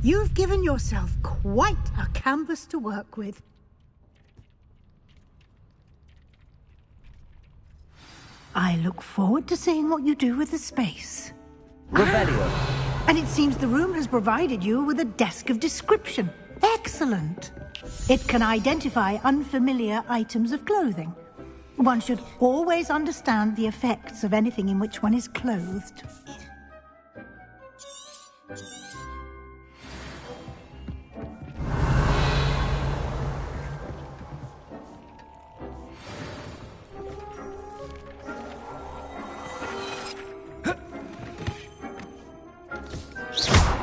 You've given yourself quite a canvas to work with. I look forward to seeing what you do with the space. Revelio. And it seems the room has provided you with a desk of description. Excellent. It can identify unfamiliar items of clothing. One should always understand the effects of anything in which one is clothed.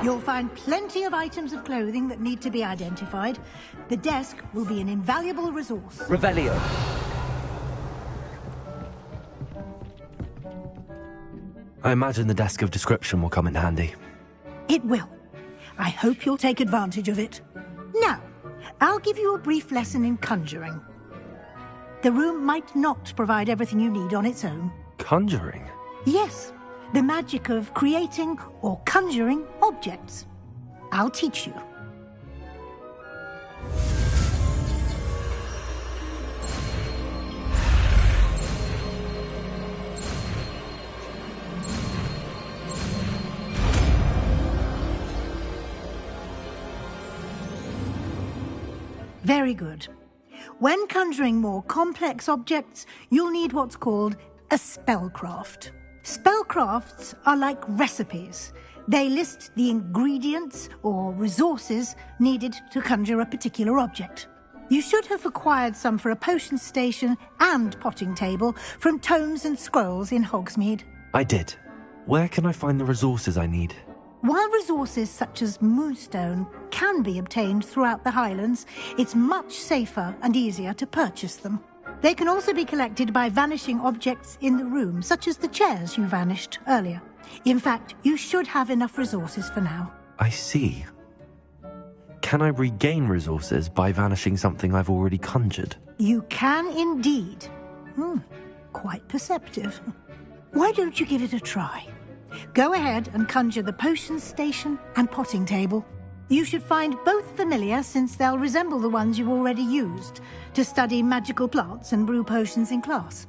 You'll find plenty of items of clothing that need to be identified. The desk will be an invaluable resource. Revelio. I imagine the desk of description will come in handy. It will. I hope you'll take advantage of it. Now, I'll give you a brief lesson in conjuring. The room might not provide everything you need on its own. Conjuring? Yes. The magic of creating or conjuring objects. I'll teach you. Very good. When conjuring more complex objects, you'll need what's called a spellcraft. Spellcrafts are like recipes. They list the ingredients or resources needed to conjure a particular object. You should have acquired some for a potion station and potting table from tomes and scrolls in Hogsmeade. I did. Where can I find the resources I need? While resources such as moonstone can be obtained throughout the Highlands, it's much safer and easier to purchase them. They can also be collected by vanishing objects in the room, such as the chairs you vanished earlier. In fact, you should have enough resources for now. I see. Can I regain resources by vanishing something I've already conjured? You can indeed. Quite perceptive. Why don't you give it a try? Go ahead and conjure the potion station and potting table. You should find both familiar, since they'll resemble the ones you've already used to study magical plants and brew potions in class.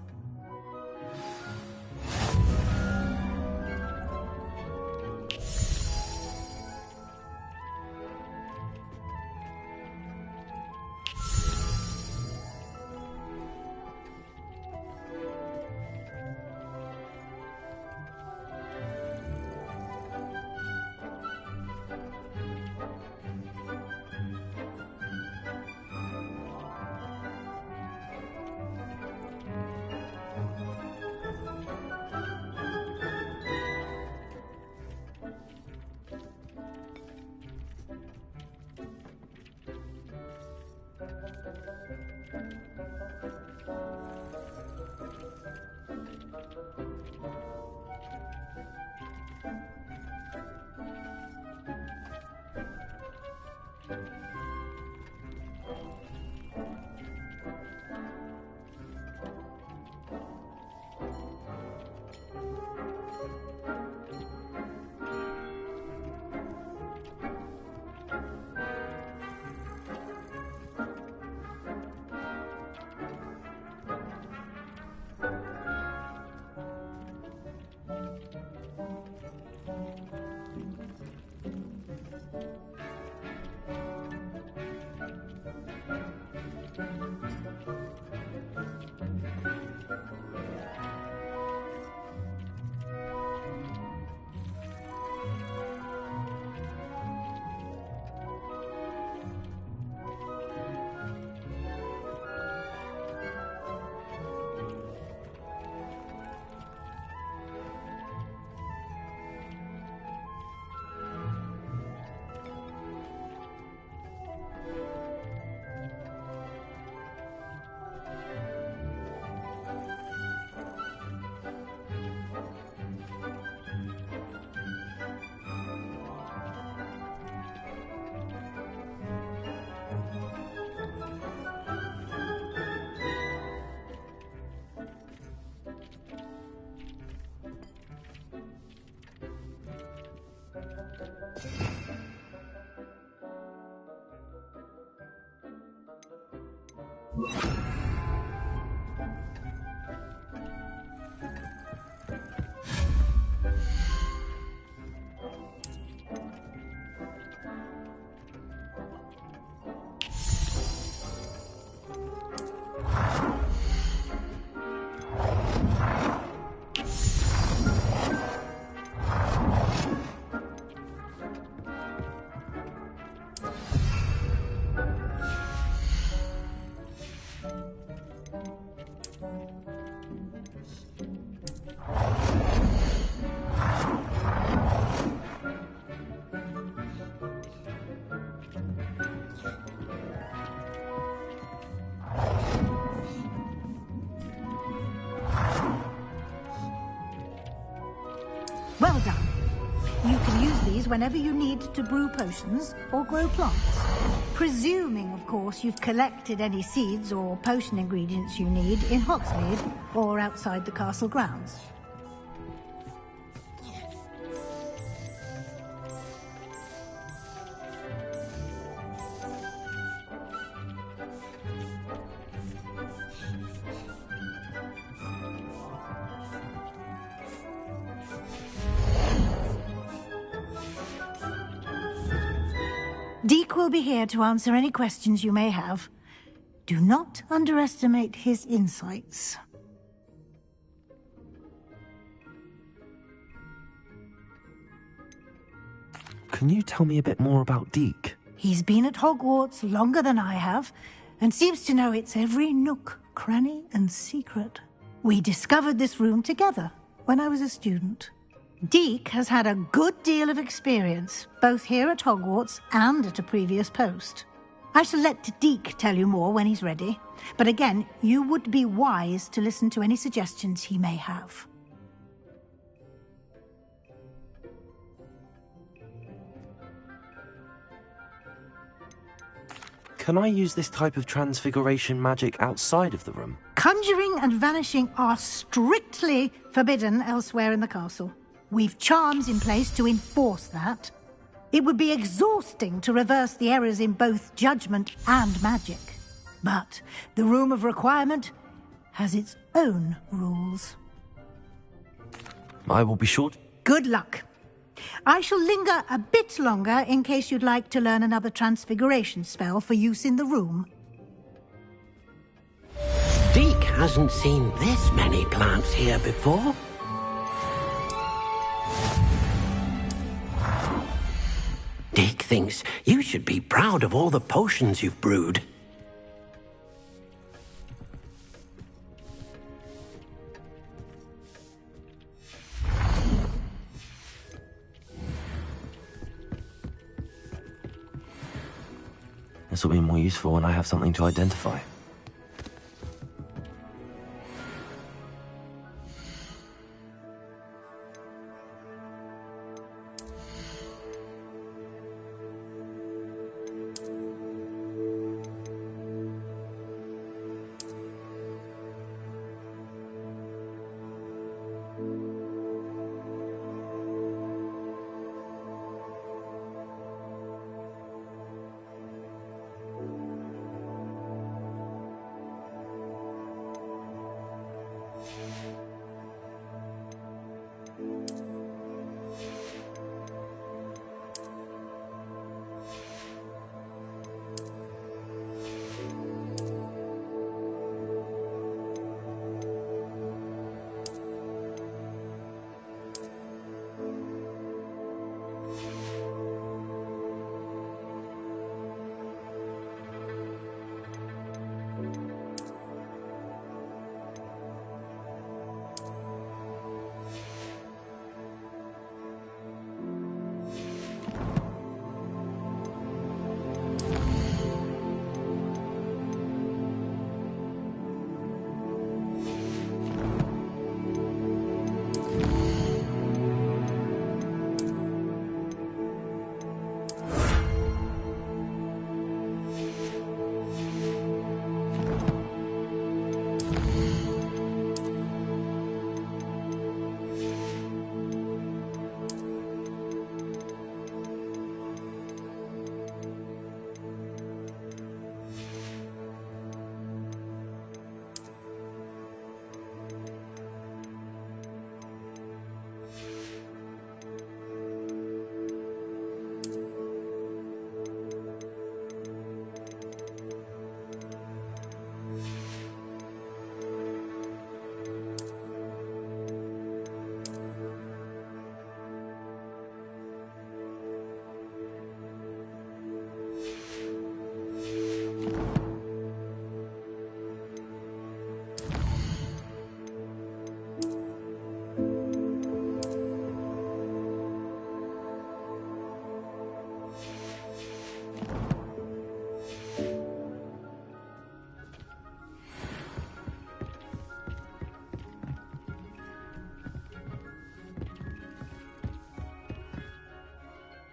Well done. You can use these whenever you need to brew potions or grow plants. Presuming, of course, you've collected any seeds or potion ingredients you need in Hogsmeade or outside the castle grounds. Deek will be here to answer any questions you may have. Do not underestimate his insights. Can you tell me a bit more about Deek? He's been at Hogwarts longer than I have, and seems to know its every nook, cranny, and secret. We discovered this room together when I was a student. Deek has had a good deal of experience, both here at Hogwarts and at a previous post. I shall let Deek tell you more when he's ready, but again, you would be wise to listen to any suggestions he may have. Can I use this type of transfiguration magic outside of the room? Conjuring and vanishing are strictly forbidden elsewhere in the castle. We've charms in place to enforce that. It would be exhausting to reverse the errors in both judgment and magic. But the Room of Requirement has its own rules. I will be sure. Good luck. I shall linger a bit longer in case you'd like to learn another transfiguration spell for use in the room. Deek hasn't seen this many plants here before. Deek thinks you should be proud of all the potions you've brewed. This will be more useful when I have something to identify.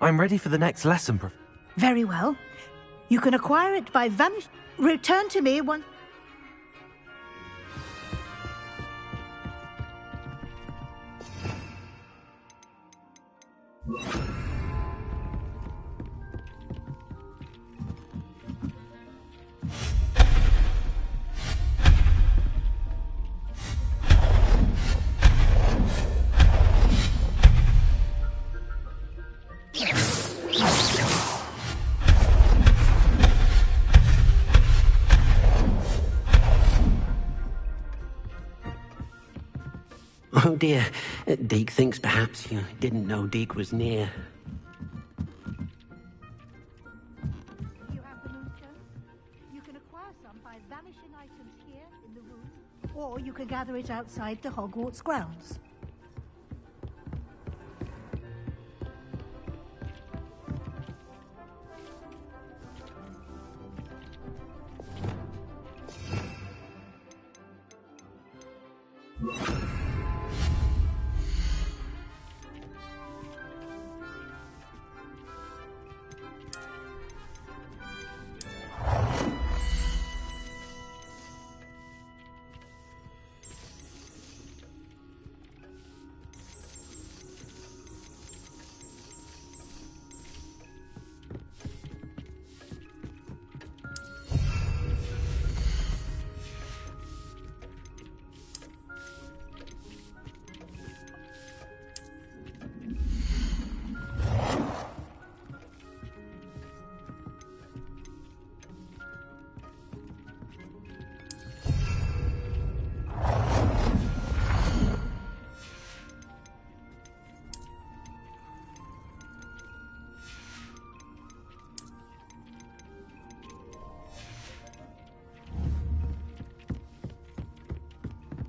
I'm ready for the next lesson, Very well. You can acquire it by vanish. Return to me once. Oh dear, Deke thinks perhaps you didn't know Deke was near. You have the moonstone. You can acquire some by vanishing items here in the room, or you can gather it outside the Hogwarts grounds.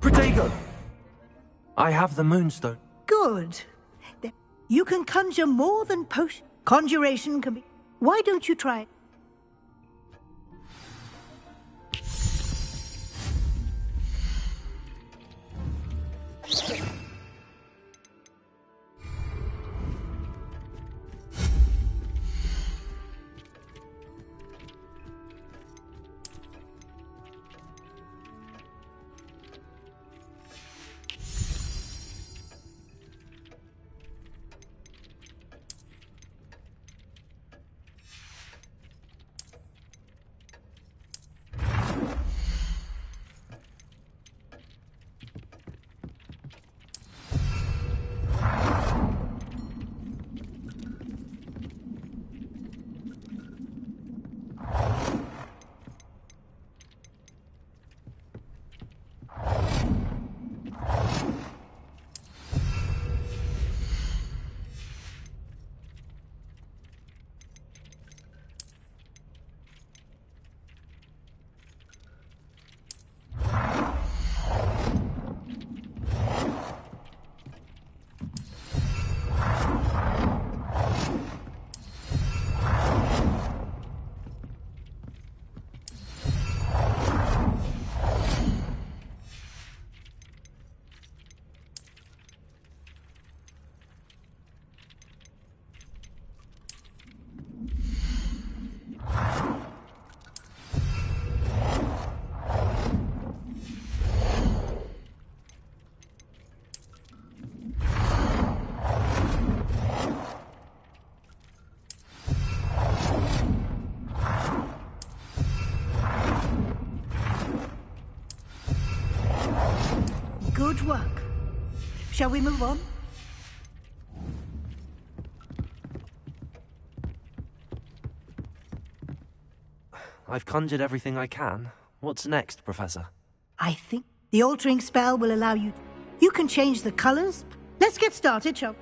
Protego! I have the moonstone. Good. You can conjure more than potion. Conjuration can be... Why don't you try it? Good work. Shall we move on? I've conjured everything I can. What's next, Professor? I think the altering spell will allow you... You can change the colors. Let's get started, shall we?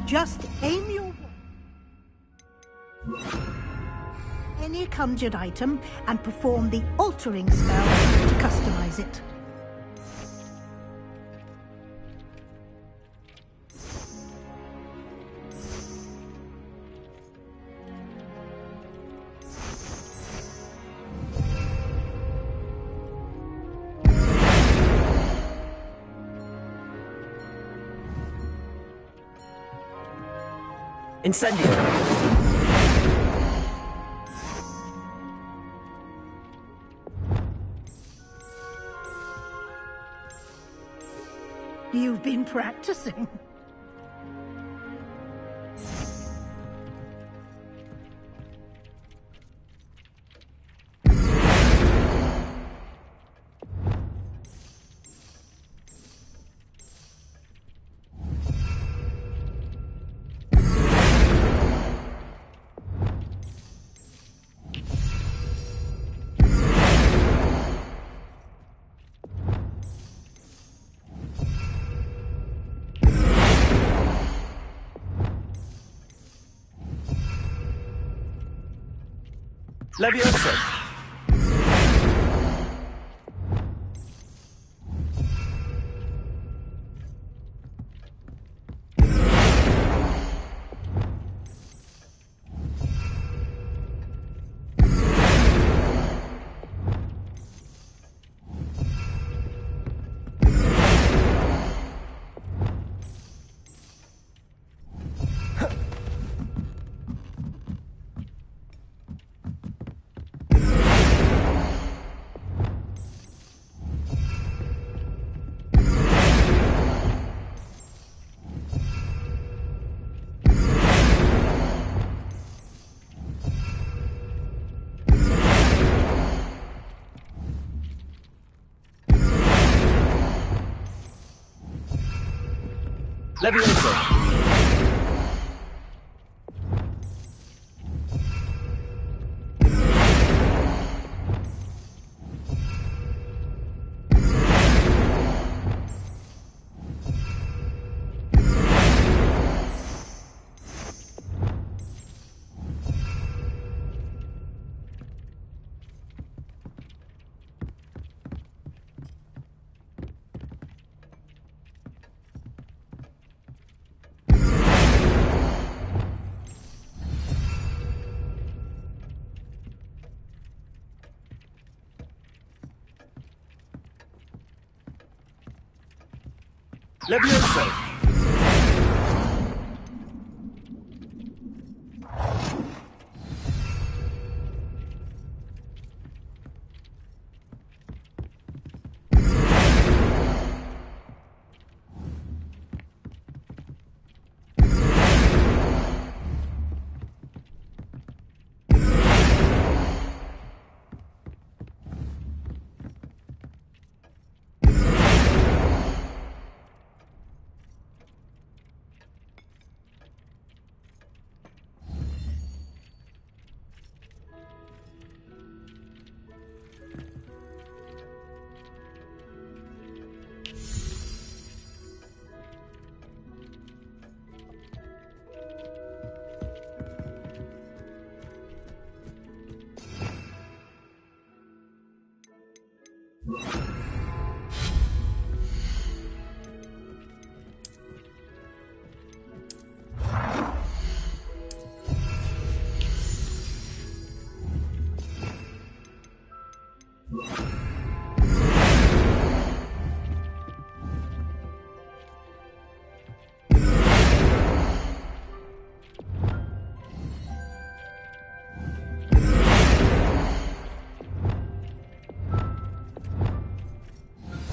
Just aim your any conjured item and perform the altering spell to customize it. Incendio! You've been practicing. Leviosa! Leviosa! Leviosa!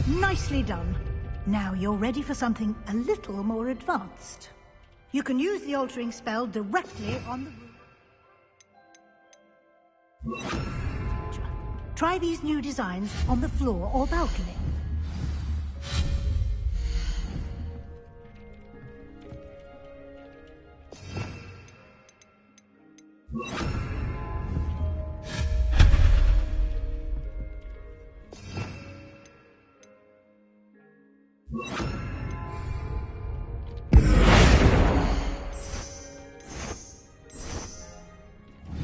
Nicely done. Now you're ready for something a little more advanced. You can use the altering spell directly on the room. Try these new designs on the floor or balcony.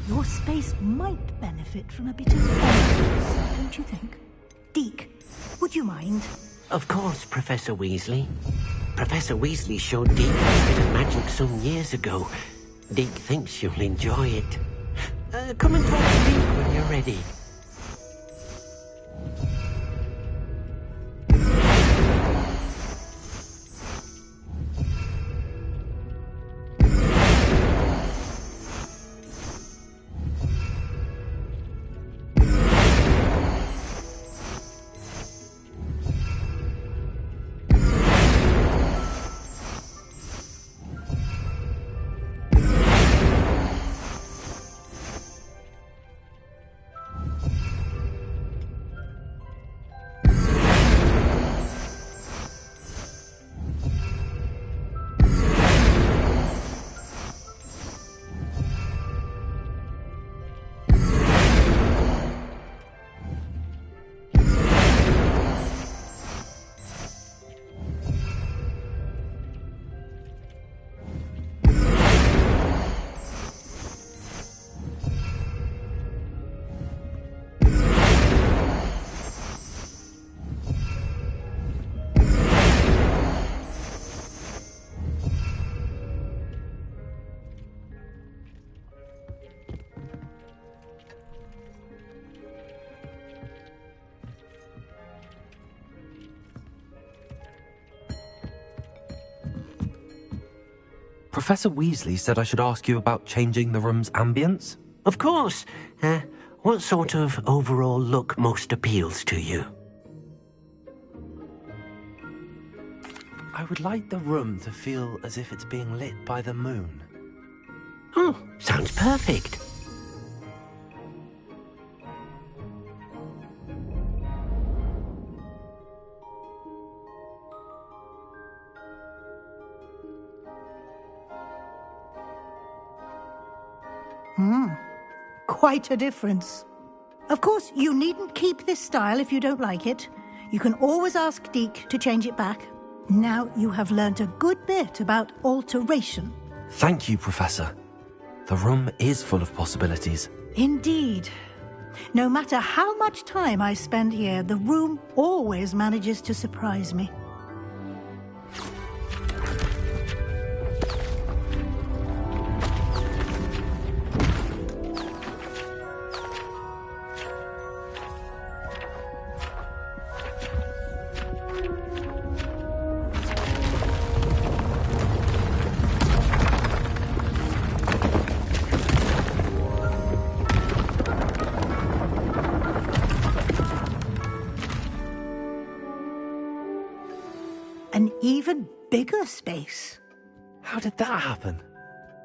Your space might benefit from a bit of ambience, don't you think? Deke, would you mind? Of course, Professor Weasley. Professor Weasley showed Deke a bit of magic some years ago. Deke thinks you'll enjoy it. Come and talk to Deke when you're ready. Professor Weasley said I should ask you about changing the room's ambience. Of course. What sort of overall look most appeals to you? I would like the room to feel as if it's being lit by the moon. Oh, sounds perfect. Quite a difference. Of course, you needn't keep this style if you don't like it. You can always ask Deke to change it back. Now you have learnt a good bit about alteration. Thank you, Professor. The room is full of possibilities. Indeed. No matter how much time I spend here, the room always manages to surprise me. An even bigger space. How did that happen?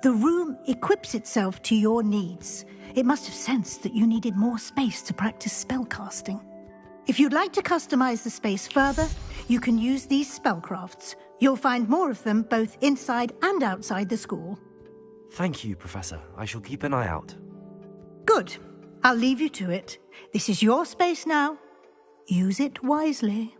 The room equips itself to your needs. It must have sensed that you needed more space to practice spellcasting. If you'd like to customize the space further, you can use these spellcrafts. You'll find more of them both inside and outside the school. Thank you, Professor. I shall keep an eye out. Good. I'll leave you to it. This is your space now. Use it wisely.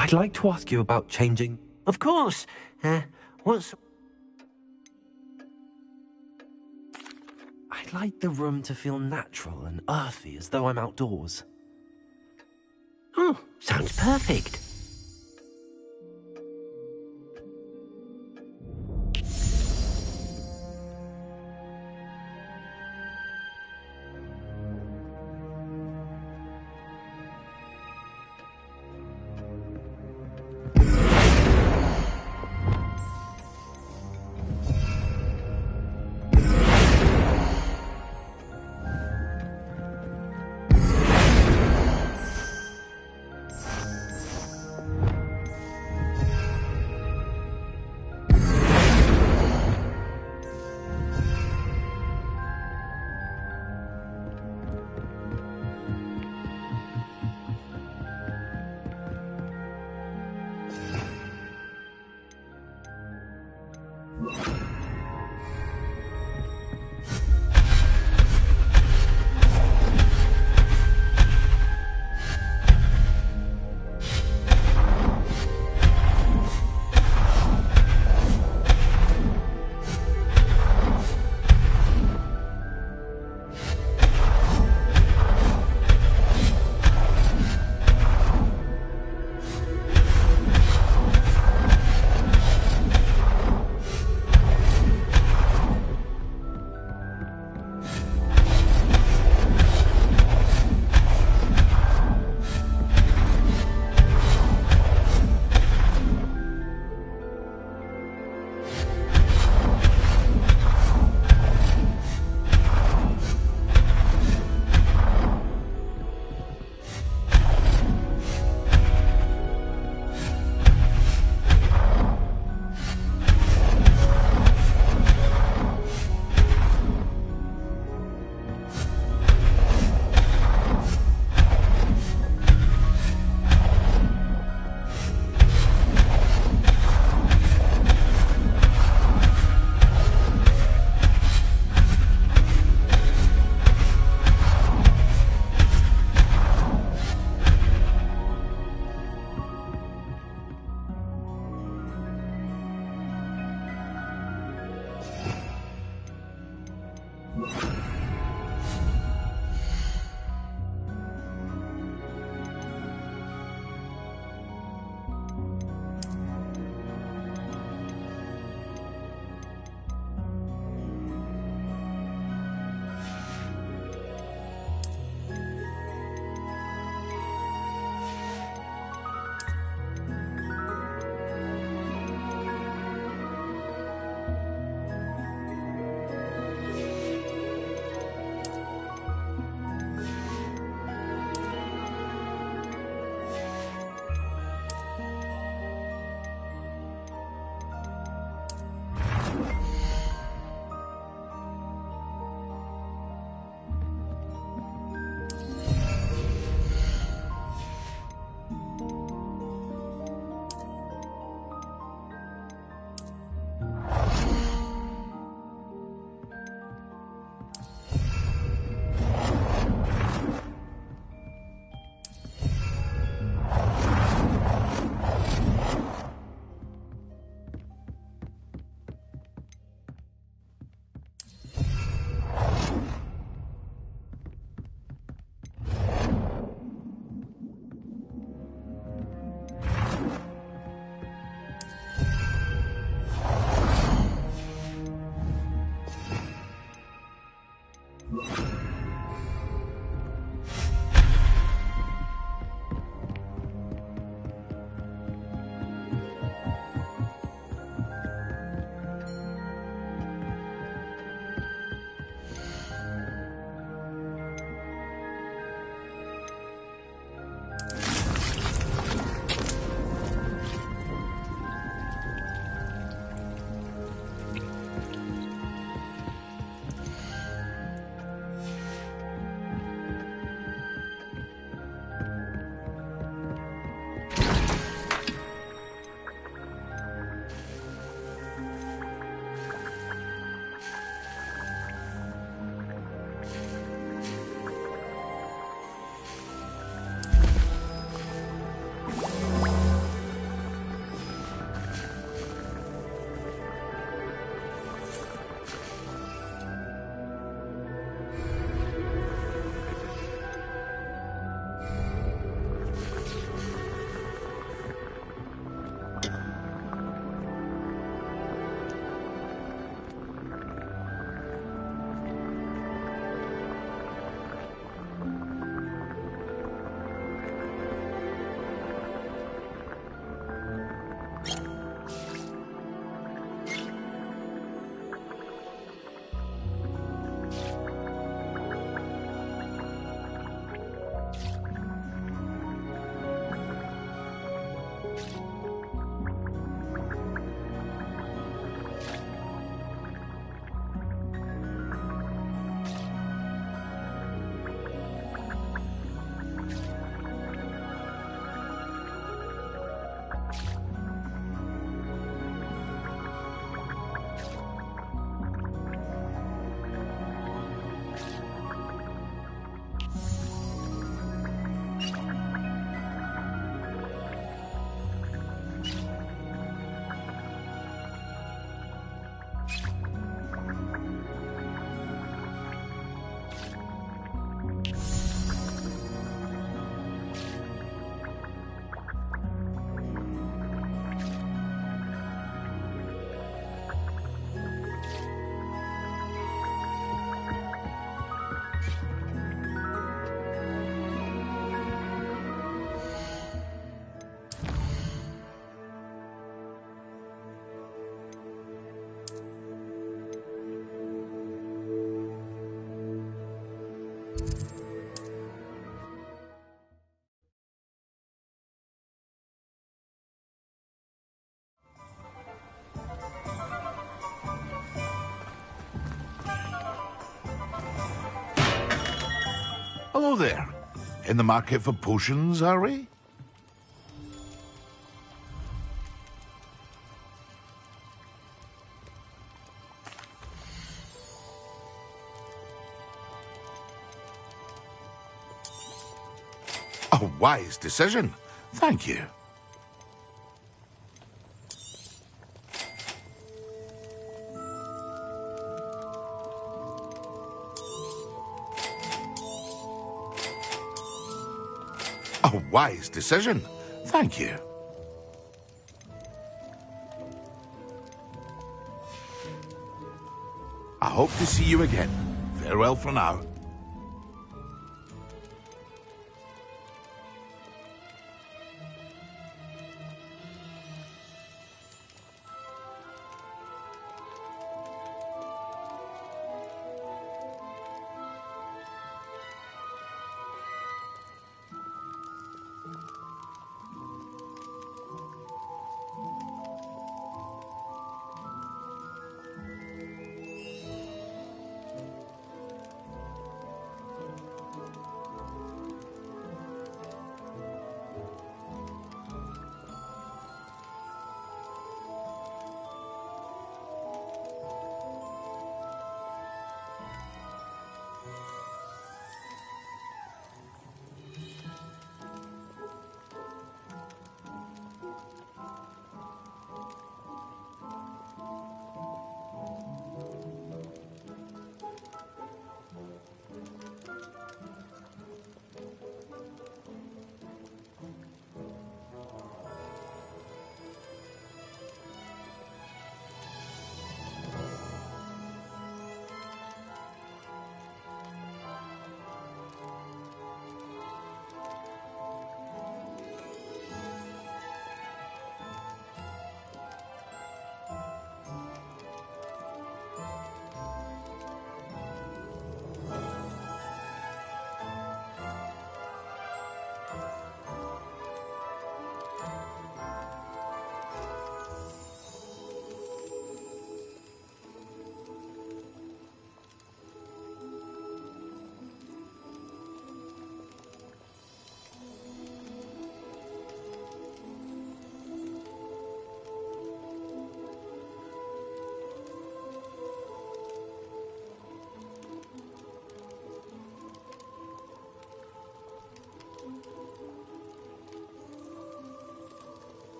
I'd like to ask you about changing... Of course. What's... I'd like the room to feel natural and earthy, as though I'm outdoors. Oh, sounds perfect. Hello there. In the market for potions, are we? A wise decision. Thank you. A wise decision. Thank you. I hope to see you again. Farewell for now.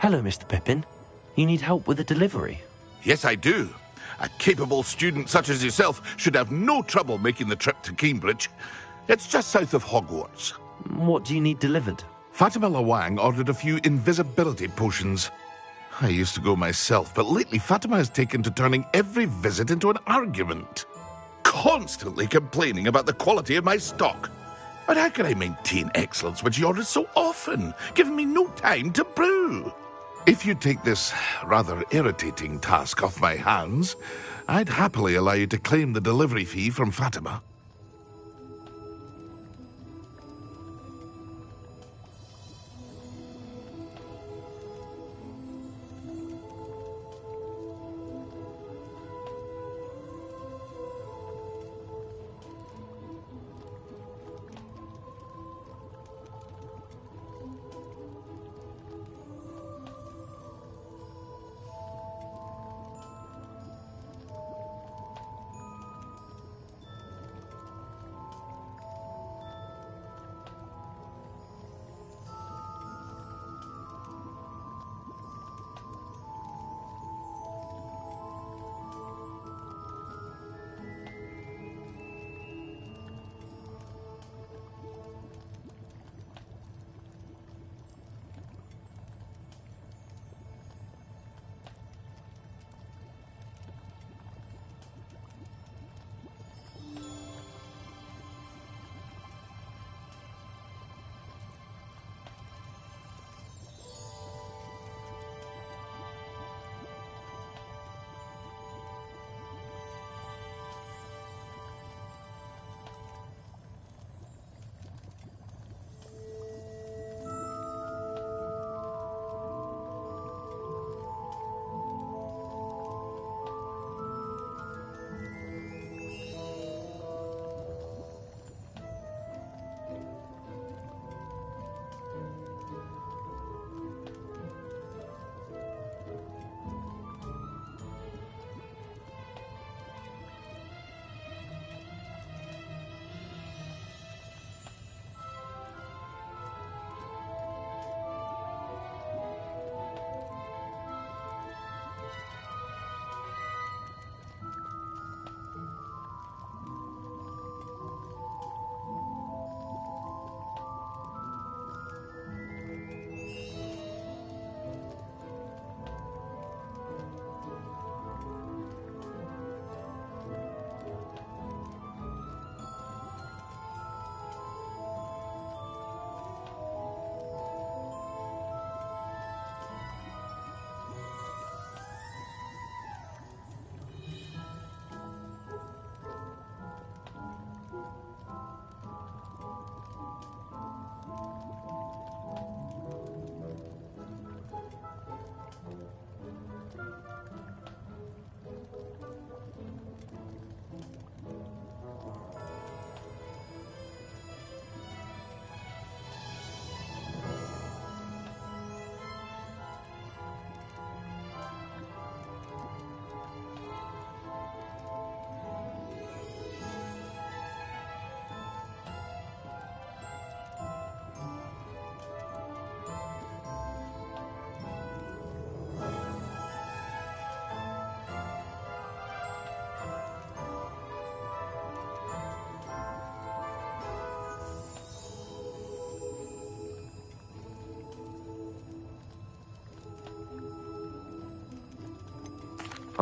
Hello, Mr. Pippin. You need help with a delivery? Yes, I do. A capable student such as yourself should have no trouble making the trip to Cambridge. It's just south of Hogwarts. What do you need delivered? Fatima Lawang ordered a few invisibility potions. I used to go myself, but lately Fatima has taken to turning every visit into an argument. Constantly complaining about the quality of my stock. But how can I maintain excellence when she orders so often, giving me no time to brew? If you take this rather irritating task off my hands, I'd happily allow you to claim the delivery fee from Fatima.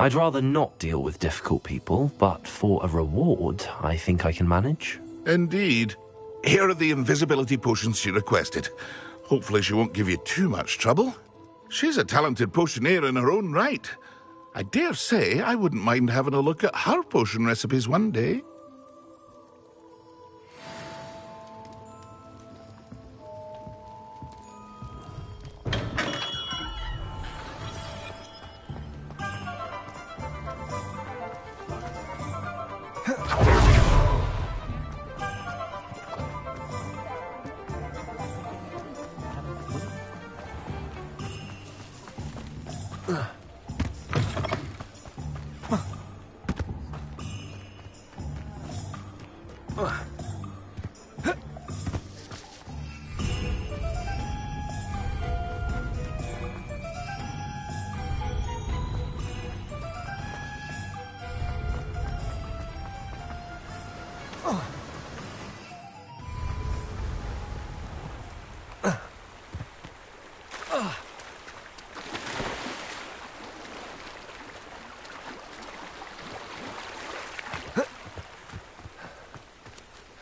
I'd rather not deal with difficult people, but for a reward, I think I can manage. Indeed. Here are the invisibility potions she requested. Hopefully she won't give you too much trouble. She's a talented potioneer in her own right. I dare say I wouldn't mind having a look at her potion recipes one day.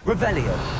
Revelio.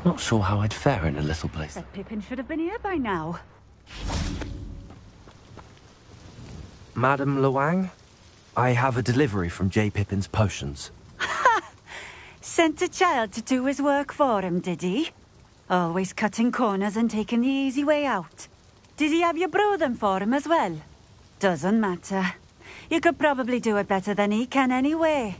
Not sure how I'd fare in a little place. That Pippin should have been here by now. Madam Luang, I have a delivery from J. Pippin's potions. Sent a child to do his work for him, did he? Always cutting corners and taking the easy way out. Did he have you brew them for him as well? Doesn't matter. You could probably do it better than he can anyway.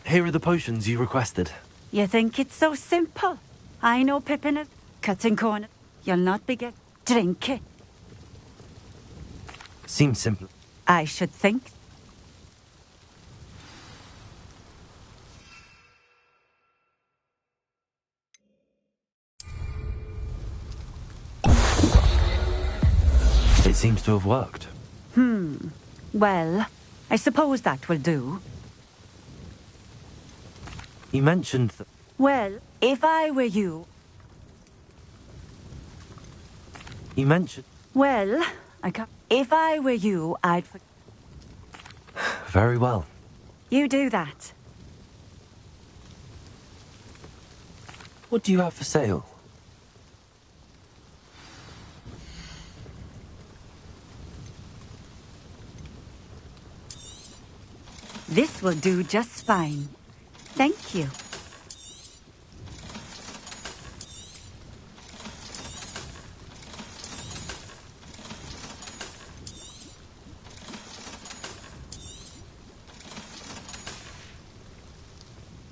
Here are the potions you requested. You think it's so simple? I know Pippin is cutting corners. You'll not be drink it. Seems simple. I should think. It seems to have worked. Well, I suppose that will do. You mentioned that... Well, if I were you... You mentioned... Well, I can't... If I were you, I'd... Very well. You do that. What do you have for sale? This will do just fine. Thank you.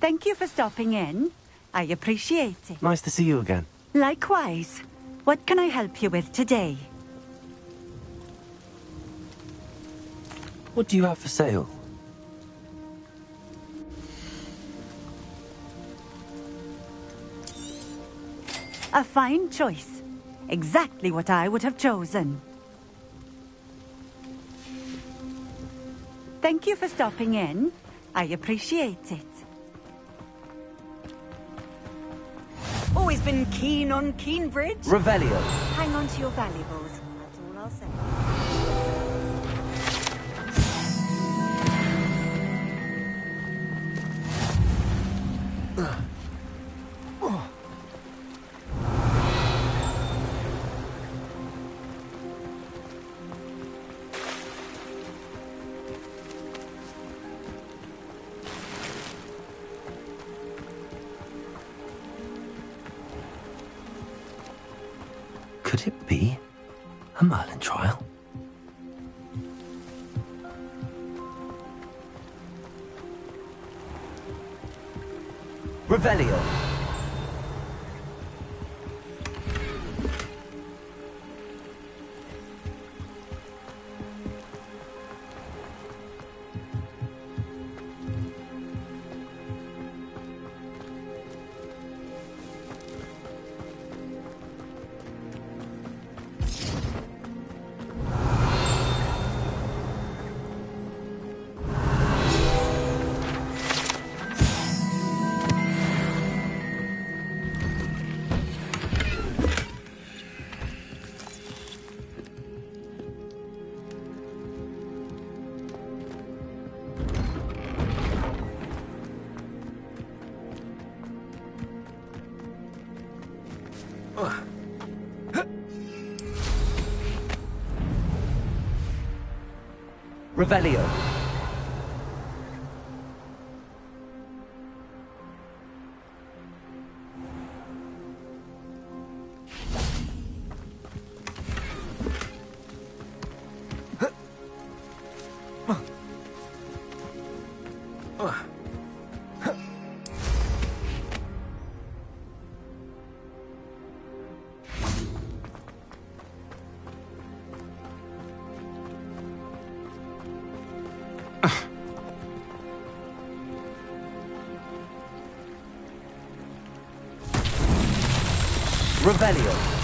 Thank you for stopping in. I appreciate it. Nice to see you again. Likewise. What can I help you with today? What do you have for sale? A fine choice. Exactly what I would have chosen. Thank you for stopping in. I appreciate it. Always been keen on Keenbridge. Revelio. Hang on to your valuables. That's all I'll say. Could it be a Merlin trial? Revelio. Revelio. Revelio.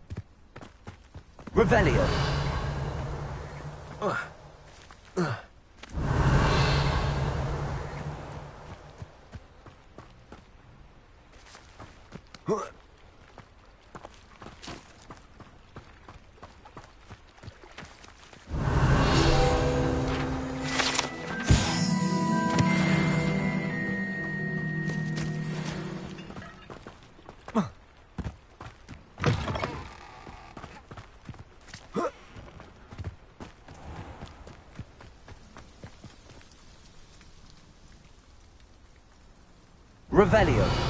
Revelio. Revelio.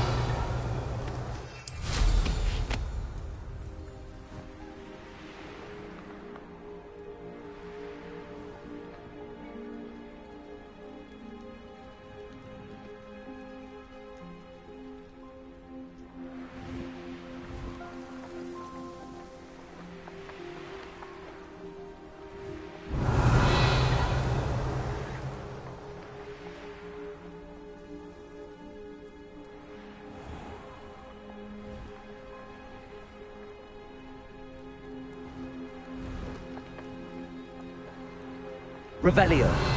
Revelio.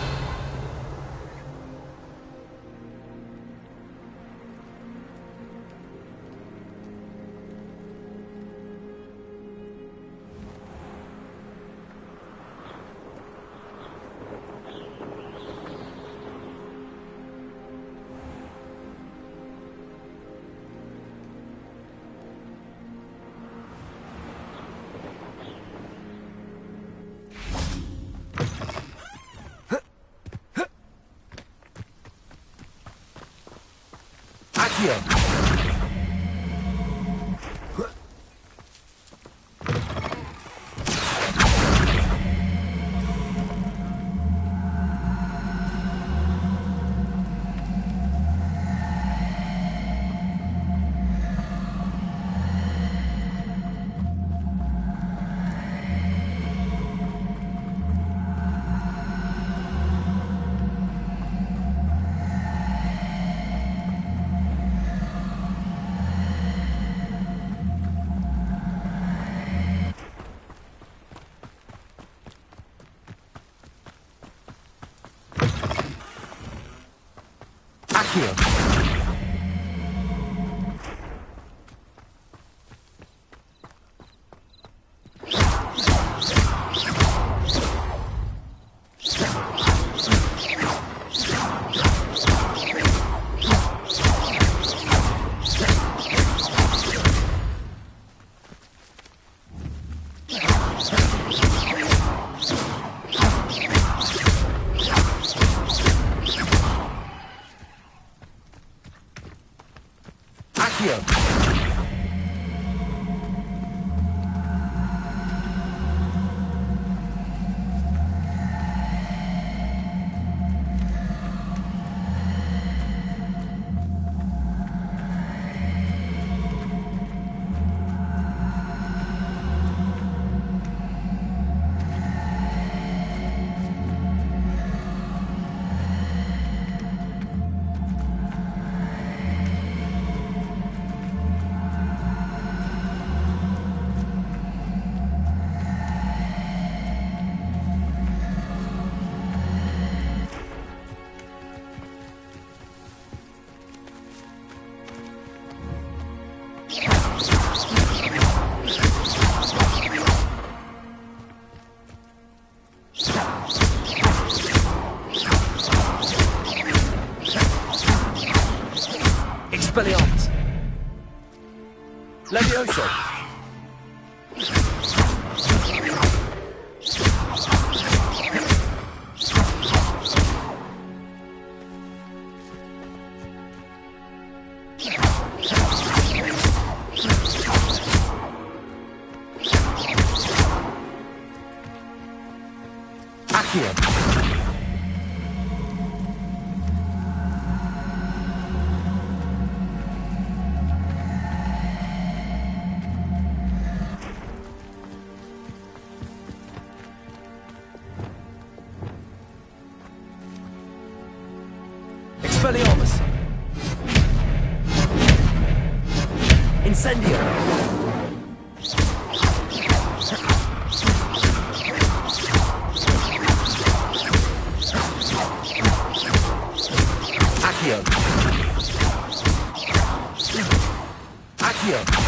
Accio. Expelliarmus. Levioso. Accio. Expelliarmus. Incendio. Accio. Accio.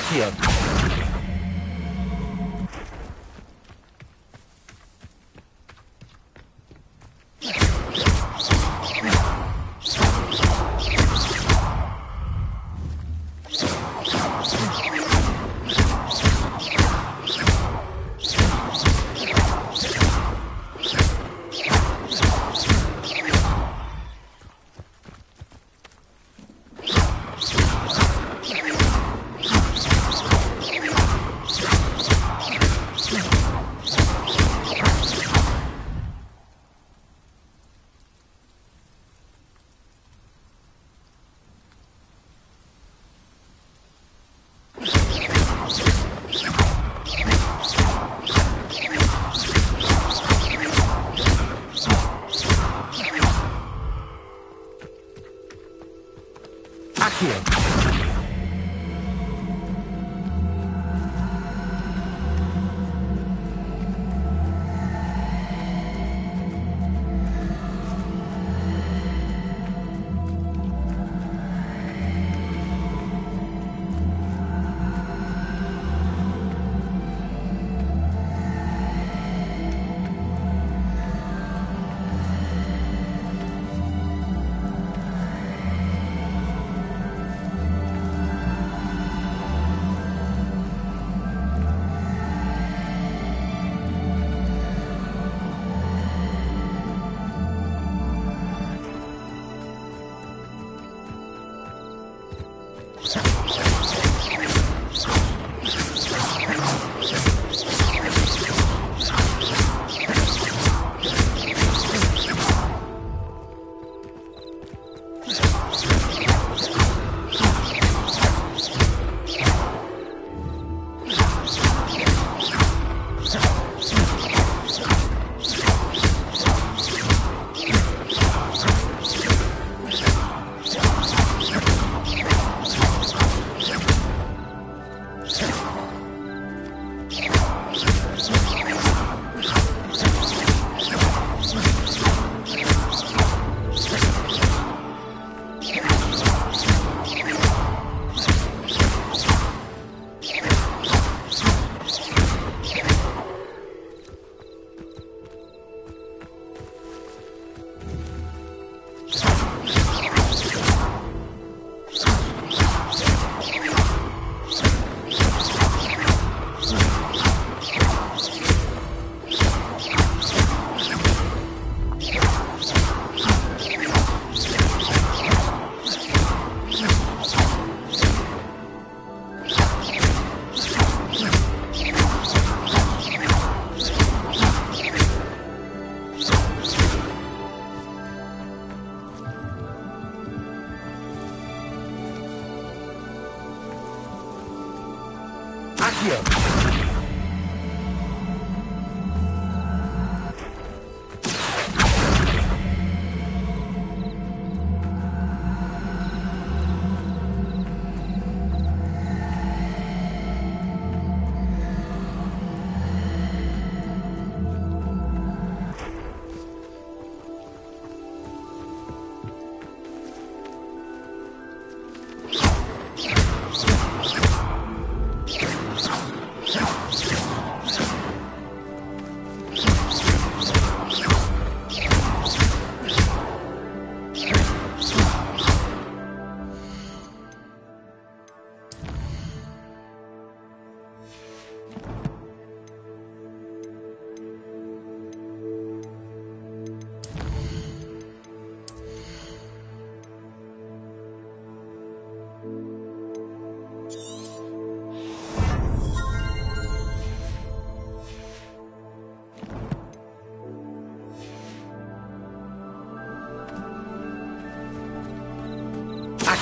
Accio.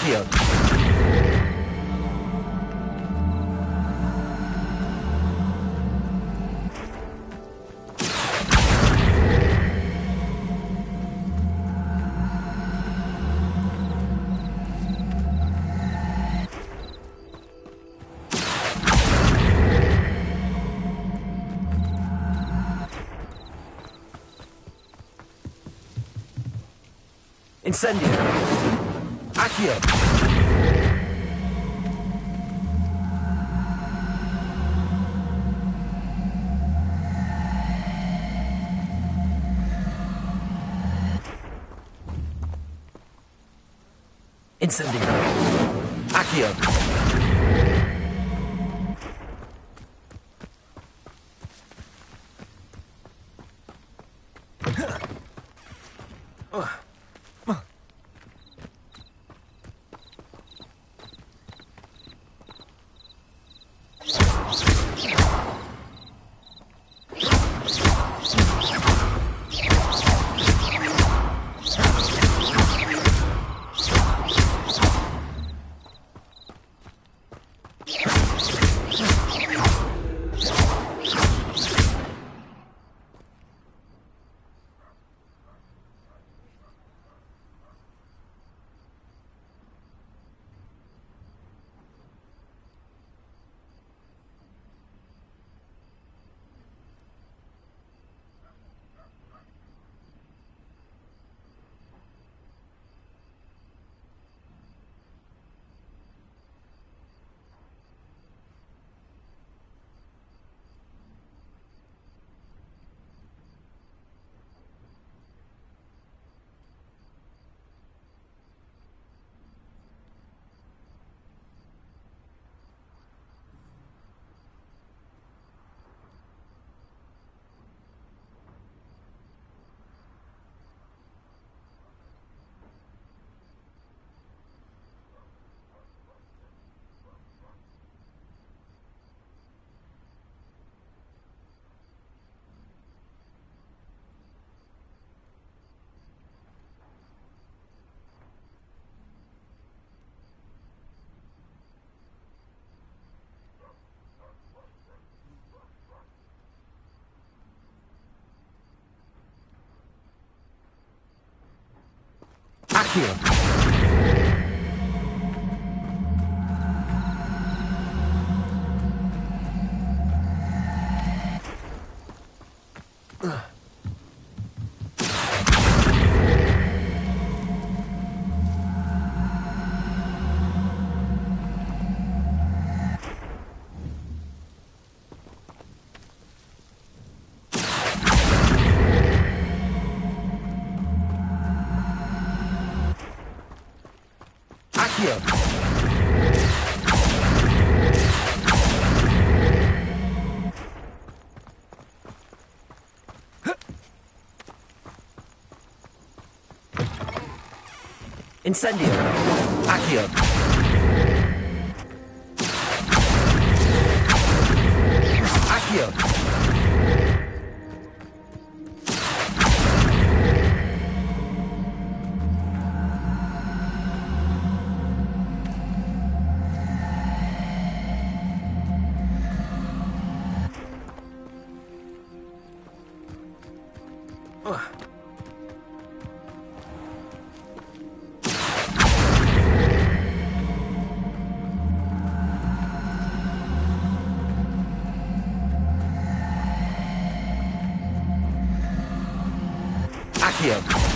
Accio. Incendio. Accio. Incendio. Accio. Accio. Accio. Incendio. Accio. Accio. Accio.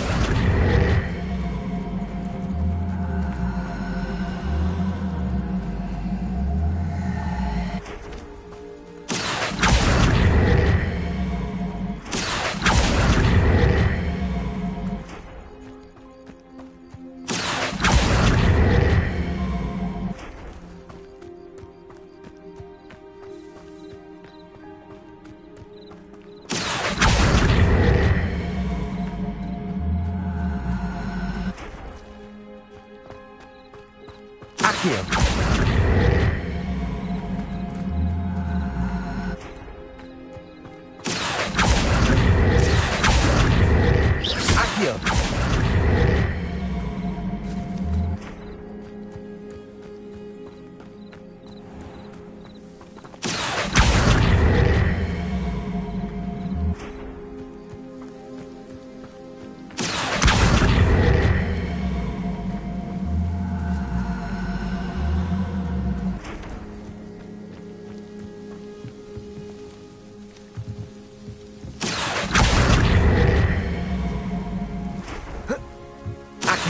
Accio. Accio.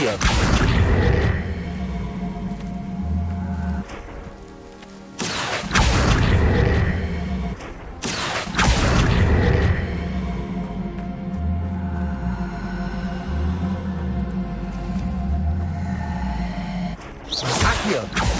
Accio. Accio.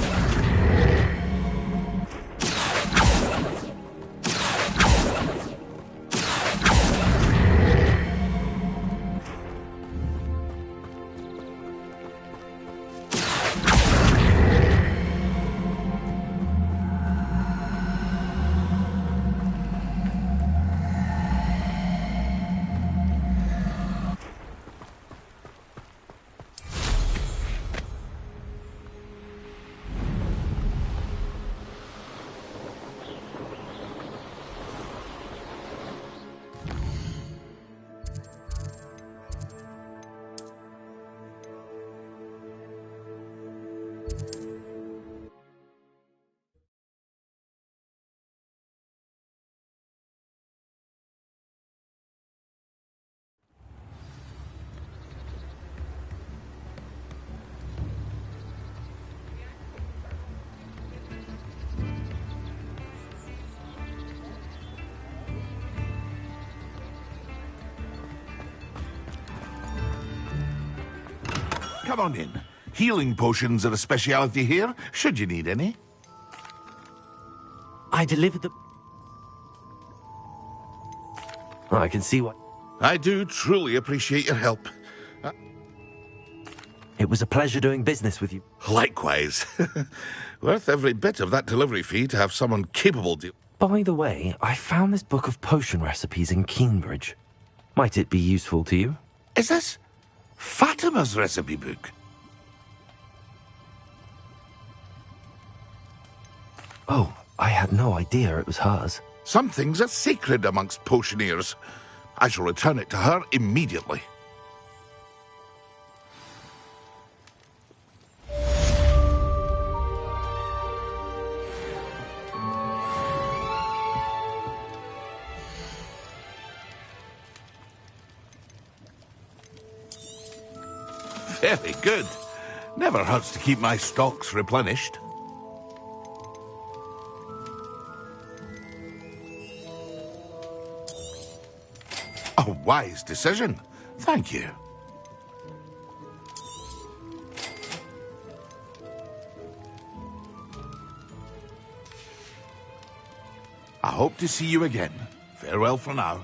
Come on in. Healing potions are a speciality here, should you need any. I delivered the... I can see what... I do truly appreciate your help. It was a pleasure doing business with you. Likewise. Worth every bit of that delivery fee to have someone capable de- By the way, I found this book of potion recipes in Cambridge. Might it be useful to you? Is this Fatima's recipe book? Oh, I had no idea it was hers. Some things are sacred amongst potioneers. I shall return it to her immediately. Very good. Never hurts to keep my stocks replenished. A wise decision. Thank you. I hope to see you again. Farewell for now.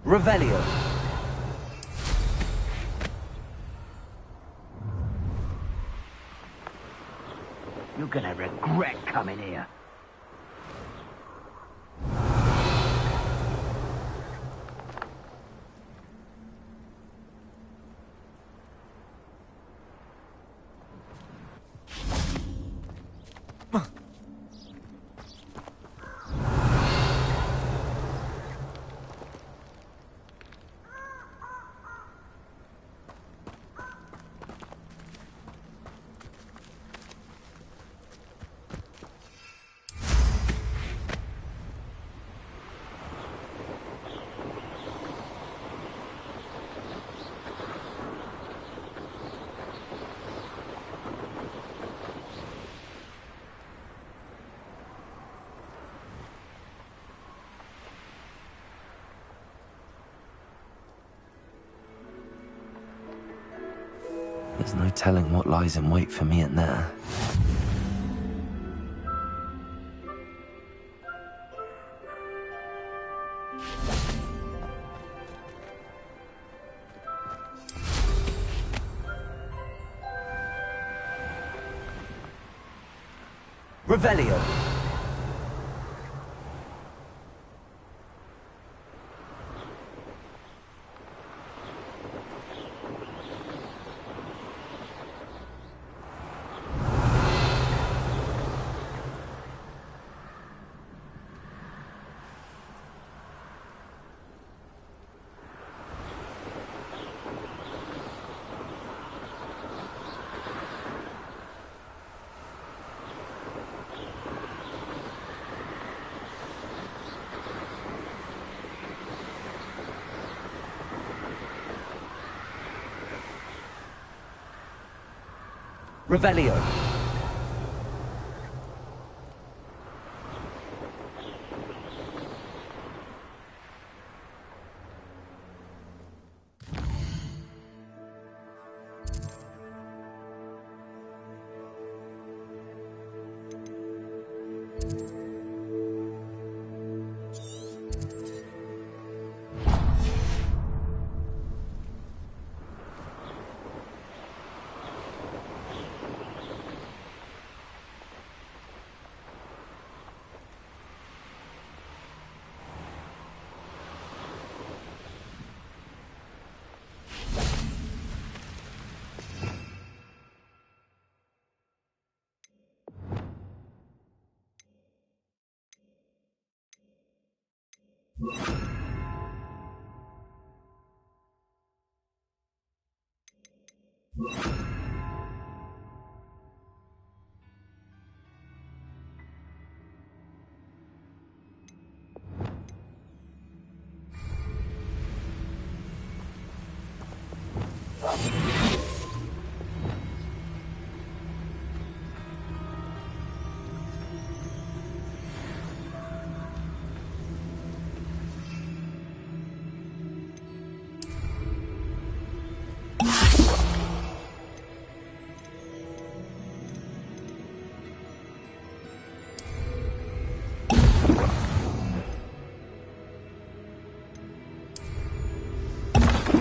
Revelio. You're gonna regret coming here. There's no telling what lies in wait for me in there. Revelio. Revelio.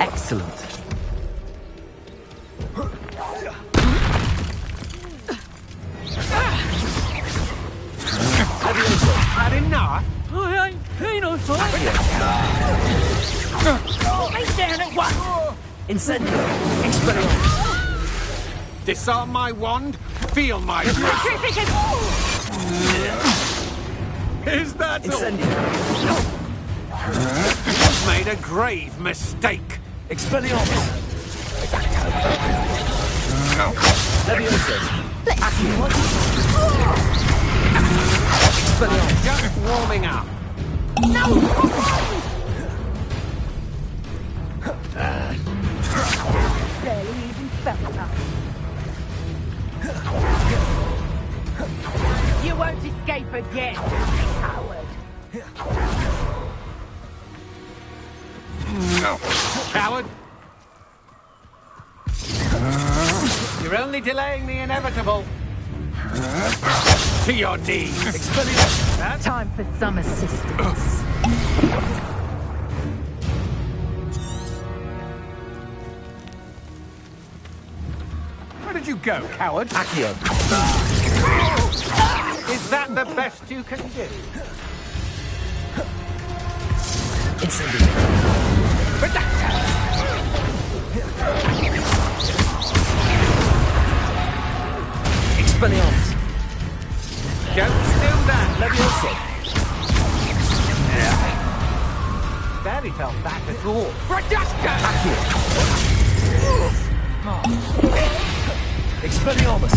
Excellent. Had enough? I ain't keen on talking. Lay down at once! Incendio. Expelliarmus. Disarm my wand, feel my breath. Is that all? Incendio. You've made a grave mistake. Expelliarmus. Leviosa. Expelliarmus. Just warming up. Barely even felt that. You won't escape again, coward! Coward. You're only delaying the inevitable. To your knees. Time for some assistance. did you go, coward? Accio. Is that the best you can do? Incendio. Expelliarmus. Don't do that! Levioso. Barely felt back at all. Radasca! Accio. Expelliarmus.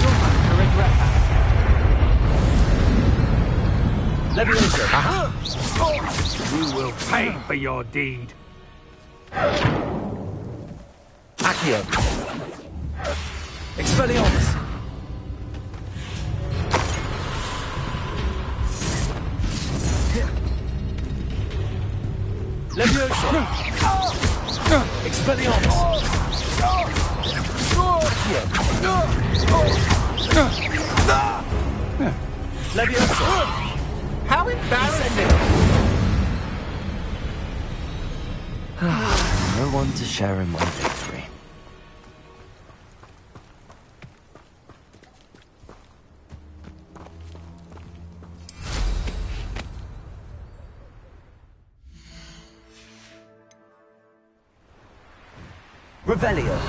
You'll have to regret that. Levioso. You will pay for your deed. Accio. Expelliarmus. Levioso. Expelliarmus. Accio. Levioso. How embarrassing! No one to share in my victory. Revelio.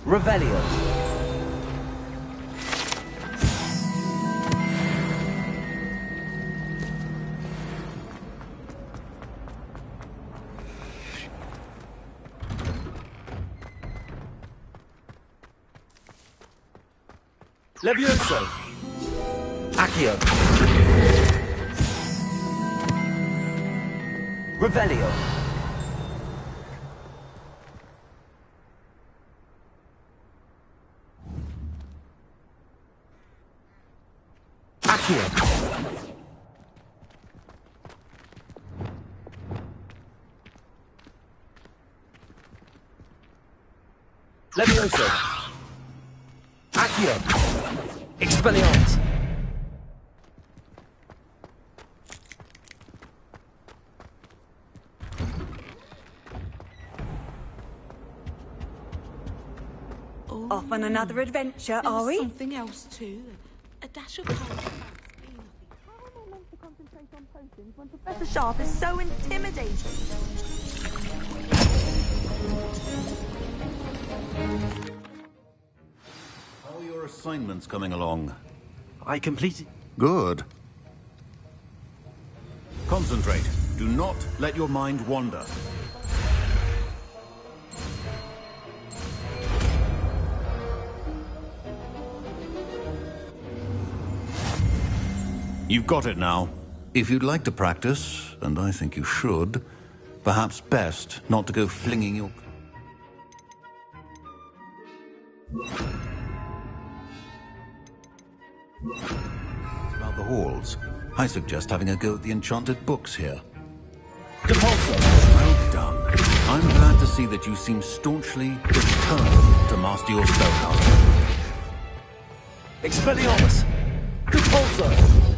Revelio. Levioso. Accio. Revelio. Accio. Levioso. Accio. Expelliarmus. Off on another adventure, are we? Something else too. A dash of cold. When Professor Sharp is so intimidating. How are your assignments coming along? I completed... Good. Concentrate. Do not let your mind wander. You've got it now. If you'd like to practice, and I think you should, perhaps best not to go flinging your... About the halls, I suggest having a go at the enchanted books here. Depulso! Well done. I'm glad to see that you seem staunchly determined to master your spellcasting. Expelliarmus! Depulso!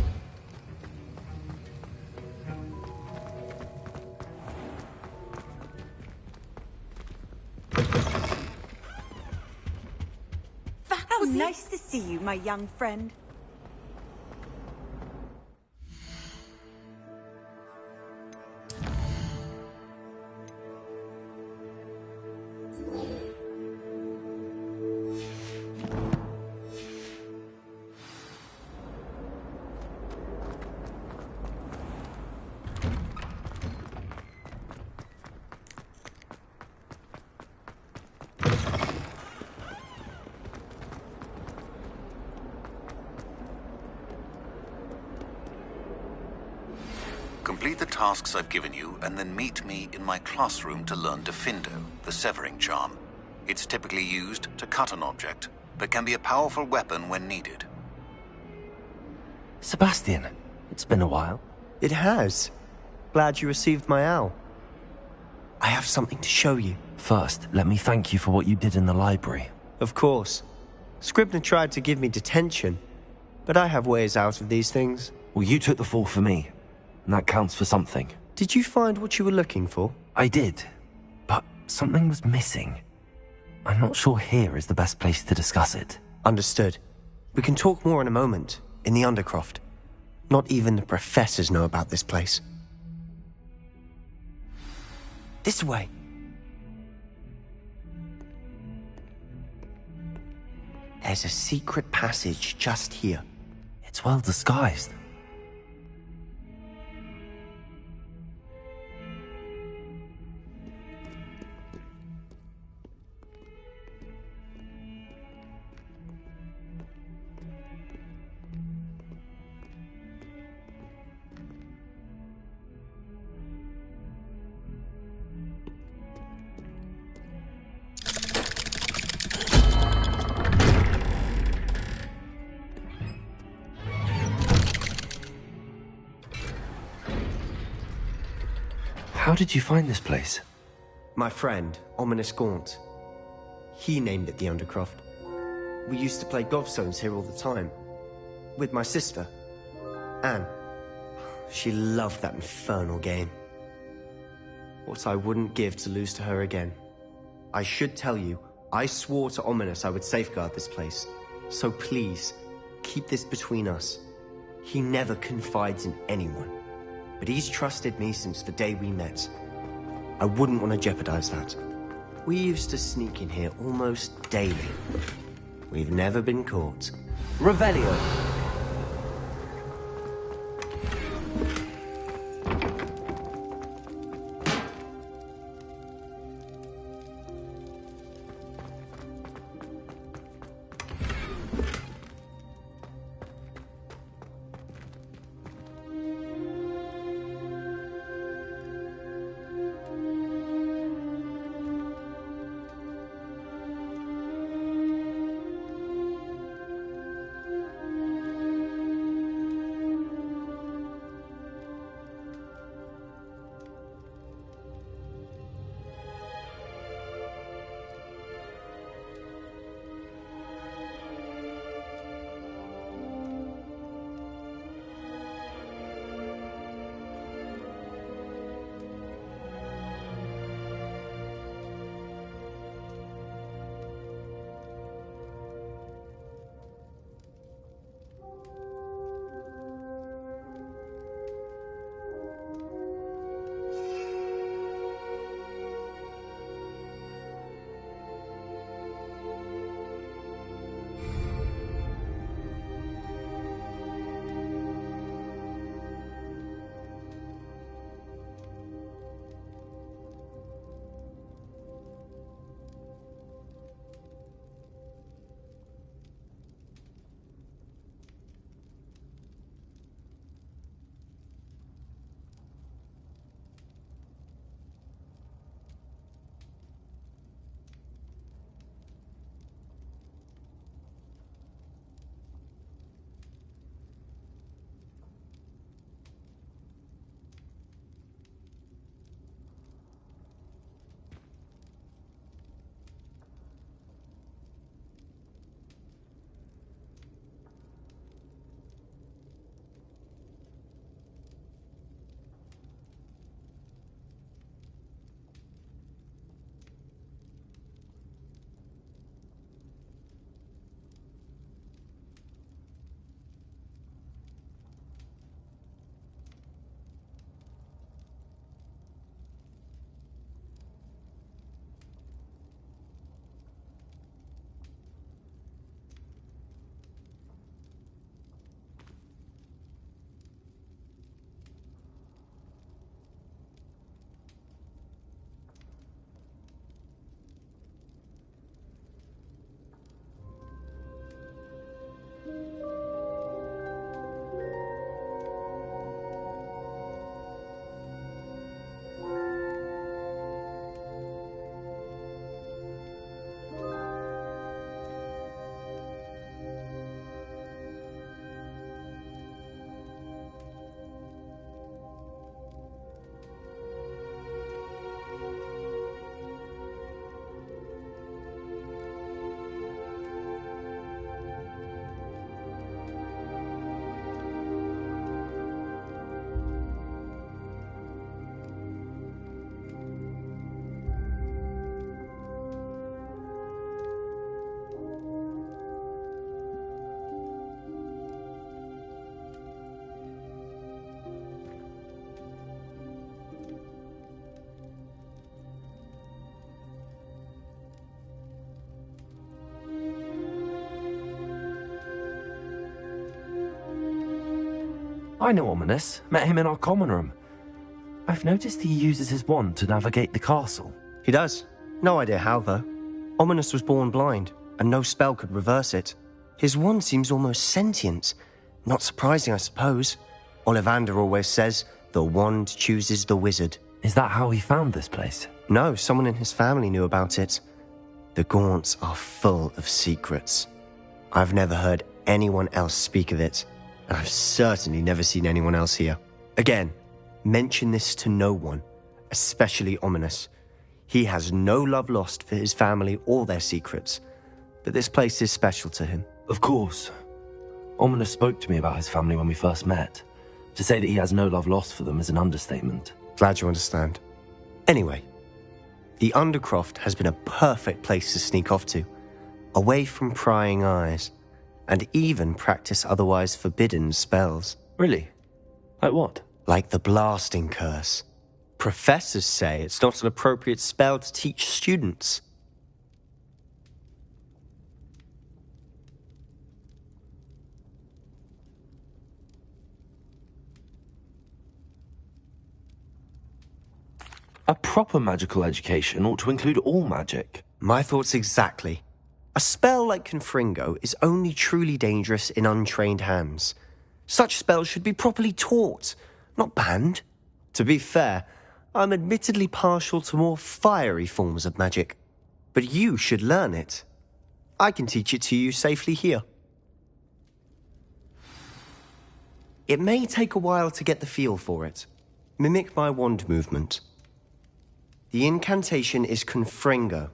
How nice to see you, my young friend. Complete the tasks I've given you, and then meet me in my classroom to learn Defindo, the severing charm. It's typically used to cut an object, but can be a powerful weapon when needed. Sebastian, it's been a while. It has. Glad you received my owl. I have something to show you. First, let me thank you for what you did in the library. Of course. Scribner tried to give me detention, but I have ways out of these things. Well, you took the fall for me, and that counts for something. Did you find what you were looking for? I did, but something was missing. I'm not sure here is the best place to discuss it. Understood. We can talk more in a moment, in the Undercroft. Not even the professors know about this place. This way. There's a secret passage just here. It's well disguised. How did you find this place? My friend, Ominous Gaunt. He named it the Undercroft. We used to play gobstones here all the time. With my sister, Anne. She loved that infernal game. What I wouldn't give to lose to her again. I should tell you, I swore to Ominous I would safeguard this place. So please, keep this between us. He never confides in anyone. But he's trusted me since the day we met. I wouldn't want to jeopardize that. We used to sneak in here almost daily. We've never been caught. Revelio. I know Ominous. Met him in our common room. I've noticed he uses his wand to navigate the castle. He does. No idea how, though. Ominous was born blind, and no spell could reverse it. His wand seems almost sentient. Not surprising, I suppose. Ollivander always says, the wand chooses the wizard. Is that how he found this place? No, someone in his family knew about it. The Gaunts are full of secrets. I've never heard anyone else speak of it, and I've certainly never seen anyone else here. Again, mention this to no one, especially Ominous. He has no love lost for his family or their secrets, but this place is special to him. Of course. Ominous spoke to me about his family when we first met. To say that he has no love lost for them is an understatement. Glad you understand. Anyway, the Undercroft has been a perfect place to sneak off to, away from prying eyes, and even practice otherwise forbidden spells. Really? Like what? Like the blasting curse. Professors say it's not an appropriate spell to teach students. A proper magical education ought to include all magic. My thoughts exactly. A spell like Confringo is only truly dangerous in untrained hands. Such spells should be properly taught, not banned. To be fair, I'm admittedly partial to more fiery forms of magic, but you should learn it. I can teach it to you safely here. It may take a while to get the feel for it. Mimic my wand movement. The incantation is Confringo.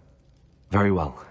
Very well.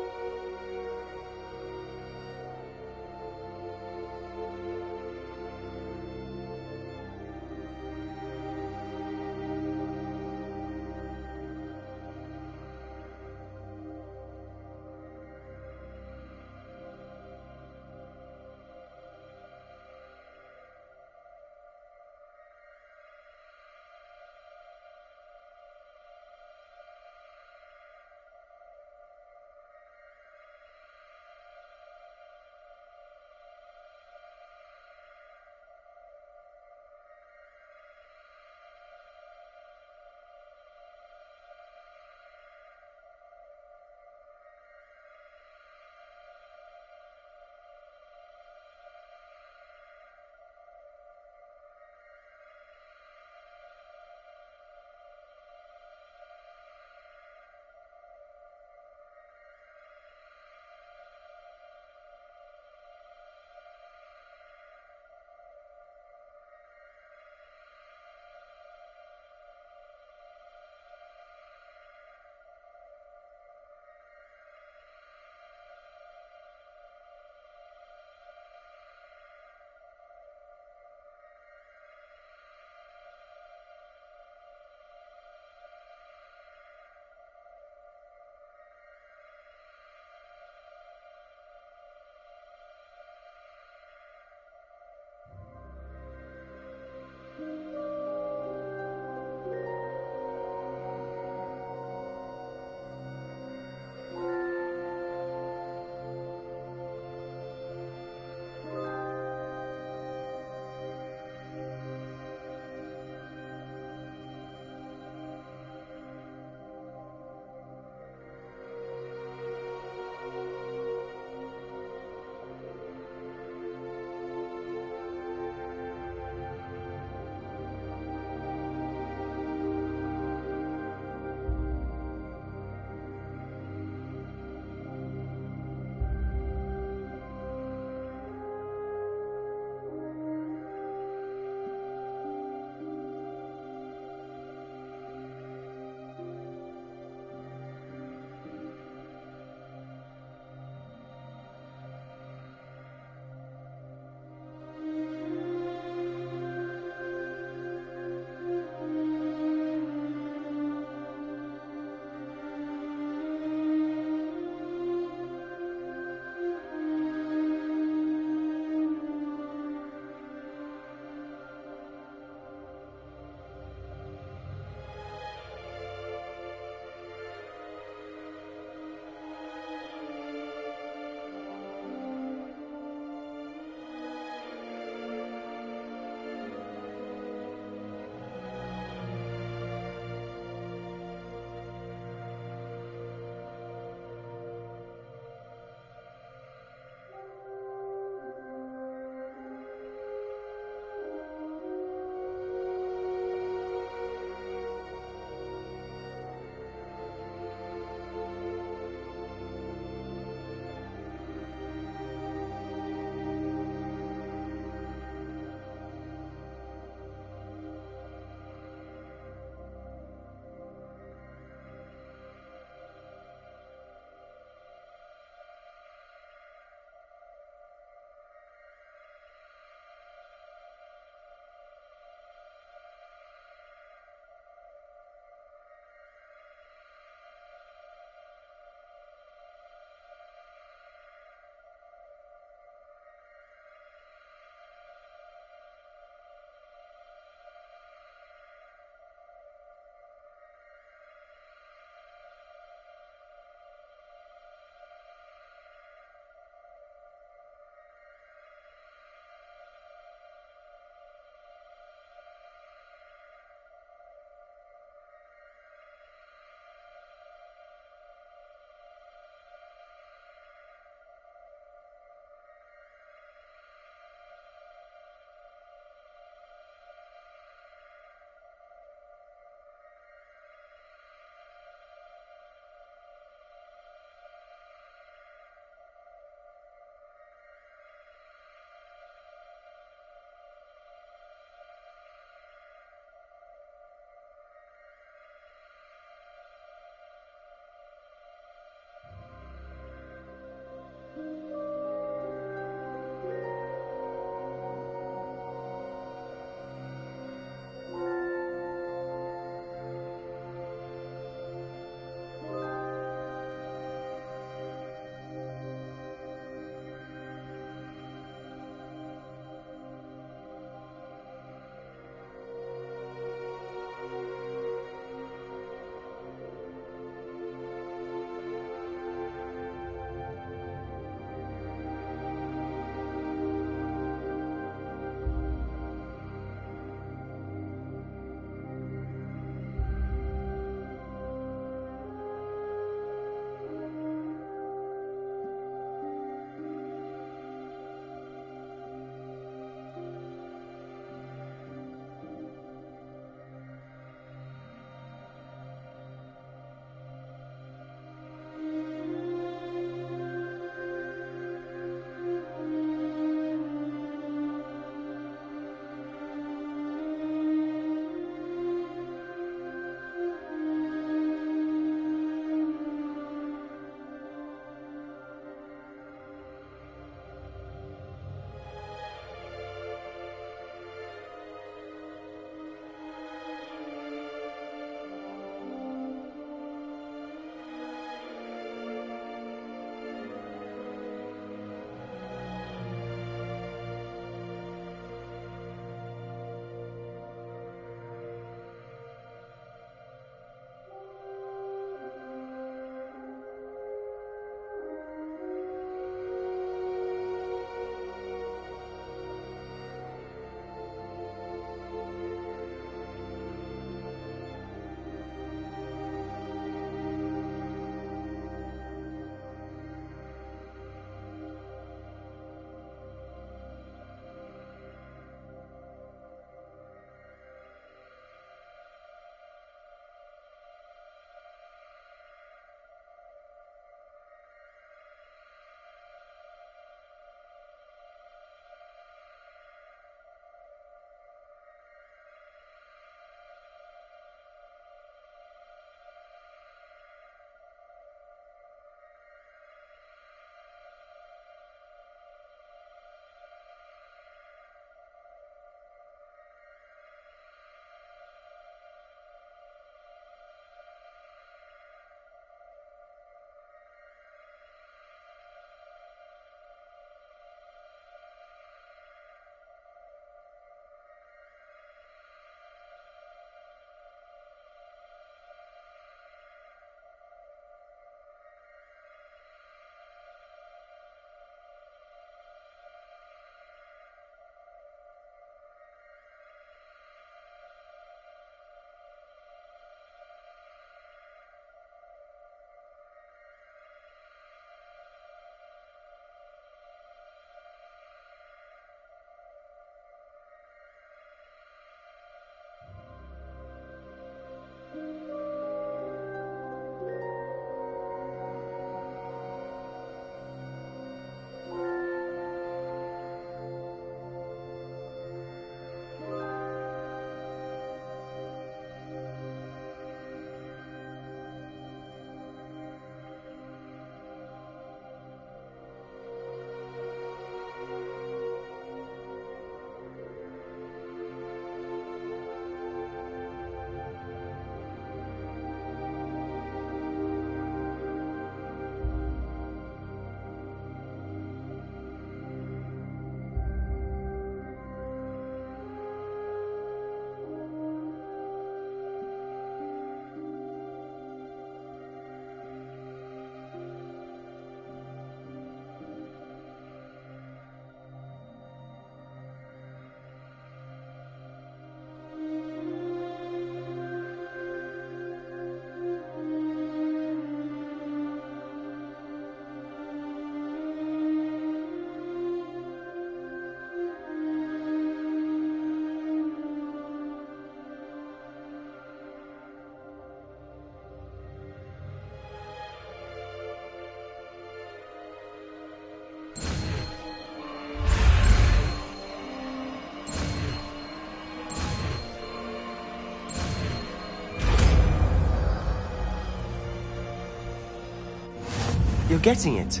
You're getting it.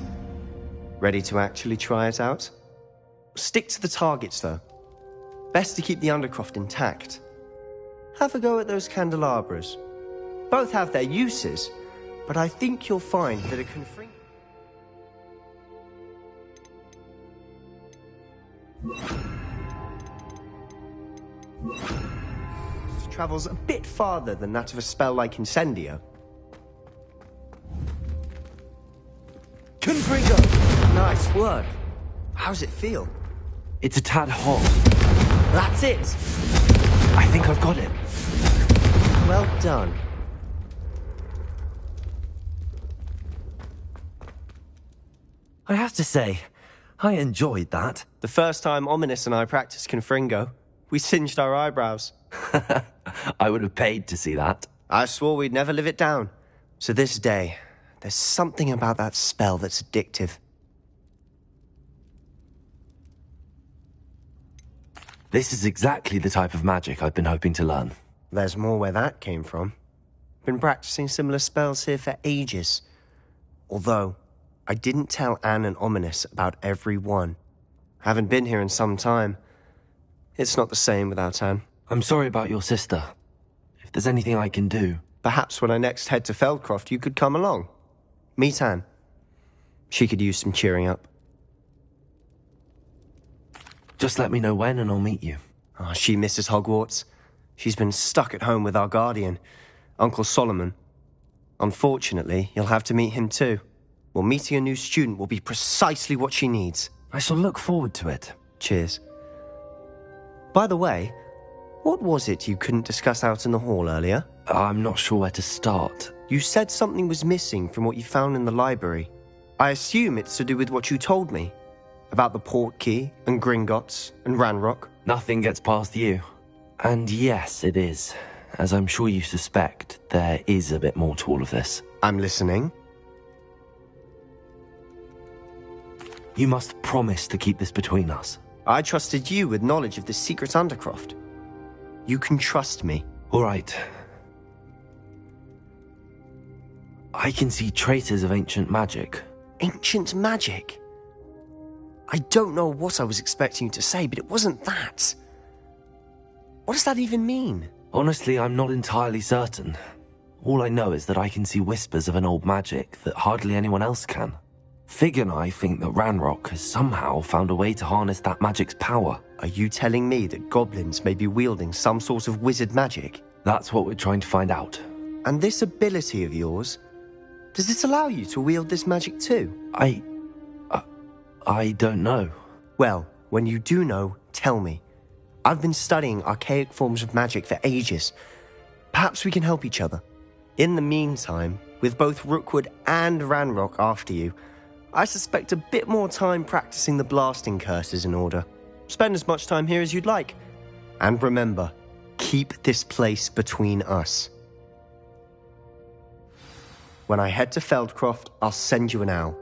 Ready to actually try it out? Stick to the targets, though. Best to keep the Undercroft intact. Have a go at those candelabras. Both have their uses, but I think you'll find that a confring... travels a bit farther than that of a spell like Incendio. Confringo! Nice work. How's it feel? It's a tad hot. That's it! I think I've got it. Well done. I have to say, I enjoyed that. The first time Ominous and I practiced Confringo, we singed our eyebrows. I would have paid to see that. I swore we'd never live it down. To this day, there's something about that spell that's addictive. This is exactly the type of magic I've been hoping to learn. There's more where that came from. Been practicing similar spells here for ages. Although, I didn't tell Anne and Ominous about every one. Haven't been here in some time. It's not the same without Anne. I'm sorry about your sister. If there's anything I can do... Perhaps when I next head to Feldcroft, you could come along. Meet Anne. She could use some cheering up. Just let me know when and I'll meet you. Oh, she misses Hogwarts. She's been stuck at home with our guardian, Uncle Solomon. Unfortunately, you'll have to meet him too. Well, meeting a new student will be precisely what she needs. I shall look forward to it. Cheers. By the way, what was it you couldn't discuss out in the hall earlier? I'm not sure where to start. You said something was missing from what you found in the library. I assume it's to do with what you told me. About the port key, and Gringotts, and Ranrock. Nothing gets past you. And yes, it is. As I'm sure you suspect, there is a bit more to all of this. I'm listening. You must promise to keep this between us. I trusted you with knowledge of the secret Undercroft. You can trust me. All right. I can see traces of ancient magic. Ancient magic? I don't know what I was expecting you to say, but it wasn't that. What does that even mean? Honestly, I'm not entirely certain. All I know is that I can see whispers of an old magic that hardly anyone else can. Fig and I think that Ranrock has somehow found a way to harness that magic's power. Are you telling me that goblins may be wielding some sort of wizard magic? That's what we're trying to find out. And this ability of yours, does it allow you to wield this magic too? I don't know. Well, when you do know, tell me. I've been studying archaic forms of magic for ages. Perhaps we can help each other. In the meantime, with both Rookwood and Ranrock after you, I suspect a bit more time practicing the blasting curse is in order. Spend as much time here as you'd like. And remember, keep this place between us. When I head to Feldcroft, I'll send you an owl.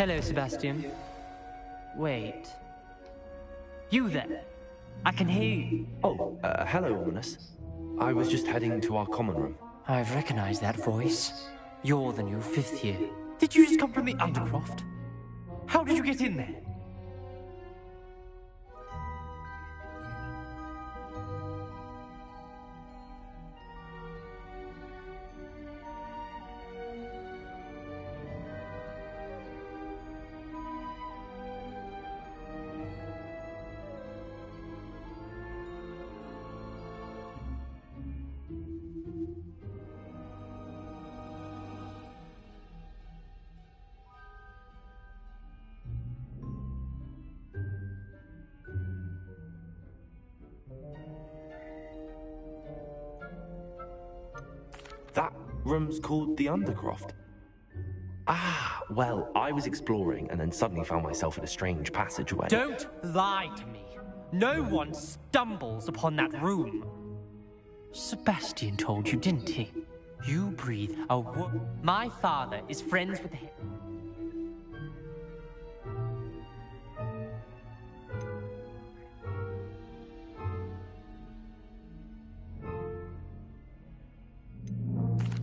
Hello, Sebastian. Wait. You there? I can hear you. Oh, hello, Ominous. I was just heading to our common room. I've recognized that voice. You're the new fifth year. Did you just come from the Undercroft? How did you get in there? That room's called the Undercroft. Ah, well, I was exploring and then suddenly found myself in a strange passageway. Don't lie to me. No one stumbles upon that room. Sebastian told you, didn't he? You breathe a My father is friends with him.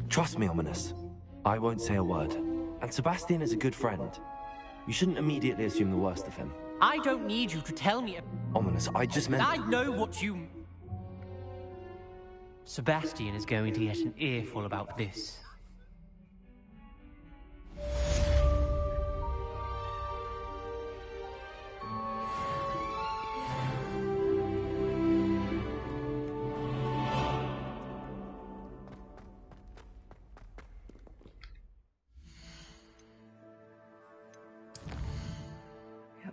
Trust me, Ominous. I won't say a word. And Sebastian is a good friend. You shouldn't immediately assume the worst of him. I don't need you to tell me. Ominous, I just meant... I know what you... Sebastian is going to get an earful about this.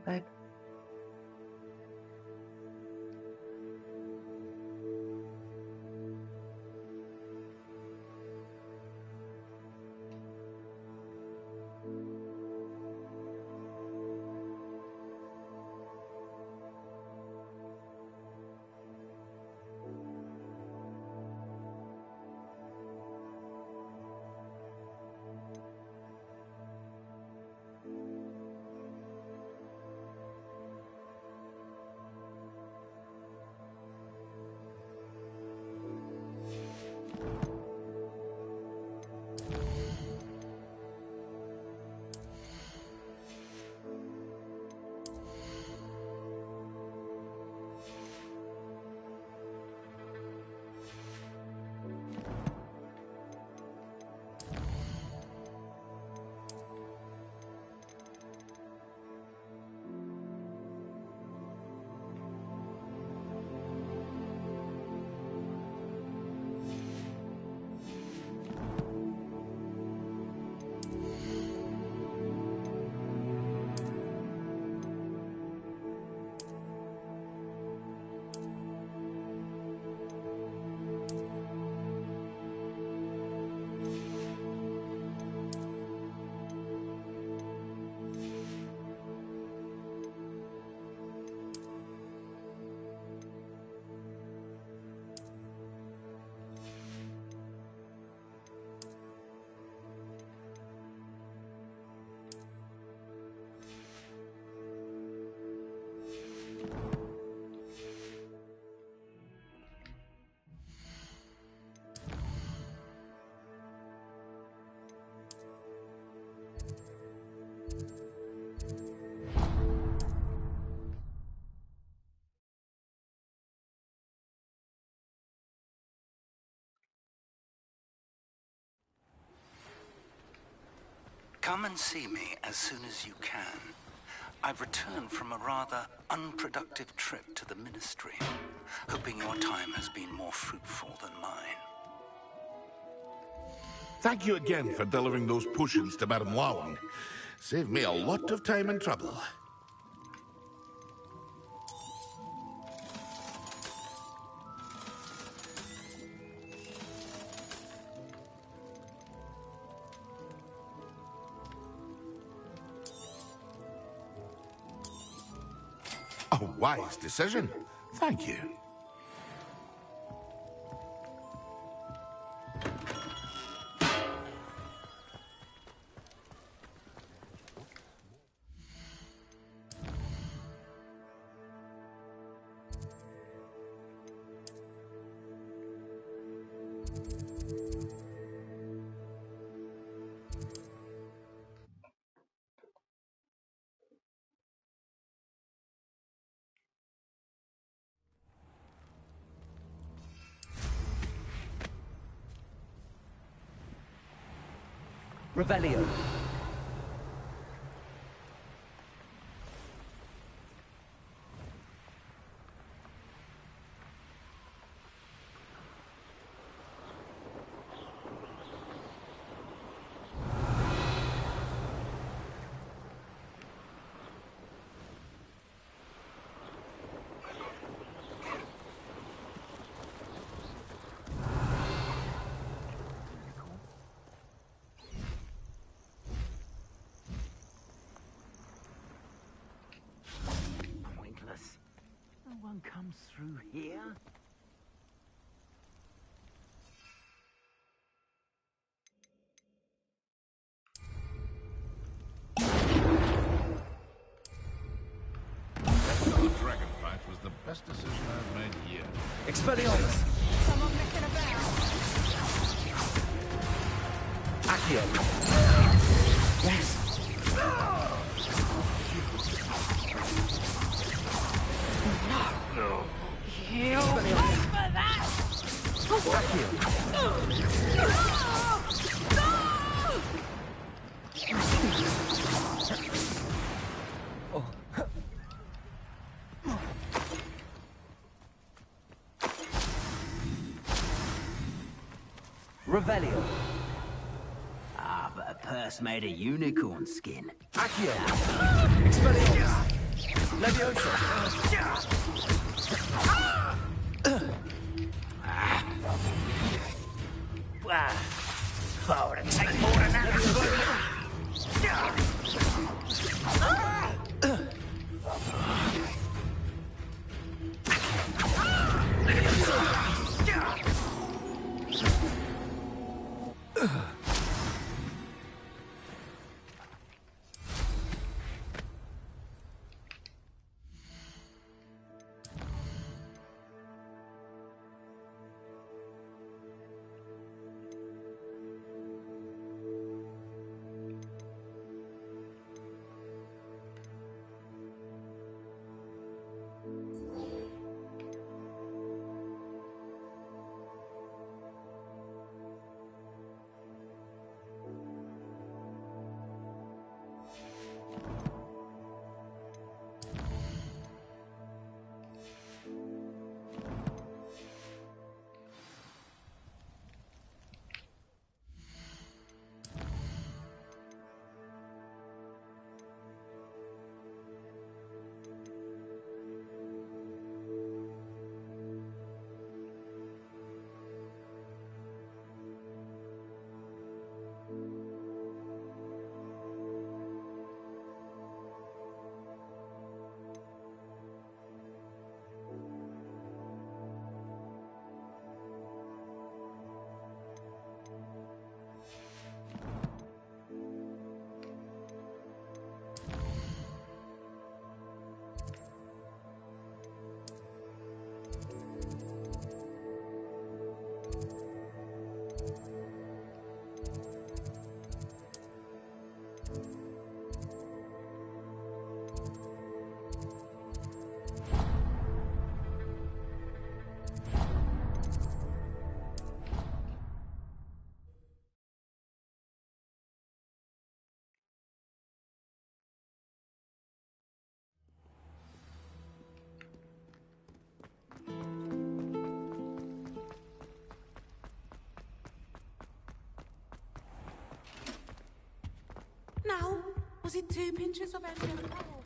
Babe. Come and see me as soon as you can. I've returned from a rather unproductive trip to the Ministry, hoping your time has been more fruitful than mine. Thank you again for delivering those potions to Madame Lawing. Saved me a lot of time and trouble. A wise decision. Thank you. Revelio. No one comes through here. Dragon fight was the best decision I've made yet. Expelliarmus. Someone messing about. Accio. Yes. You wait for that! Revelio. Ah, but a purse made of unicorn skin. Accio. Expelliarmus. Leviosa. Oh, it'll take more than that. Now, was it 2 pinches of angelic oil?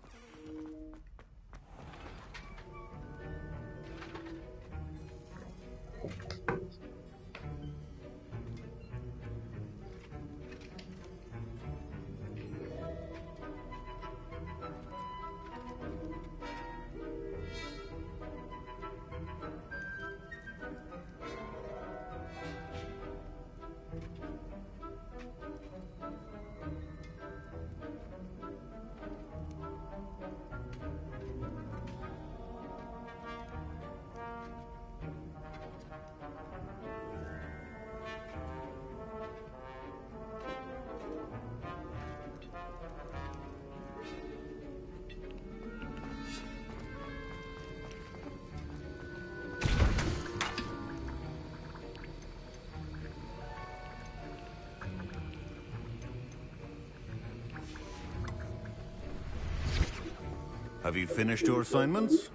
Have you finished your assignments?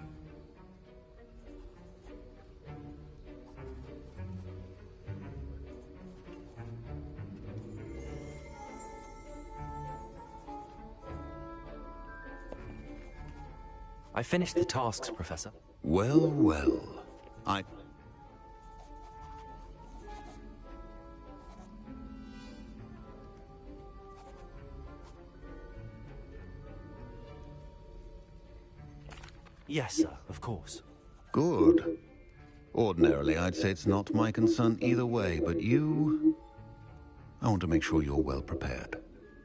I finished the tasks, Professor. Well, well. Yes, sir, of course. Good. Ordinarily, I'd say it's not my concern either way, but you... I want to make sure you're well prepared.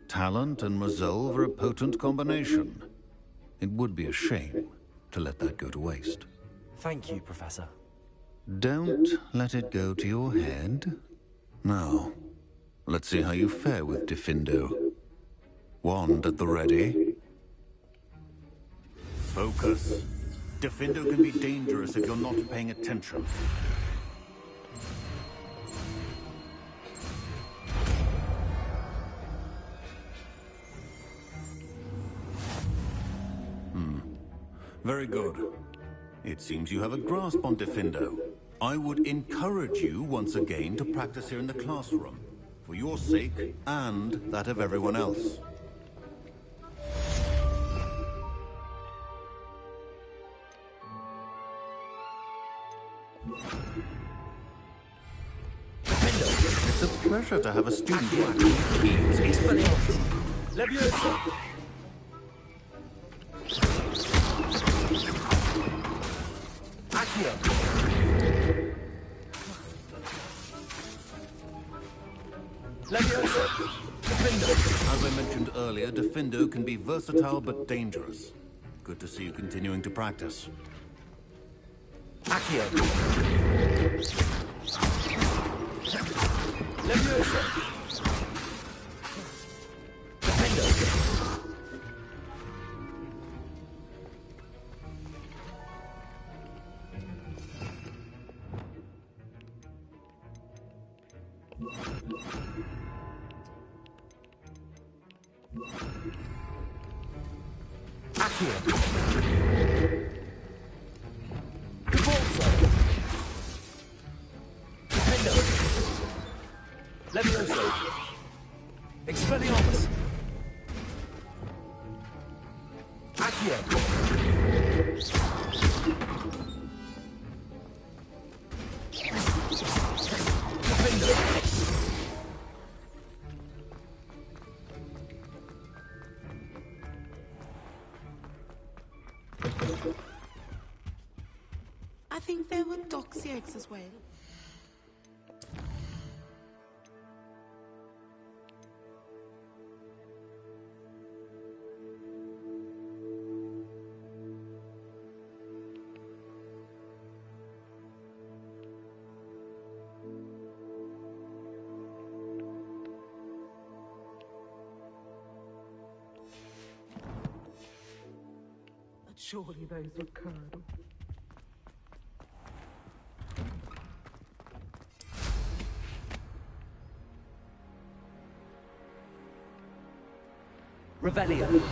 Talent and resolve are a potent combination. It would be a shame to let that go to waste. Thank you, Professor. Don't let it go to your head. Now, let's see how you fare with Diffindo. Wand at the ready. Focus. Diffindo can be dangerous if you're not paying attention. Very good. It seems you have a grasp on Diffindo. I would encourage you once again to practice here in the classroom, for your sake and that of everyone else. It's a pleasure to have a student who actually keeps Leviosa! Leviosa! Diffindo! As I mentioned earlier, Diffindo can be versatile but dangerous. Good to see you continuing to practice. Accio! Leviosa! Diffindo! I think there were doxy eggs as well. But surely those were curdle. Revelio.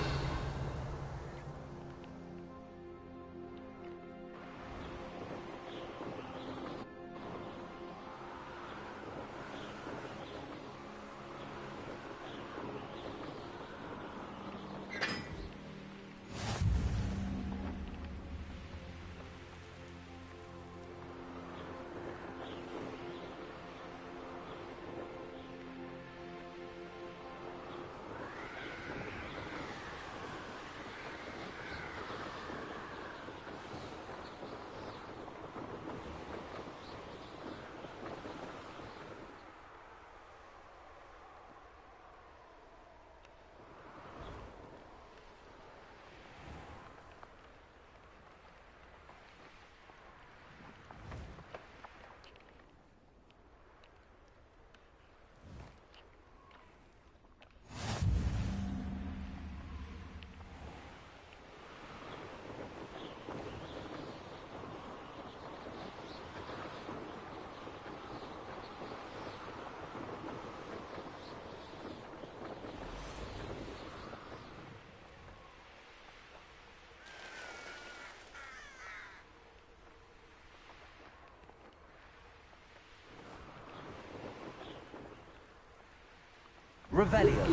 Revelio.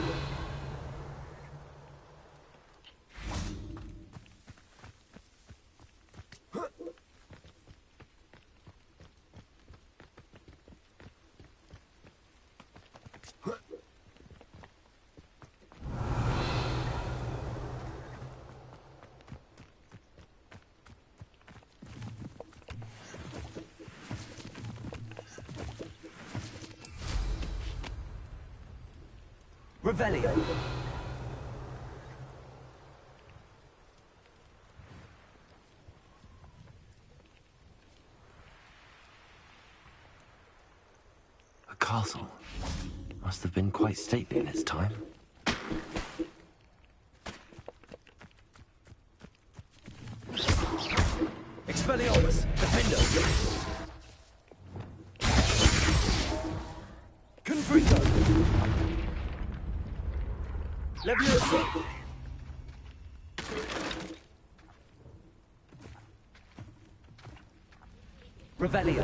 Revelio. A castle. Must have been quite stately in its time. Expelliarmus! Defender! Confrito! Levioso! Revelio.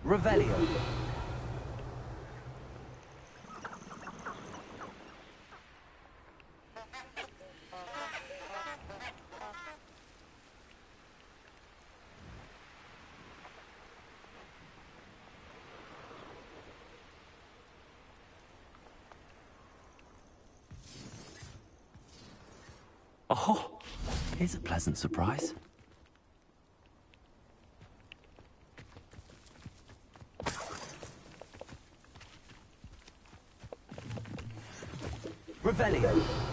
Revelio. Oh, here's a pleasant surprise. Revelio.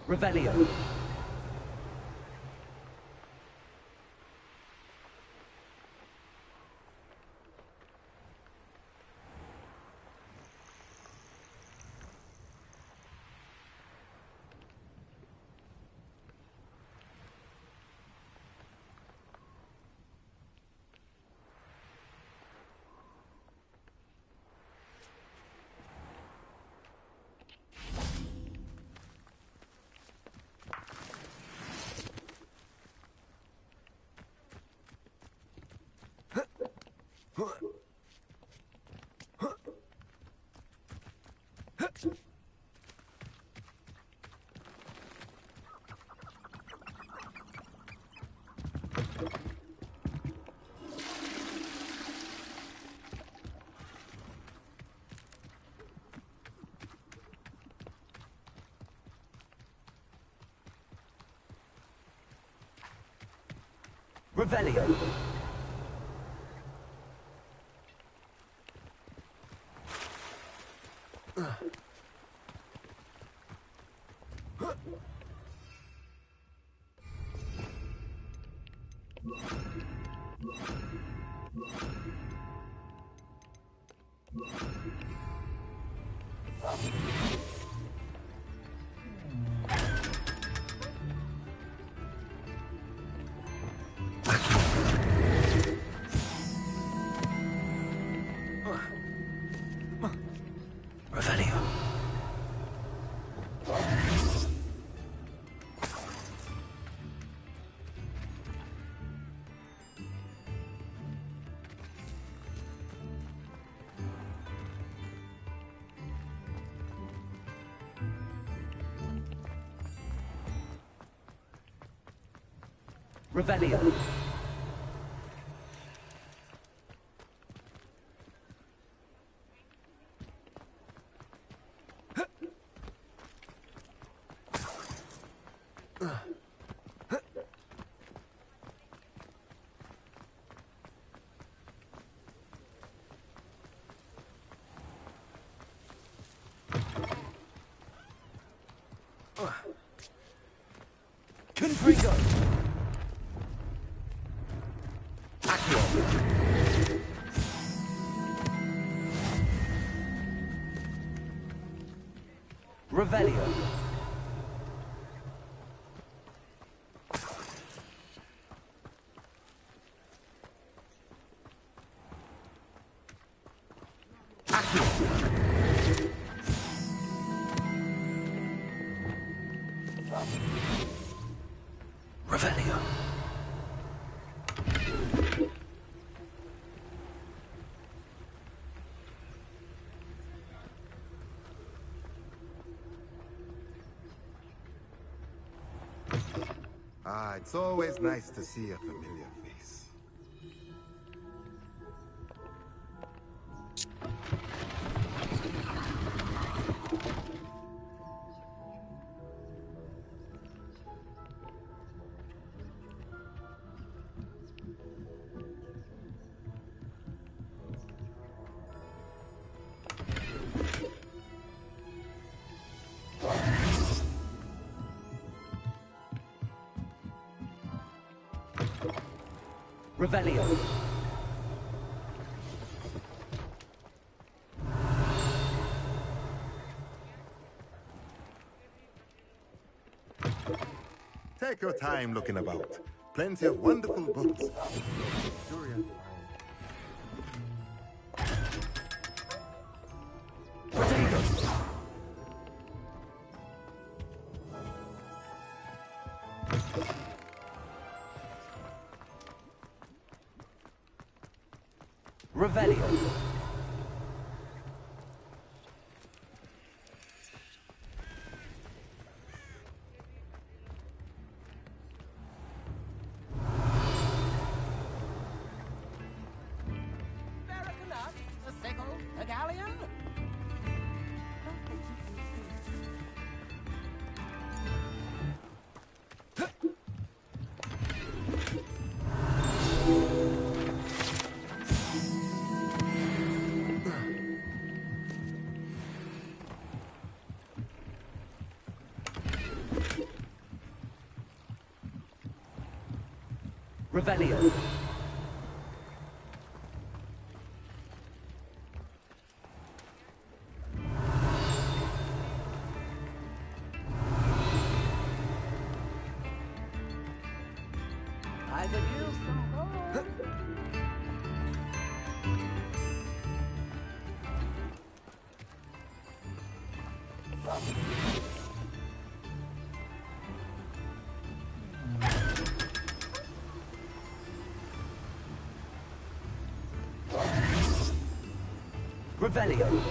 Revelio. Revelio. Revelio. Confringo. Revelio. Revelio. Ah, it's always nice to see a familiar face. Revelio. Take your time looking about. Plenty of wonderful books. Revelio. A sickle, a galleon? Revelio. I could use some more. Revelio.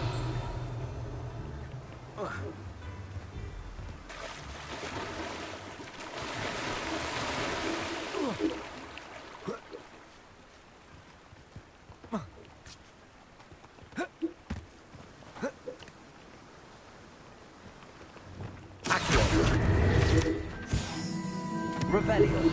Revelio.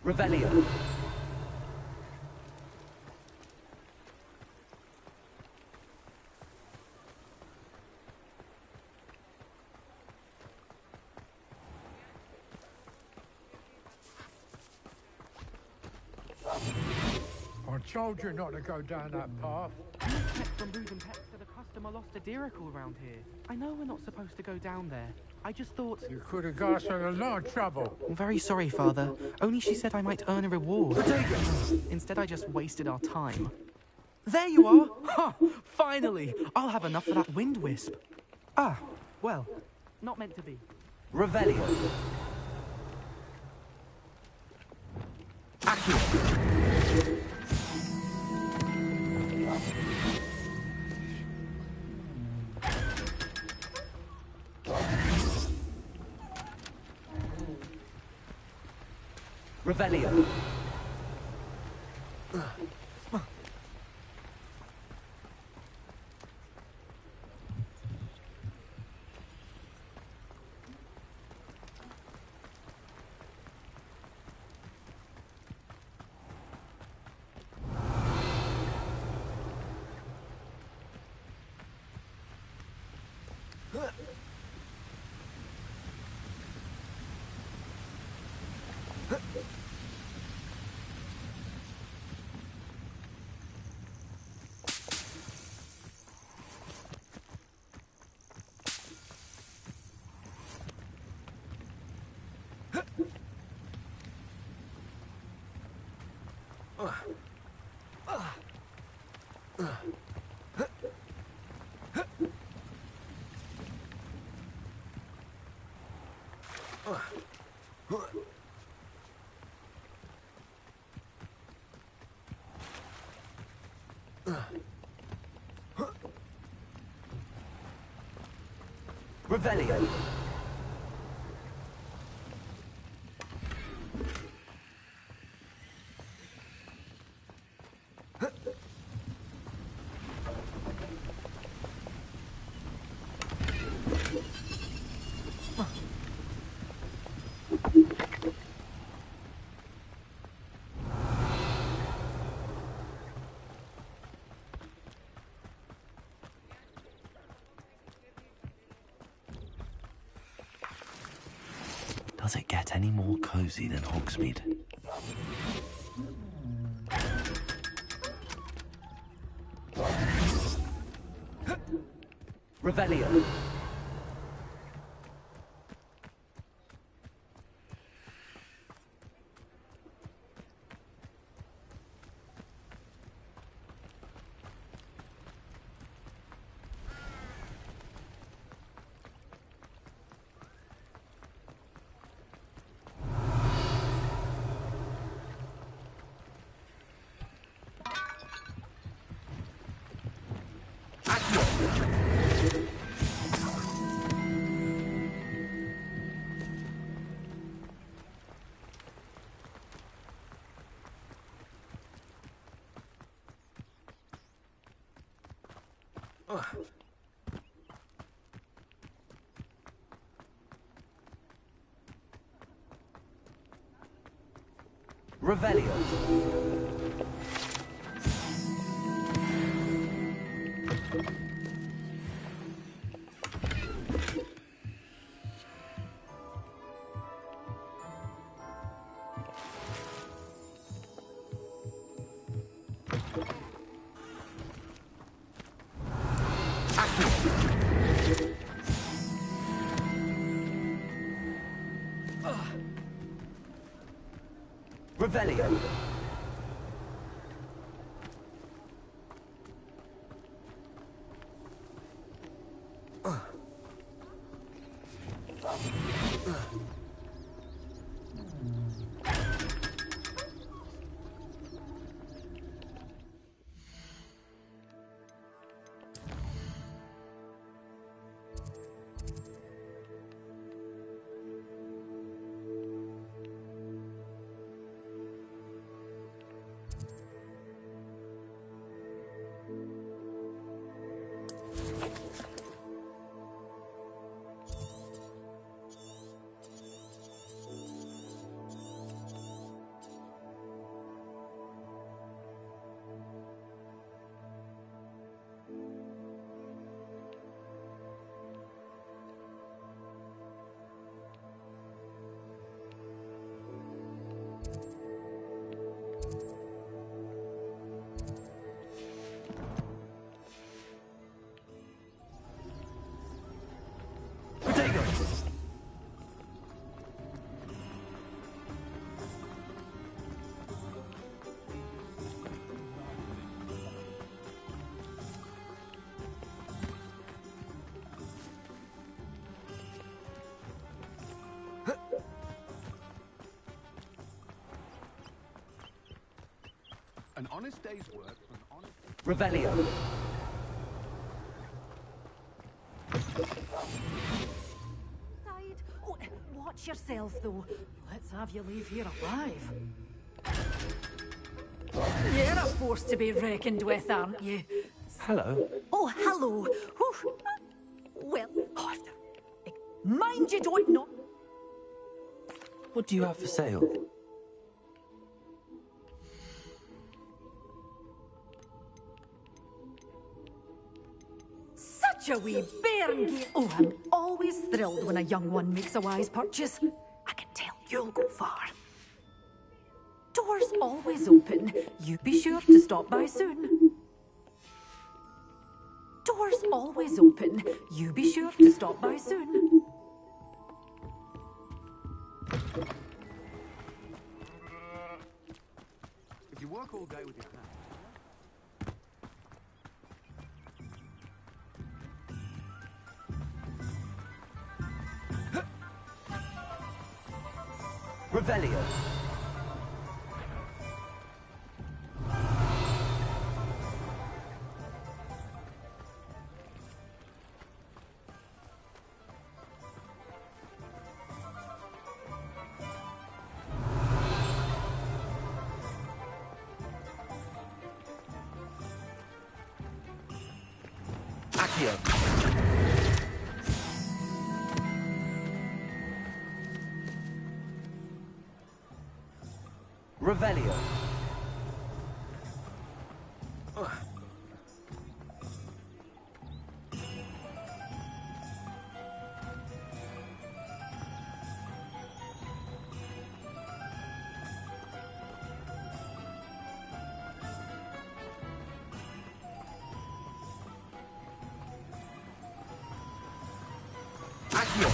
Revelio. I told you not to go down that path. From moving pets that a customer lost a deeracle around here. I know we're not supposed to go down there. I just thought... You could have got us in a lot of trouble. I'm very sorry, Father. Only she said I might earn a reward. Instead, I just wasted our time. There you are! Ha! Finally! I'll have enough for that wind wisp. Ah, well, not meant to be. Revelio. Revelio. Revelio. Does it get any more cozy than Hogsmeade? Revelio. Revelio. Revelio. An honest day's work for an honest... Revelio. Side. Oh, what Watch yourself, though. Let's have you leave here alive. You're a force to be reckoned with, aren't you? Hello. Oh, hello. Whew. Well, mind you don't know. What do you have for sale? Such a wee bairn. Oh, I'm always thrilled when a young one makes a wise purchase. I can tell you'll go far. Doors always open. You be sure to stop by soon. Doors always open. You be sure to stop by soon. If you work all day with your hands. Revelio. Accio. Revelio. Accio.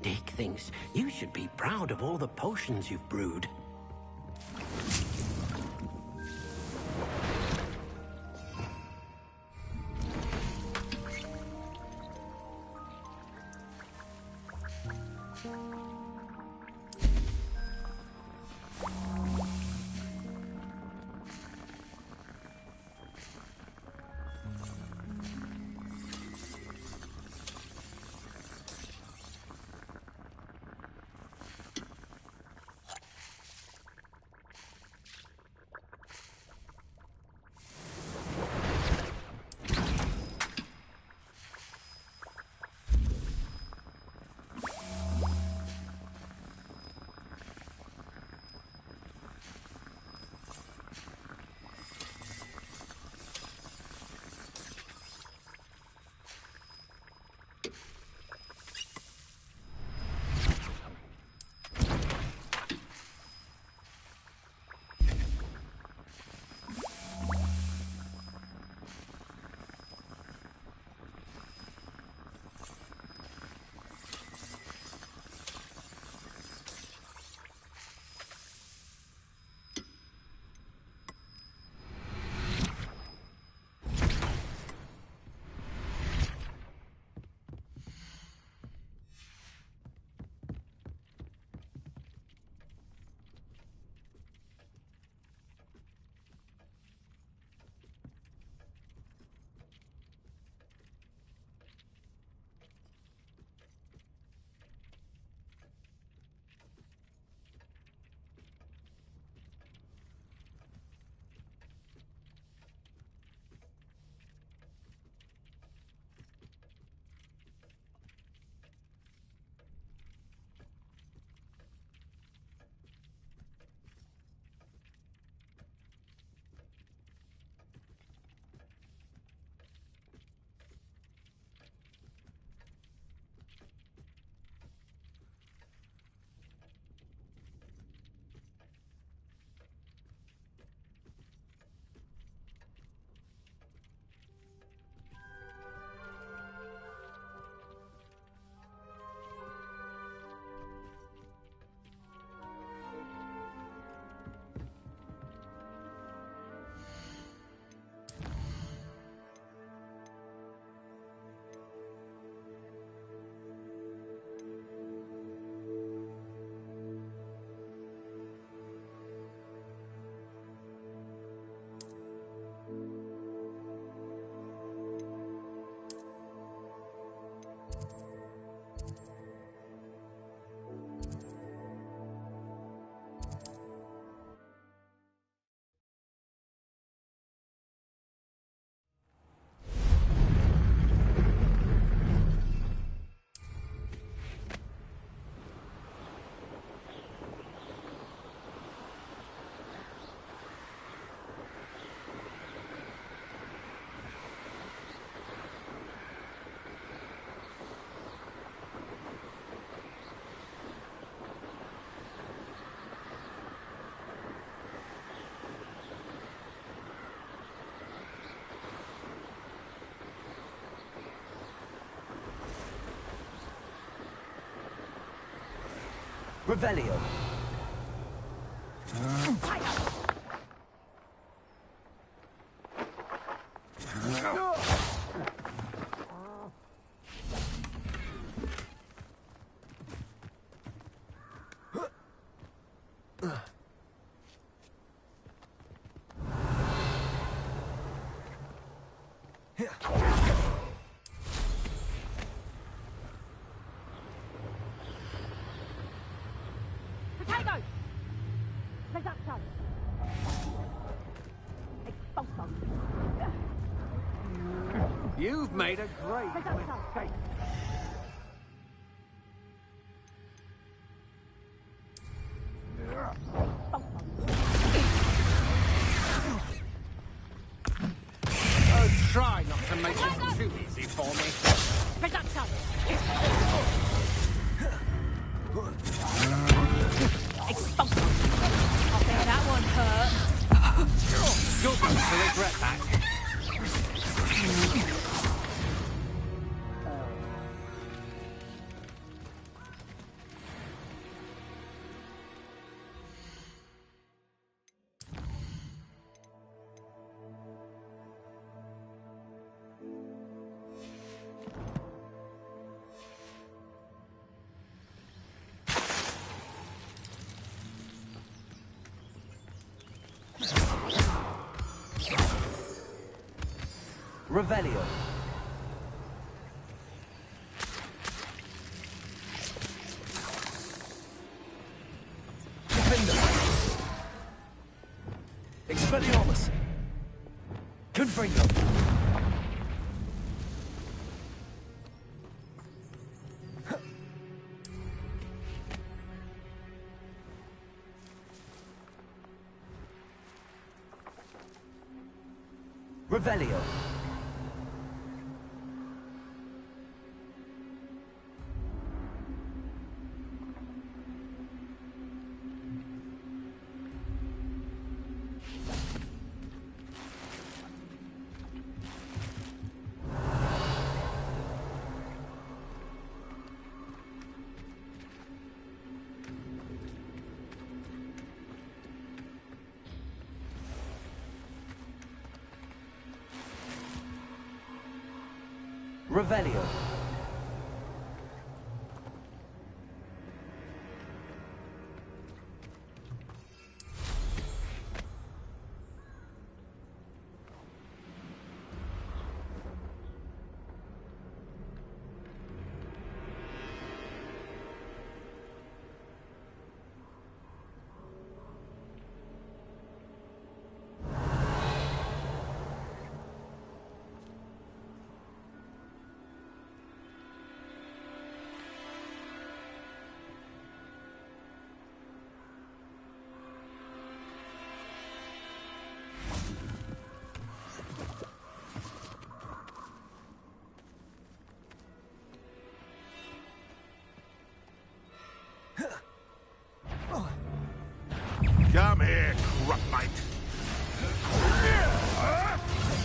Dick thinks you should be proud of all the potions you've brewed. Revelio. Potato! Risotto! Expulso! You've made a great mistake. Oh, try not to make this too easy for me. Risotto! Expulso! I think that one hurt. You're going to regret that. Revelio. Expelliarmus! Confringo! Revelio. Revelio. Come here, Crupmite.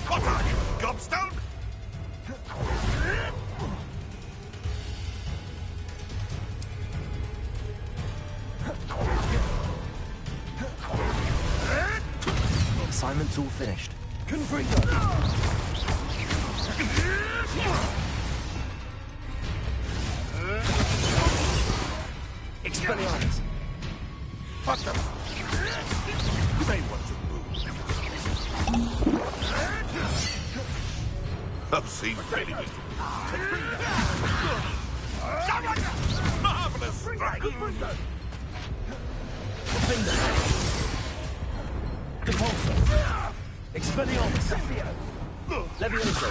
What are you, gobstone? Assignment's all finished. Confringo. Expelliarmus! What the? You may want to move. I've seen many. Marvelous strike! Compulso! Expelliarmus! Levioso!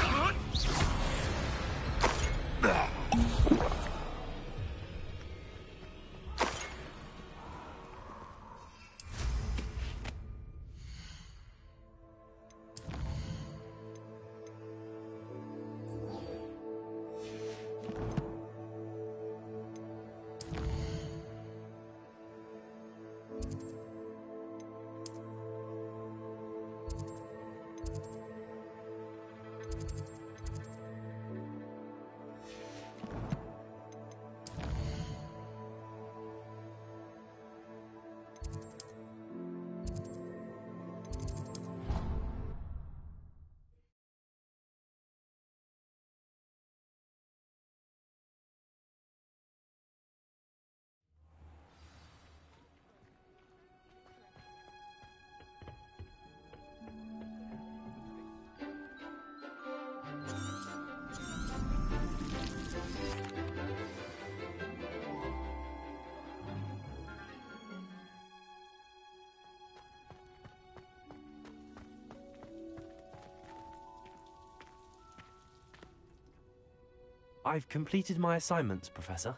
I've completed my assignments, Professor.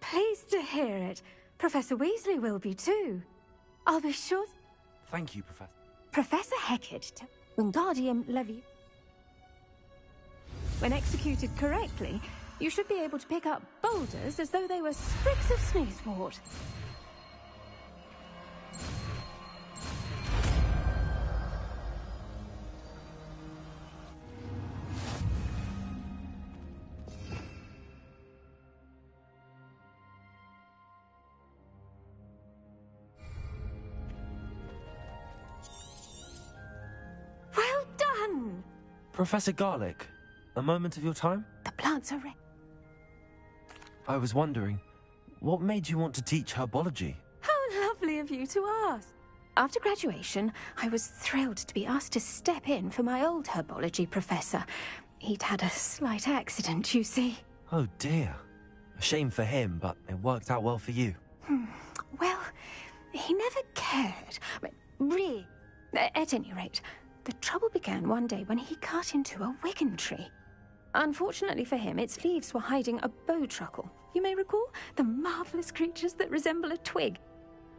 Pleased to hear it. Professor Weasley will be too. I'll be sure... Thank you, Professor. Professor Hecat, Wingardium Leviosa. When executed correctly, you should be able to pick up boulders as though they were sprigs of sneezewort. Well done! Professor Garlick, a moment of your time? The plants are ready. I was wondering, what made you want to teach herbology? How lovely of you to ask. After graduation, I was thrilled to be asked to step in for my old herbology professor. He'd had a slight accident, you see. Oh dear. A shame for him, but it worked out well for you. Well, he never cared. Really. At any rate, the trouble began one day when he cut into a wigan tree. Unfortunately for him, its leaves were hiding a bowtruckle. You may recall the marvelous creatures that resemble a twig.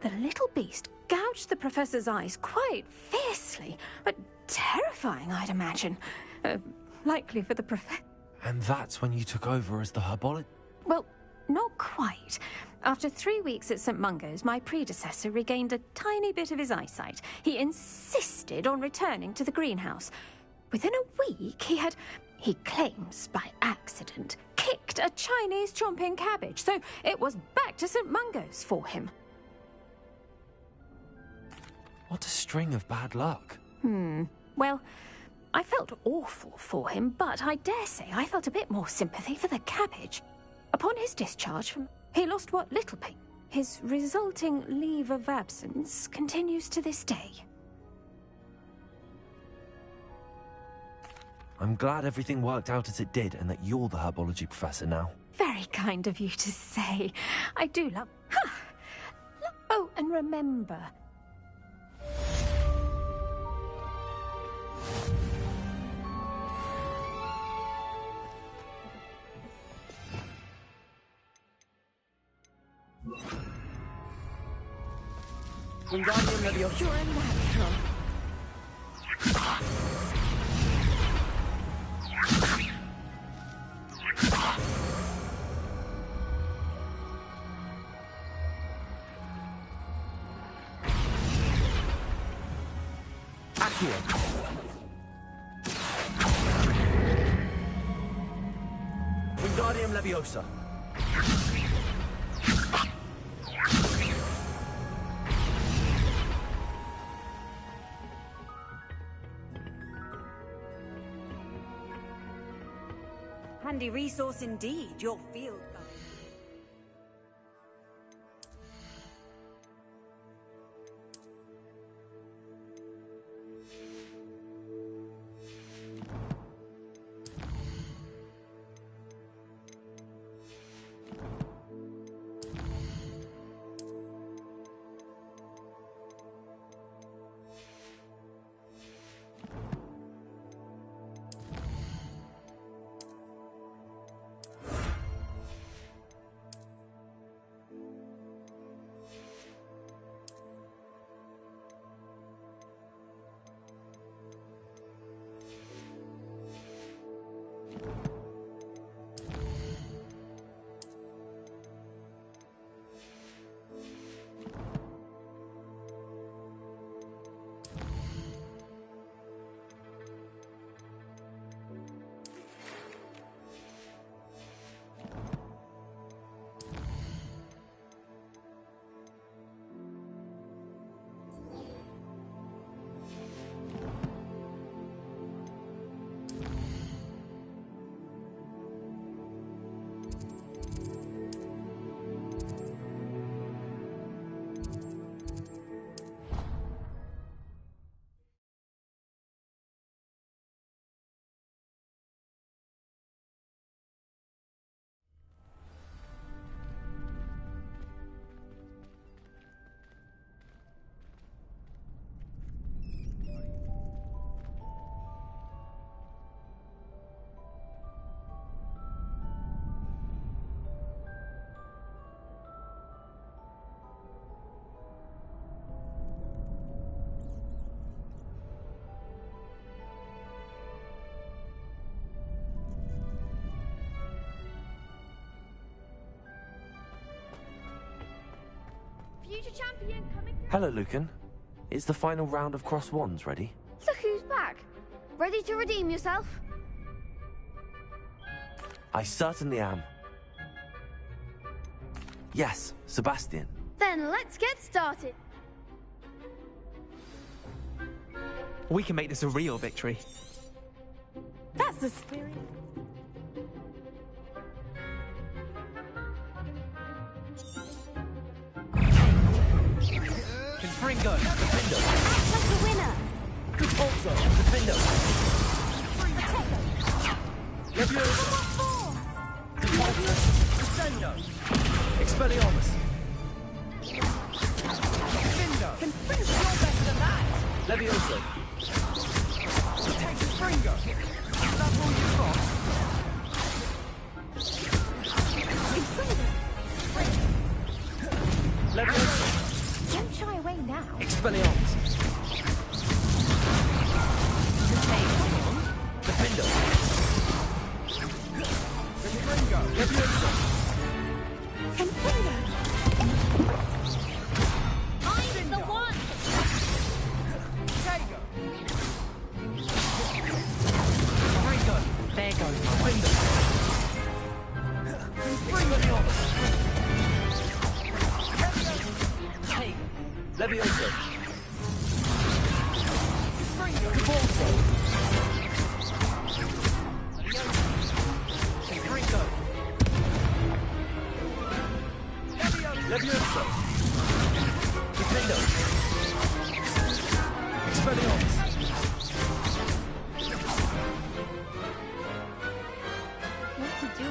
The little beast gouged the professor's eyes quite fiercely, but terrifying, I'd imagine. Likely for the professor. And that's when you took over as the herbologist? Well, not quite. After 3 weeks at St. Mungo's, my predecessor regained a tiny bit of his eyesight. He insisted on returning to the greenhouse. Within a week, he claims by accident, kicked a Chinese chomping cabbage, so it was back to St. Mungo's for him. What a string of bad luck. Well, I felt awful for him, but I dare say I felt a bit more sympathy for the cabbage. Upon his discharge, he lost what little pain. His resulting leave of absence continues to this day. I'm glad everything worked out as it did and that you're the herbology professor now. Very kind of you to say. I do love... Oh, and remember... Wingardium Leviosa. You're a natural. Accio. Wingardium Leviosa. Handy resource indeed, your field guide. Future champion coming through. Hello, Lucan. Is the final round of cross wands ready? Look who's back. Ready to redeem yourself? I certainly am. Yes, Sebastian. Then let's get started. We can make this a real victory. That's the spirit. Confringo, Defender. Act like a winner. Repulsor. Defender. Leviosa. Repulsor. Descendo. Expelliarmus. Defender. Confringo. You're better than that. Leviosa. Take the Fringo. That's all you've got. Leviosa. Don't shy away now. Expelliarmus. Defender. Confringo. Leviosa. Confringo. I'm the one. Tego. Very good. There goes my Window. Expelliarmus. Take. Leviosa. Repulsor. Confringo. Leviosa. Defender. Expelliarmus. What to do?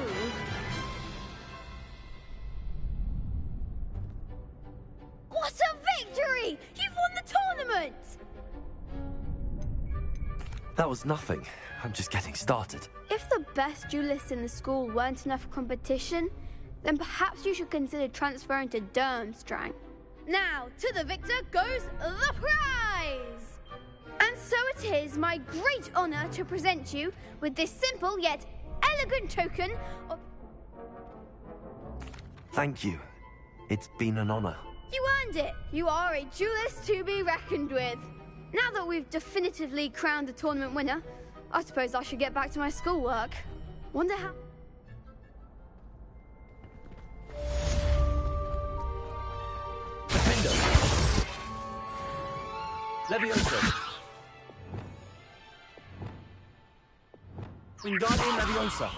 What a victory! You've won the tournament! That was nothing. I'm just getting started. If the best duelists in the school weren't enough for competition, then perhaps you should consider transferring to Durmstrang. Now, to the victor goes the prize! And so it is my great honor to present you with this simple yet elegant token of... Thank you. It's been an honor. You earned it! You are a duelist to be reckoned with. Now that we've definitively crowned the tournament winner, I suppose I should get back to my schoolwork. Wonder how... Defender. Leviosa. Wingardium Leviosa.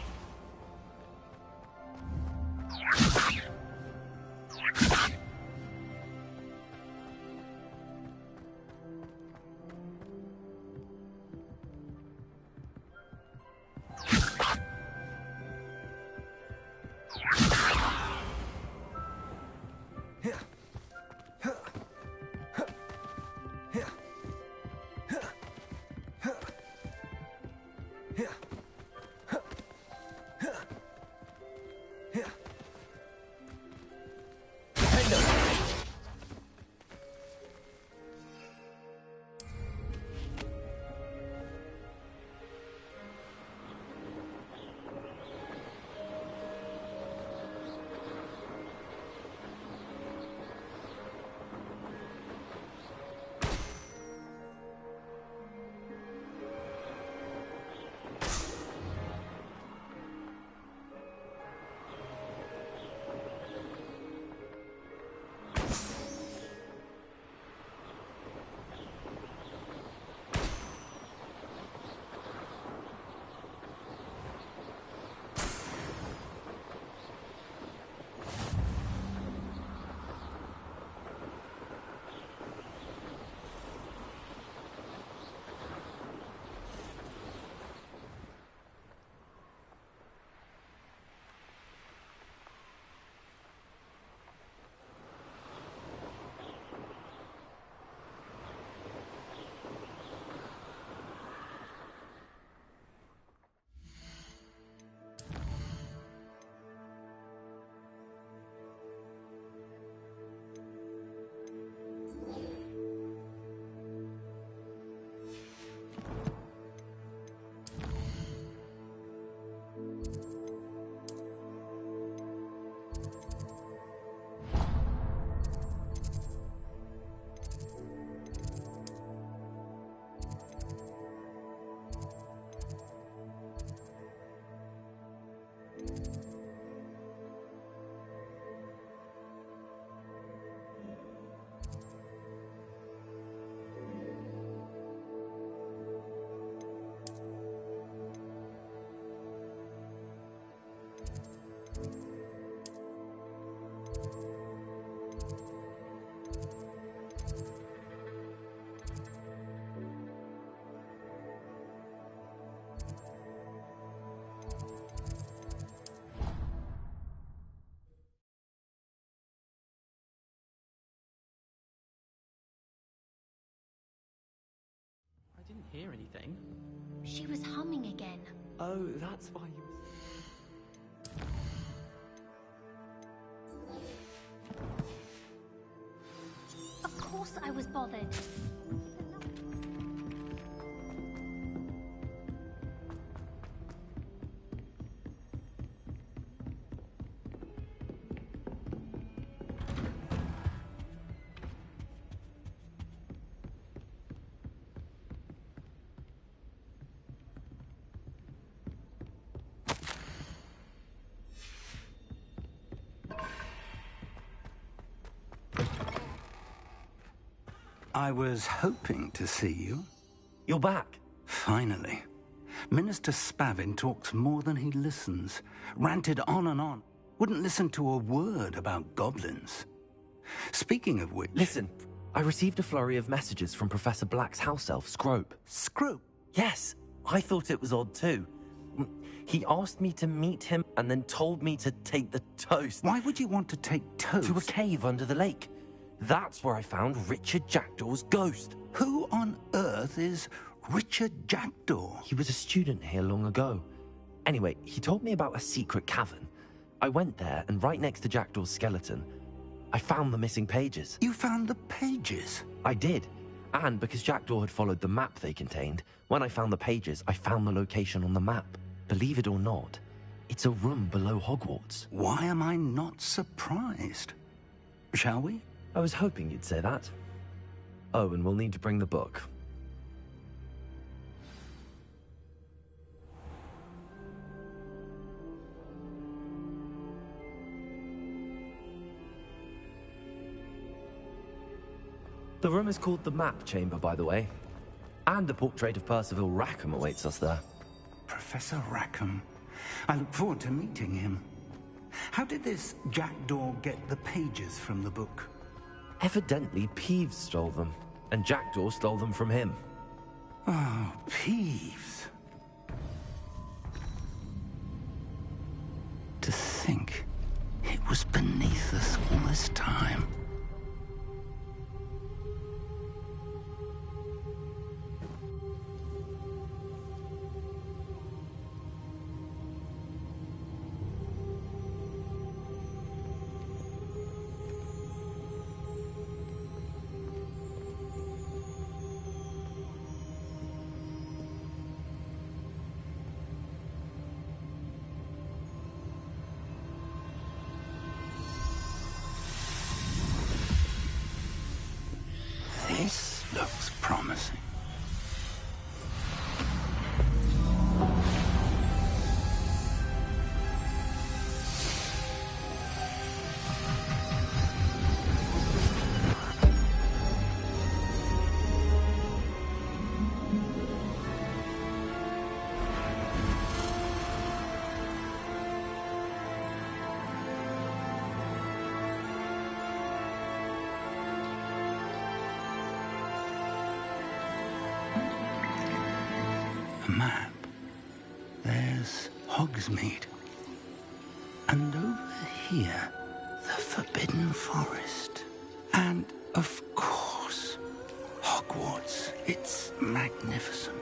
hear anything. She was humming again. Oh, that's why you... Of course I was bothered. I was hoping to see you. You're back. Finally. Minister Spavin talks more than he listens. Ranted on and on. Wouldn't listen to a word about goblins. Speaking of which... Listen, I received a flurry of messages from Professor Black's house elf, Scrope. Scrope? Yes, I thought it was odd too. He asked me to meet him and then told me to take the toast. Why would you want to take toast? To a cave under the lake. That's where I found Richard Jackdaw's ghost. Who on earth is Richard Jackdaw? He was a student here long ago. Anyway, he told me about a secret cavern. I went there, and right next to Jackdaw's skeleton, I found the missing pages. You found the pages? I did. And because Jackdaw had followed the map they contained, when I found the pages, I found the location on the map. Believe it or not, it's a room below Hogwarts. Why am I not surprised? Shall we? I was hoping you'd say that. Oh, and we'll need to bring the book. The room is called the Map Chamber, by the way. And the portrait of Percival Rackham awaits us there. Professor Rackham. I look forward to meeting him. How did this Jackdaw get the pages from the book? Evidently, Peeves stole them, and Jackdaw stole them from him. Oh, Peeves. To think it was beneath us all this time. This looks promising. A map. There's Hogsmeade. And over here, the Forbidden Forest. And, of course, Hogwarts. It's magnificent.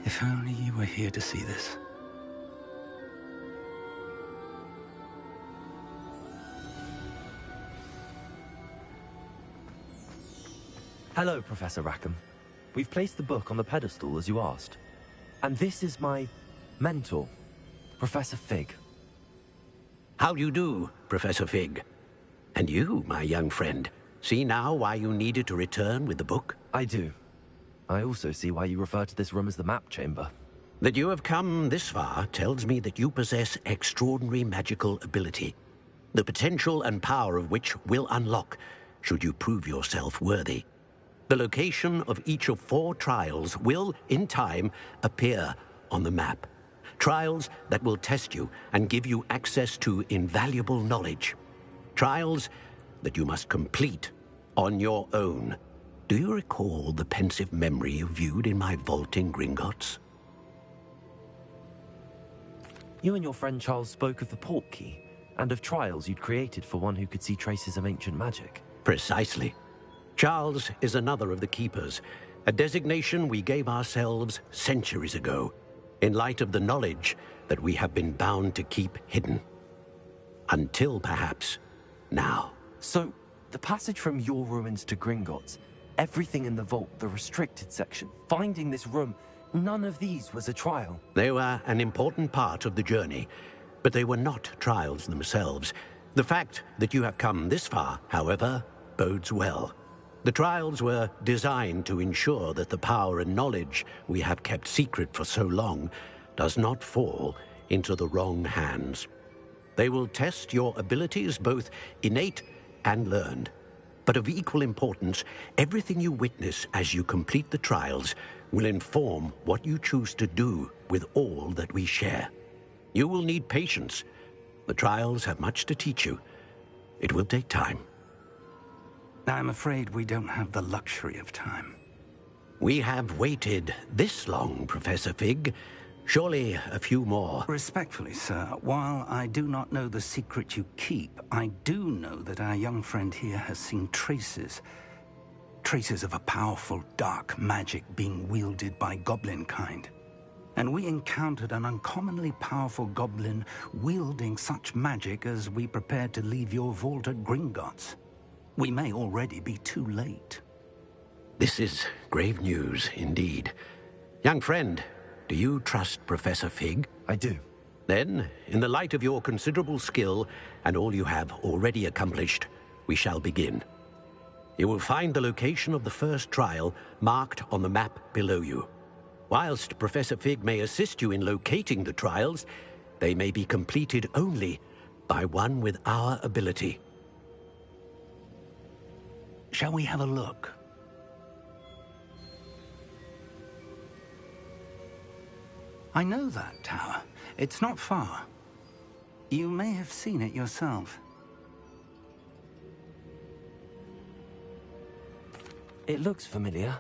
If only you were here to see this. Hello, Professor Rackham. We've placed the book on the pedestal as you asked. And this is my mentor, Professor Fig. How do you do, Professor Fig? And you, my young friend, see now why you needed to return with the book? I do. I also see why you refer to this room as the Map Chamber. That you have come this far tells me that you possess extraordinary magical ability, the potential and power of which will unlock should you prove yourself worthy. The location of each of 4 trials will, in time, appear on the map. Trials that will test you and give you access to invaluable knowledge. Trials that you must complete on your own. Do you recall the pensive memory you viewed in my vault in Gringotts? You and your friend Charles spoke of the port key, and of trials you'd created for one who could see traces of ancient magic. Precisely. Charles is another of the keepers, a designation we gave ourselves centuries ago, in light of the knowledge that we have been bound to keep hidden. Until, perhaps, now. So, the passage from your ruins to Gringotts, everything in the vault, the restricted section, finding this room, none of these was a trial. They were an important part of the journey, but they were not trials themselves. The fact that you have come this far, however, bodes well. The trials were designed to ensure that the power and knowledge we have kept secret for so long does not fall into the wrong hands. They will test your abilities, both innate and learned. But of equal importance, everything you witness as you complete the trials will inform what you choose to do with all that we share. You will need patience. The trials have much to teach you. It will take time. I'm afraid we don't have the luxury of time. We have waited this long, Professor Fig. Surely a few more. Respectfully, sir, while I do not know the secret you keep, I do know that our young friend here has seen traces of a powerful dark magic being wielded by goblin kind. And we encountered an uncommonly powerful goblin wielding such magic as we prepared to leave your vault at Gringotts. We may already be too late. This is grave news indeed. Young friend, do you trust Professor Fig? I do. Then, in the light of your considerable skill and all you have already accomplished, we shall begin. You will find the location of the first trial marked on the map below you. Whilst Professor Fig may assist you in locating the trials, they may be completed only by one with our ability. Shall we have a look? I know that tower. It's not far. You may have seen it yourself. It looks familiar.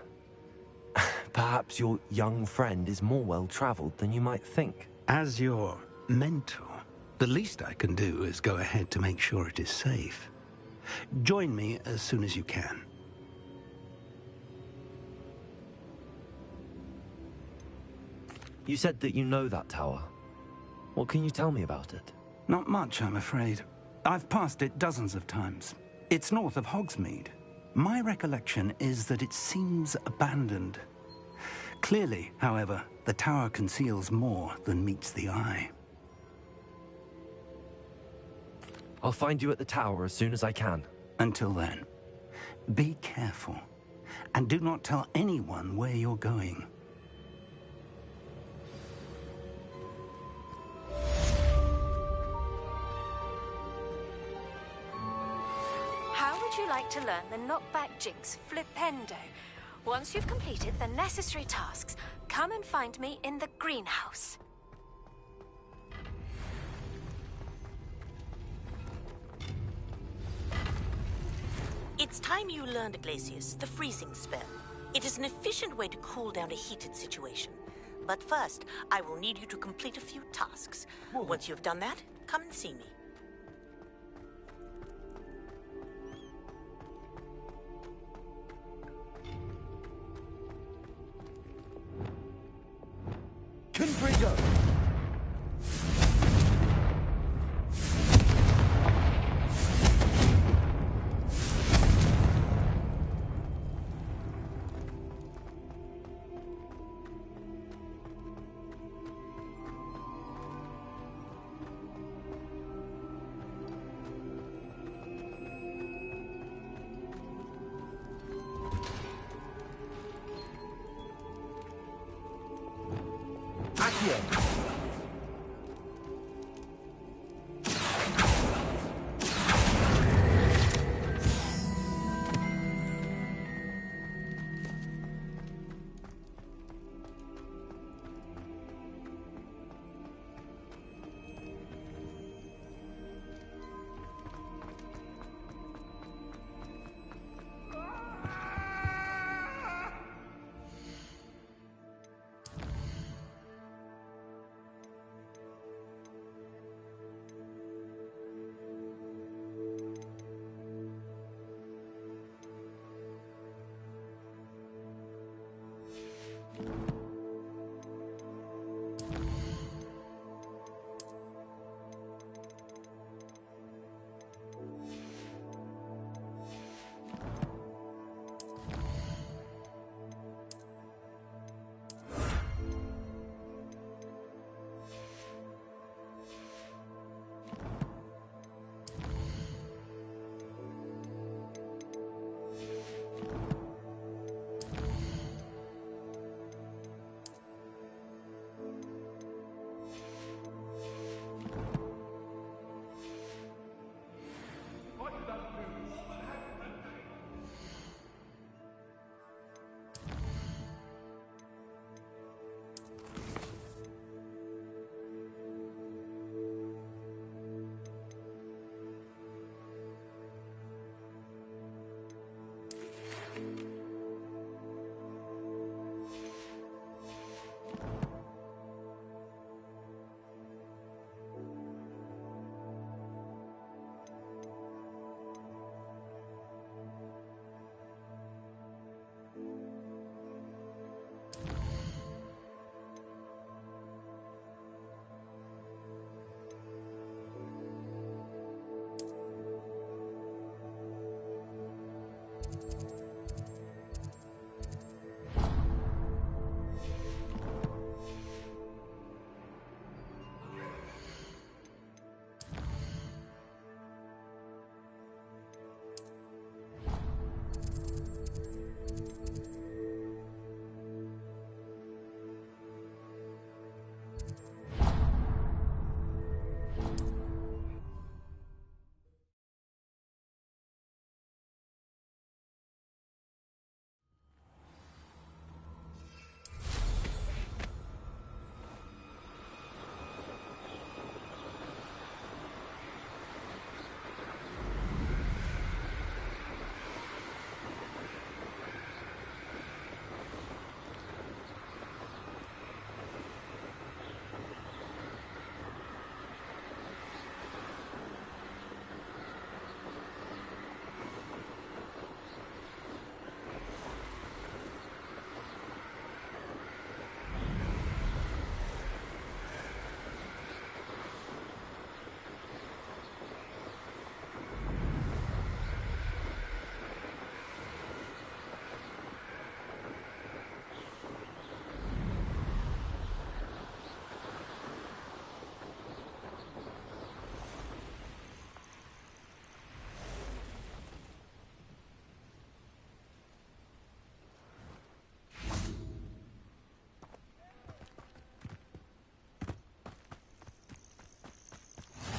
Perhaps your young friend is more well-traveled than you might think. As your mentor, the least I can do is go ahead to make sure it is safe. Join me as soon as you can. You said that you know that tower. What can you tell me about it? Not much, I'm afraid. I've passed it dozens of times. It's north of Hogsmeade. My recollection is that it seems abandoned. Clearly, however, the tower conceals more than meets the eye. I'll find you at the tower as soon as I can. Until then, be careful, and do not tell anyone where you're going. How would you like to learn the knockback jinx flipendo? Once you've completed the necessary tasks, come and find me in the greenhouse. It's time you learned, Glacius, the freezing spell. It is an efficient way to cool down a heated situation. But first, I will need you to complete a few tasks. Once you've done that, come and see me. Confringo!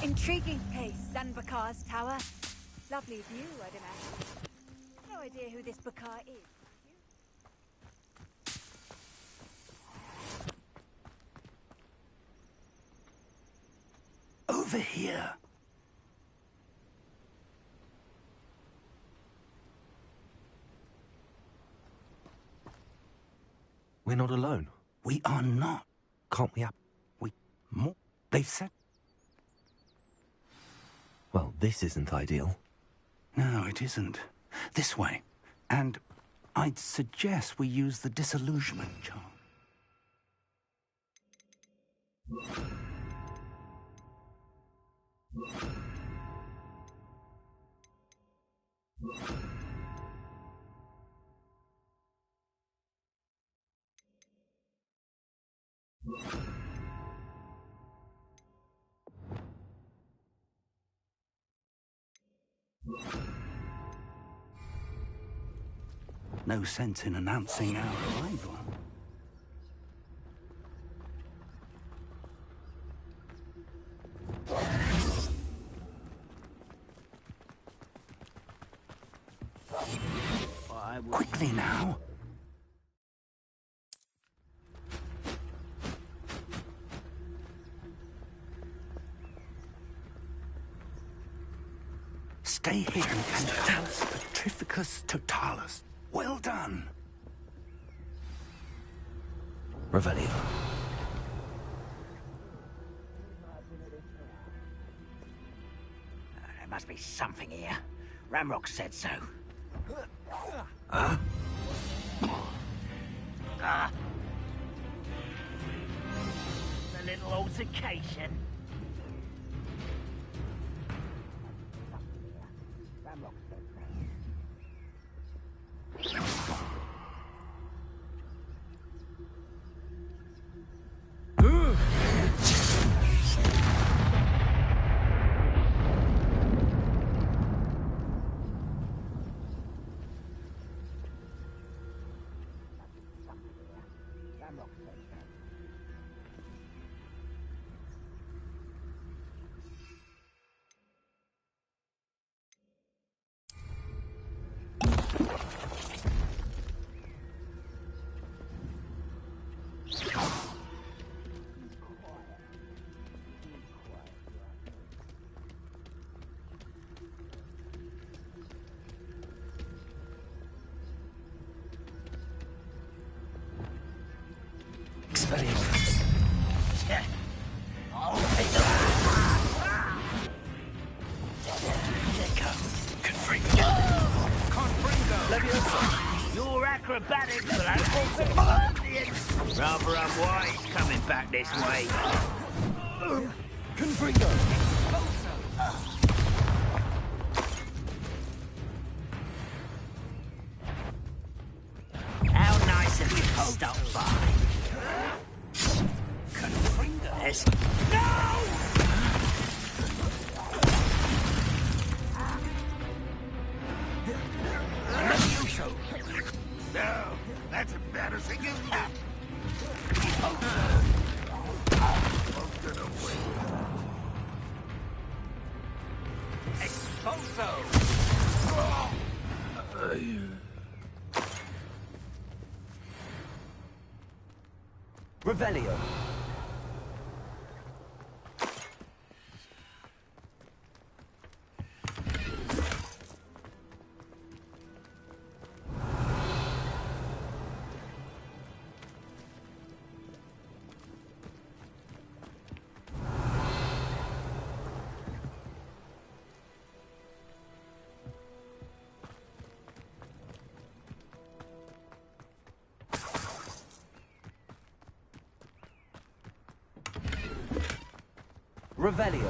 Intriguing place, Zanbakar's tower. Lovely view, I'd imagine. No idea who this Bakar is. Over here. We're not alone. We are not. Can't we More? They've said... Well, this isn't ideal. No, it isn't. This way. And I'd suggest we use the disillusionment charm. No sense in announcing our arrival. Quickly now. Stay here and tell us Petrificus totalis. Well done. Revelio. There must be something here. Ramrock said so. Huh? little altercation. Your acrobatics will have audience. Rather unwise coming back this way. Confringo! How nice of you to stop by. Confringo. No! No, that's embarrassing, isn't it? Expulso! Revelio. Revelio.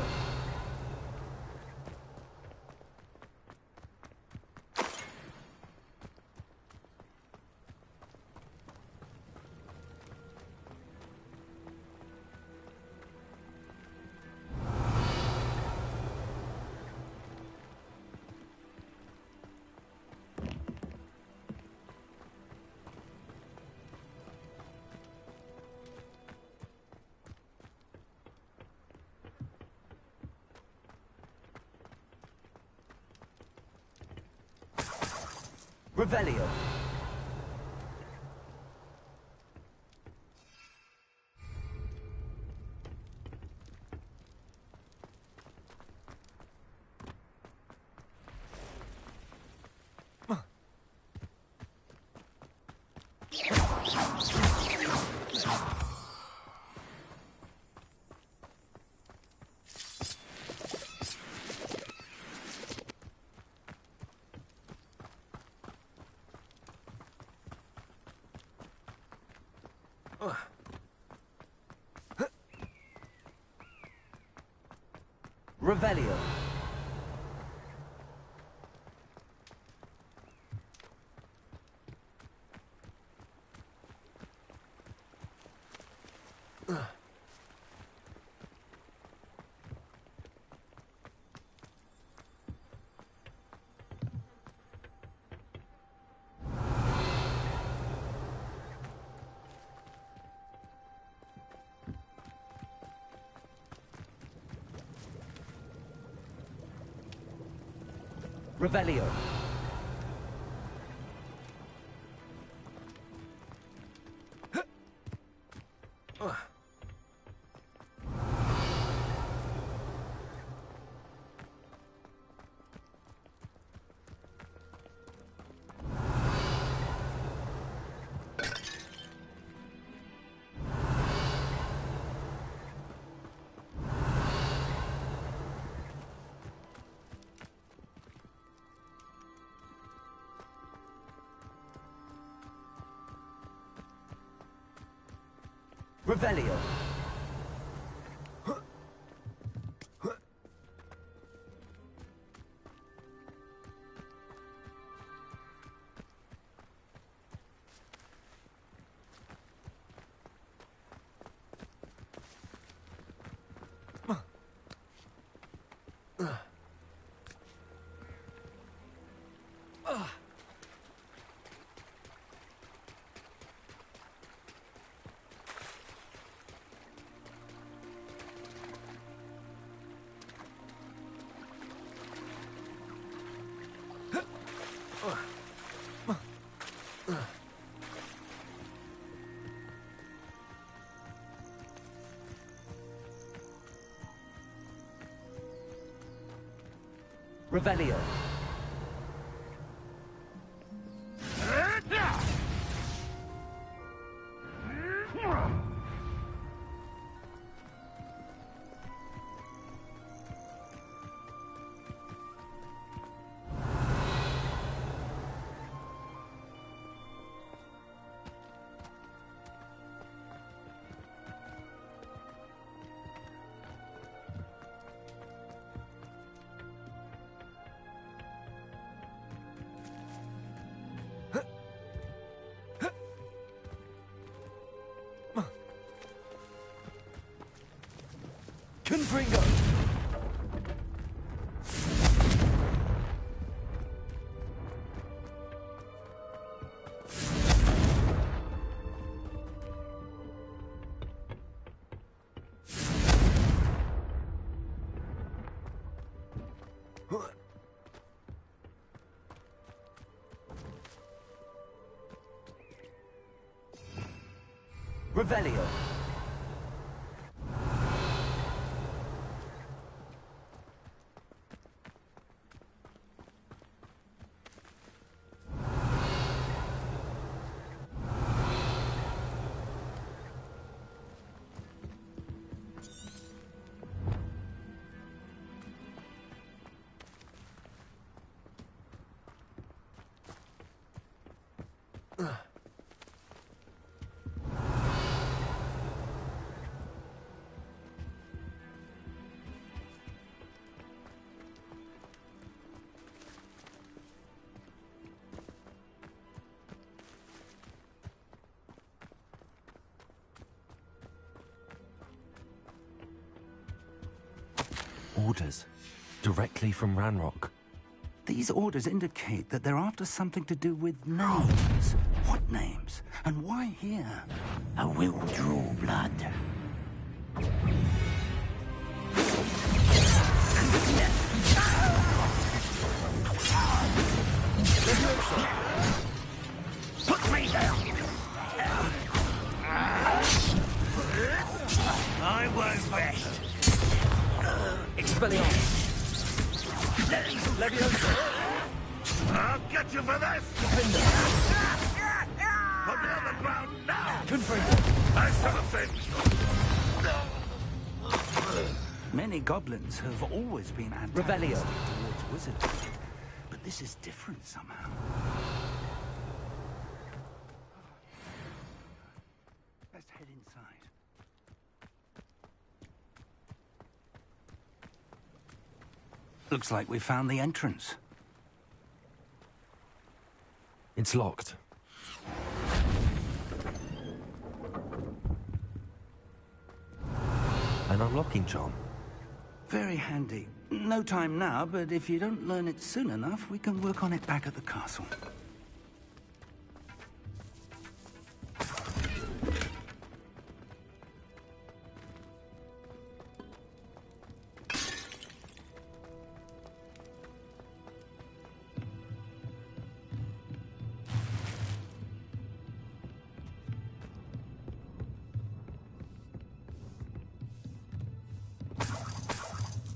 Revelio. Revelio. Revelio. Revelio. Revelio. Confringo! Revelio. Orders. Directly from Ranrock. These orders indicate that they're after something to do with names. What names? And why here? I will draw blood. Put me down! I was best. Expelliarmus. Leviosa. I'll get you for this! Defender. Put me on the ground now! Confringo. I shall offend. Many goblins have always been Revelio. antagonistic towards wizards, but this is different somehow. Let's head inside. Looks like we found the entrance. It's locked. An unlocking charm. Very handy. No time now, but if you don't learn it soon enough, we can work on it back at the castle.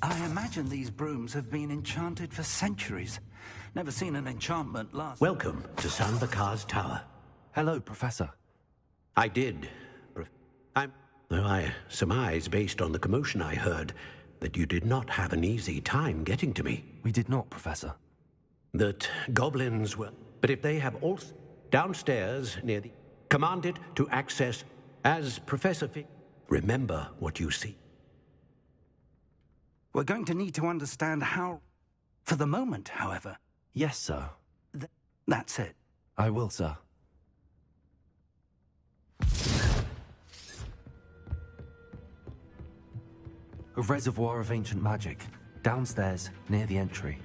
I imagine these brooms have been enchanted for centuries. Never seen an enchantment last... Welcome to San Bakar's Tower. Hello, Professor. I did. I surmise, based on the commotion I heard, that you did not have an easy time getting to me. We did not, Professor. That goblins were... But if they have also... Downstairs, near the... Commanded to access as Professor Remember what you see. We're going to need to understand how... For the moment, however... Yes, sir. That's it. I will, sir. A reservoir of ancient magic. Downstairs, near the entry.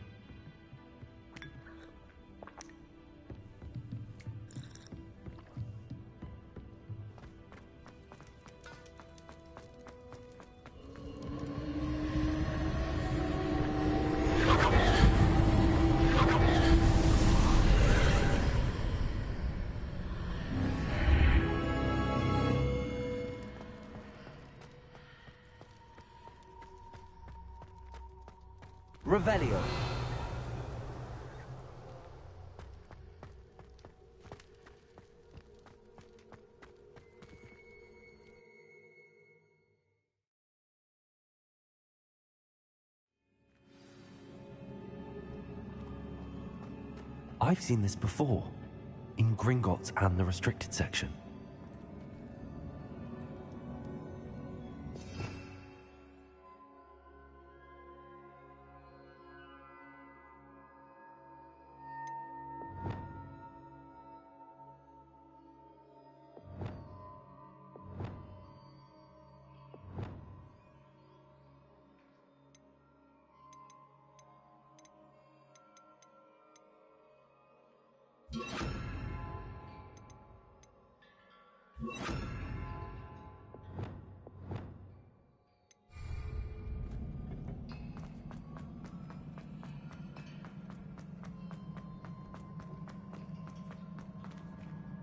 Revelio. I've seen this before, in Gringotts and the restricted section.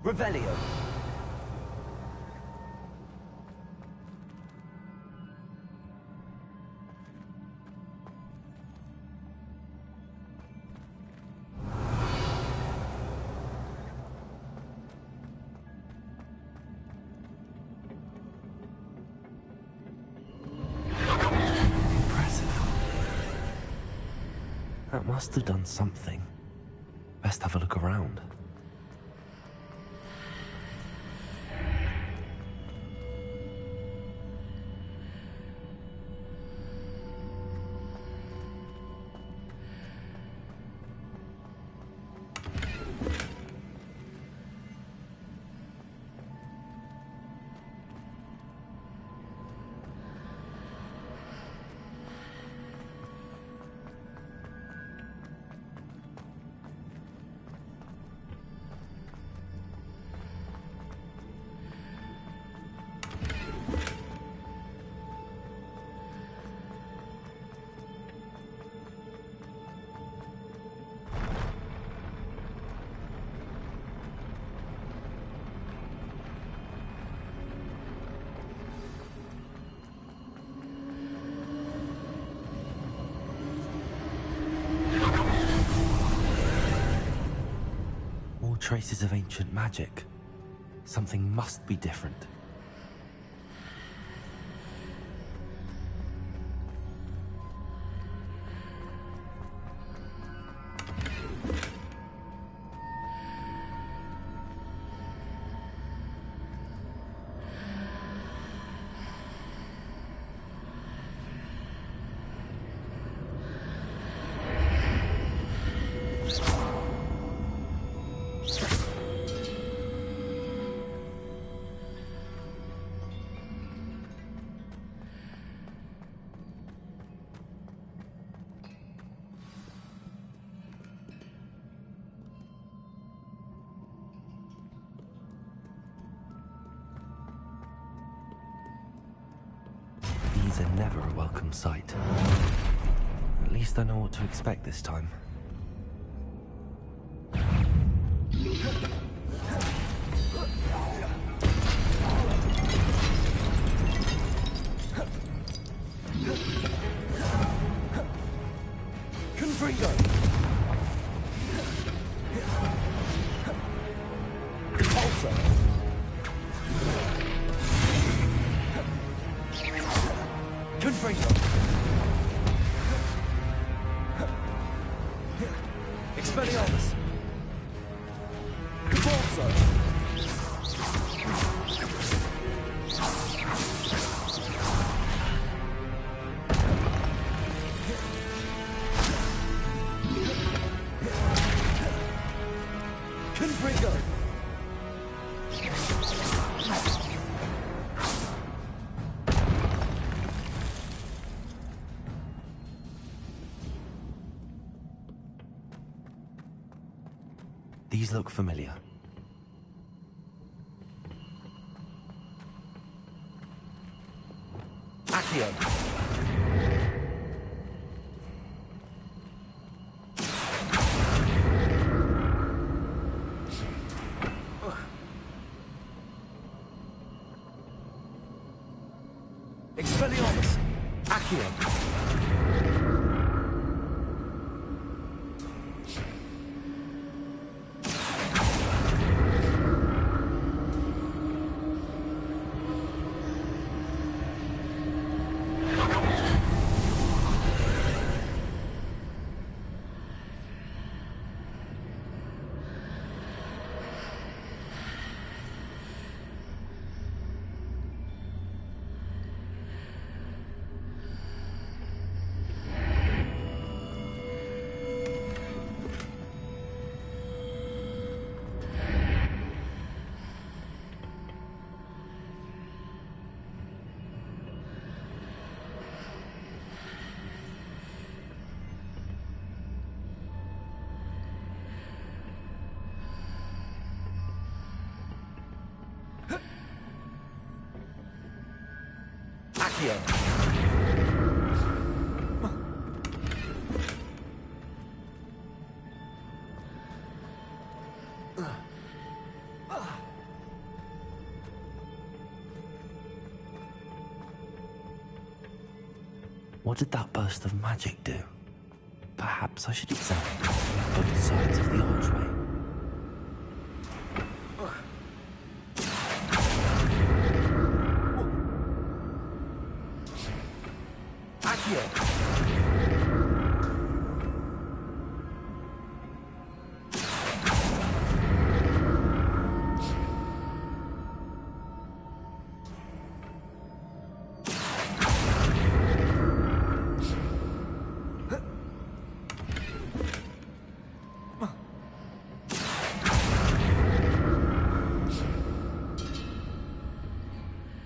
Revelio. That must have done something. Best have a look around. Traces of ancient magic. Something must be different. These are never a welcome sight. At least I know what to expect this time. Expelliarmus! Confringo! These look familiar. Accio! Expelliarmus! Accio! Accio. What did that burst of magic do? Perhaps I should examine both sides of the archway.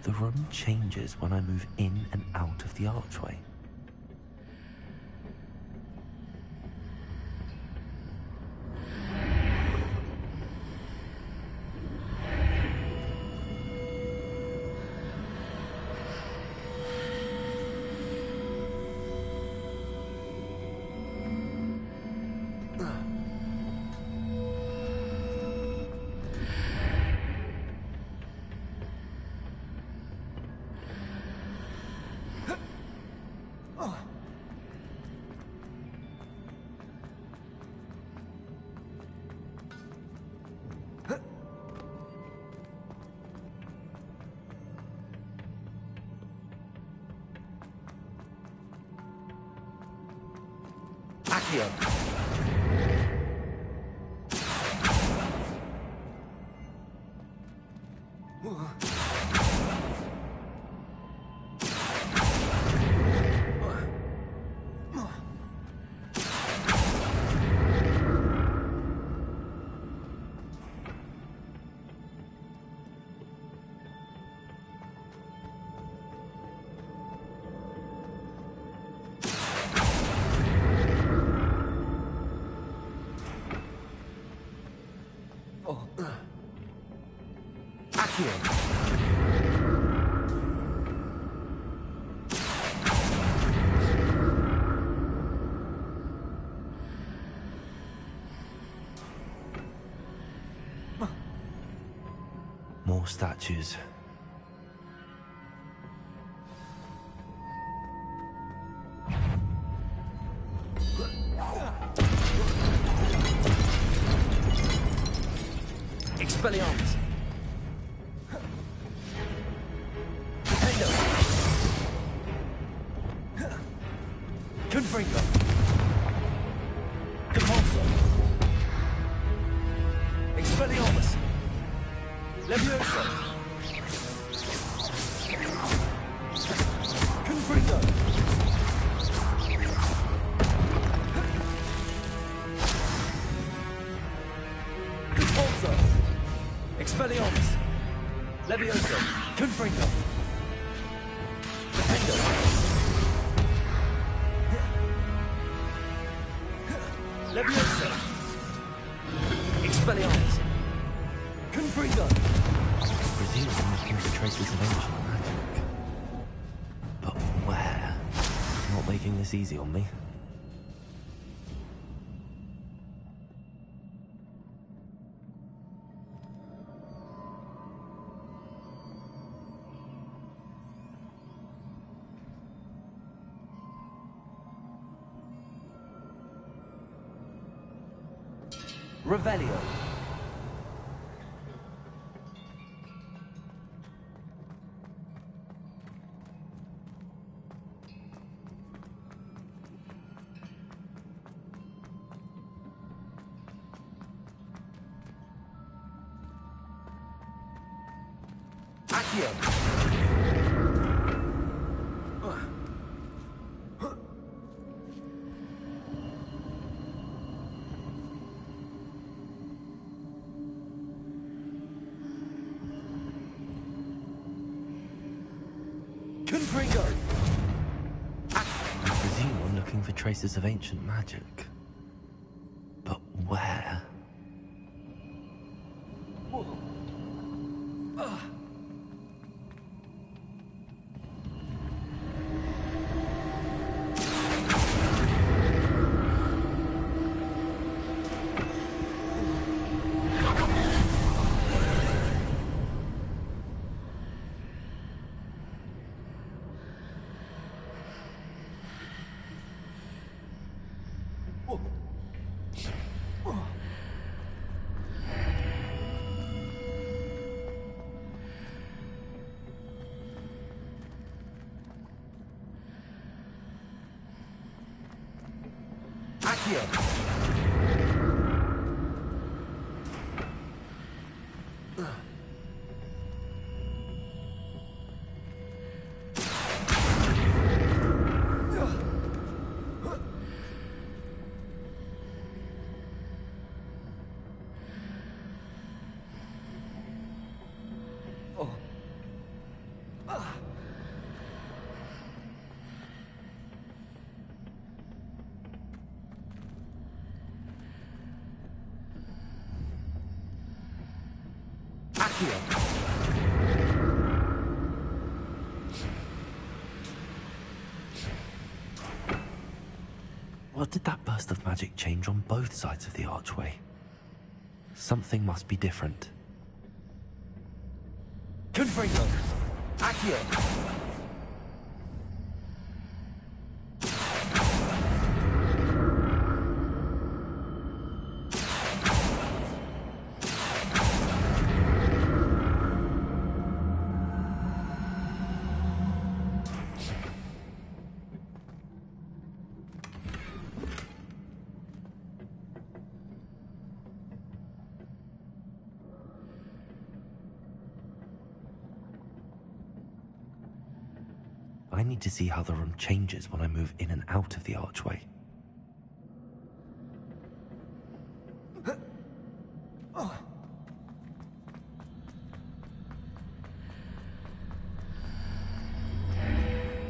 The room changes when I move in and out of the archway. Accio. More statues. Expelliarmus. Confringo. Compulso. Expelliarmus. Levioso. Confringo. Compulso. Expelliarmus. Levioso. Confringo. Defendo. Levioso. Expelliarmus. Confringo. I presume I'm looking for traces of ancient magic. But where? Not making this easy on me. Revelio. Accio. Confringo. I presume I'm looking for traces of ancient magic. But where? What did that burst of magic change on both sides of the archway? Something must be different. Confringo! Accio! I need to see how the room changes when I move in and out of the archway.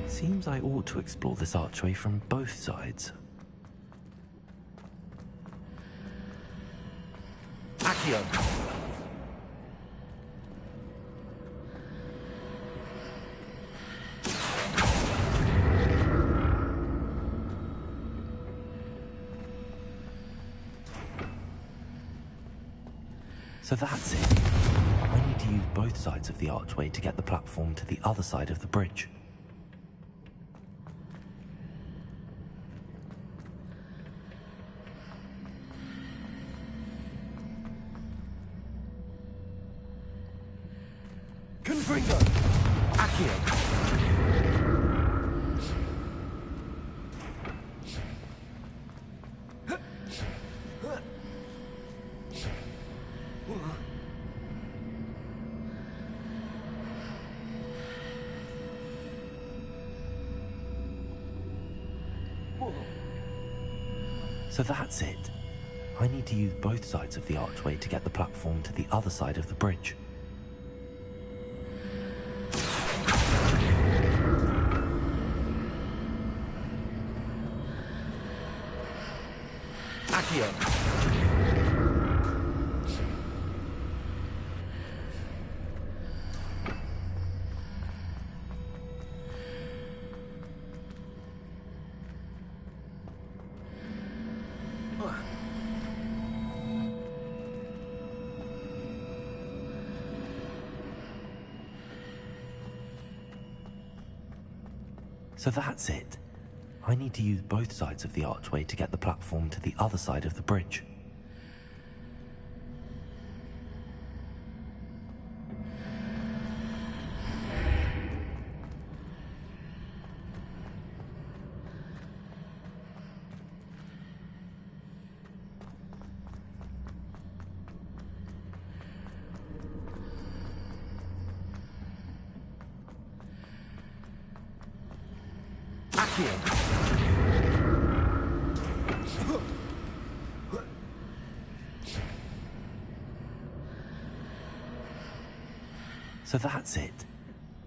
Seems I ought to explore this archway from both sides. Accio! So that's it. I need to use both sides of the archway to get the platform to the other side of the bridge. Confringo! Accio! So that's it. I need to use both sides of the archway to get the platform to the other side of the bridge. Accio! So that's it. I need to use both sides of the archway to get the platform to the other side of the bridge. So that's it.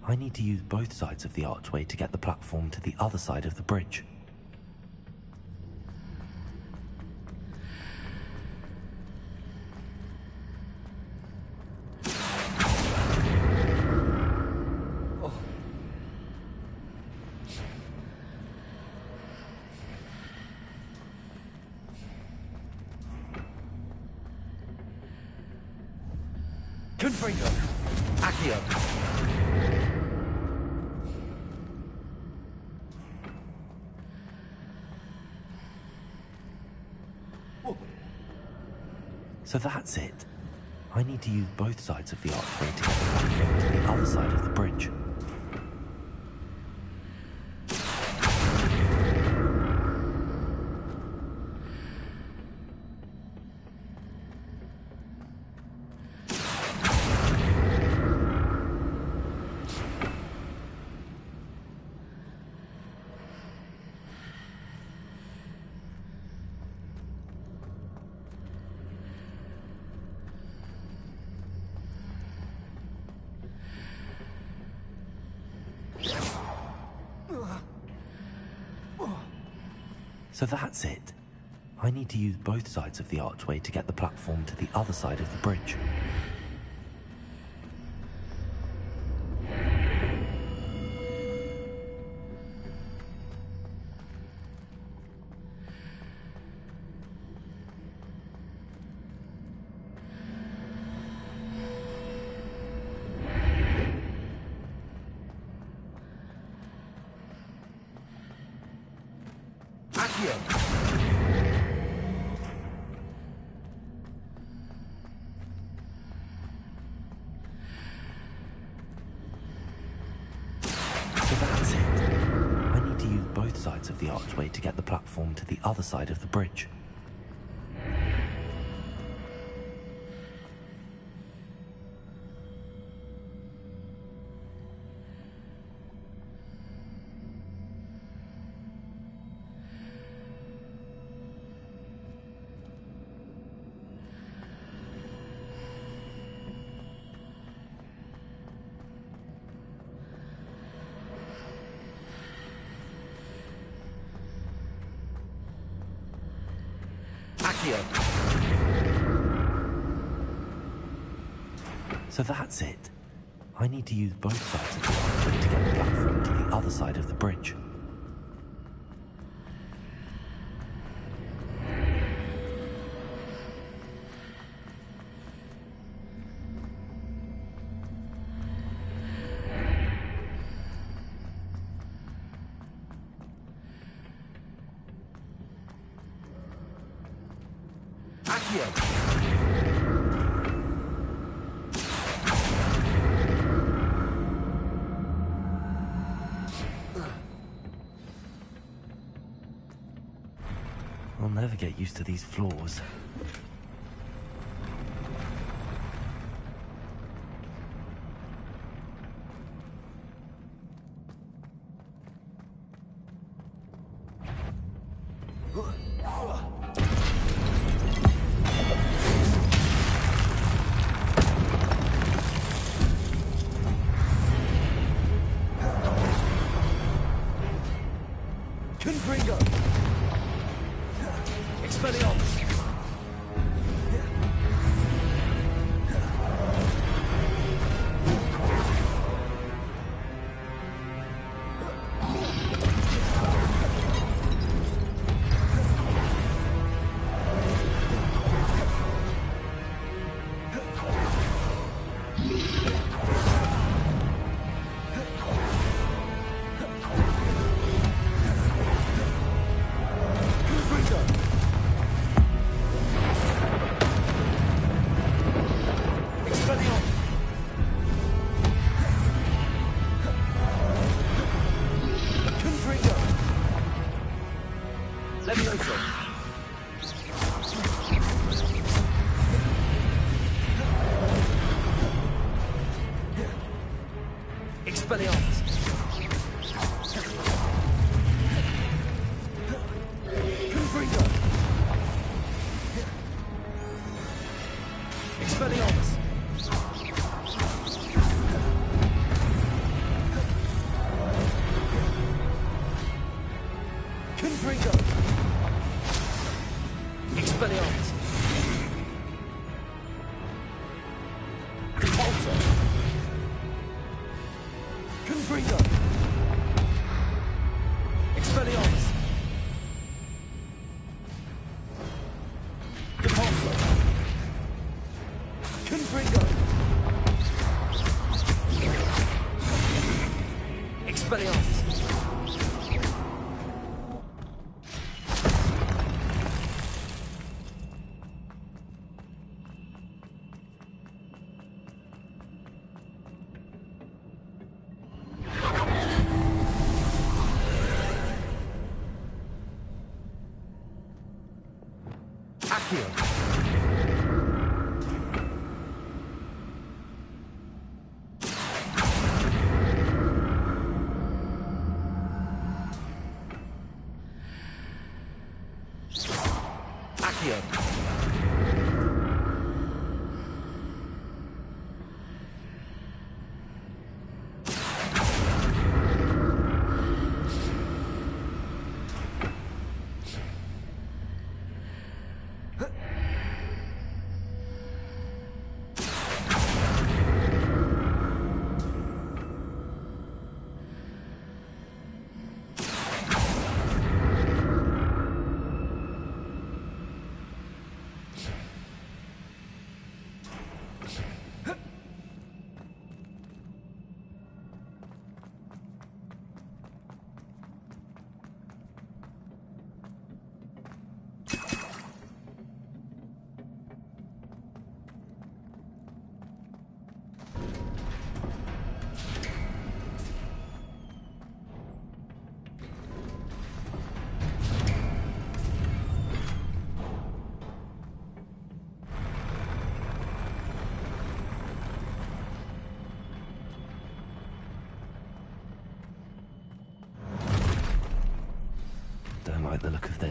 I need to use both sides of the archway to get the platform to the other side of the bridge. Confringo! Accio! So that's it. I need to use both sides of the archway to get the platform to the other side of the bridge. So that's it. I need to use both sides of the archway to get the platform to the other side of the bridge. Of the archway to get the platform to the other side of the bridge. So that's it. I need to use both sides of the archway to get the platform to the other side of the bridge. I'll never get used to these floors.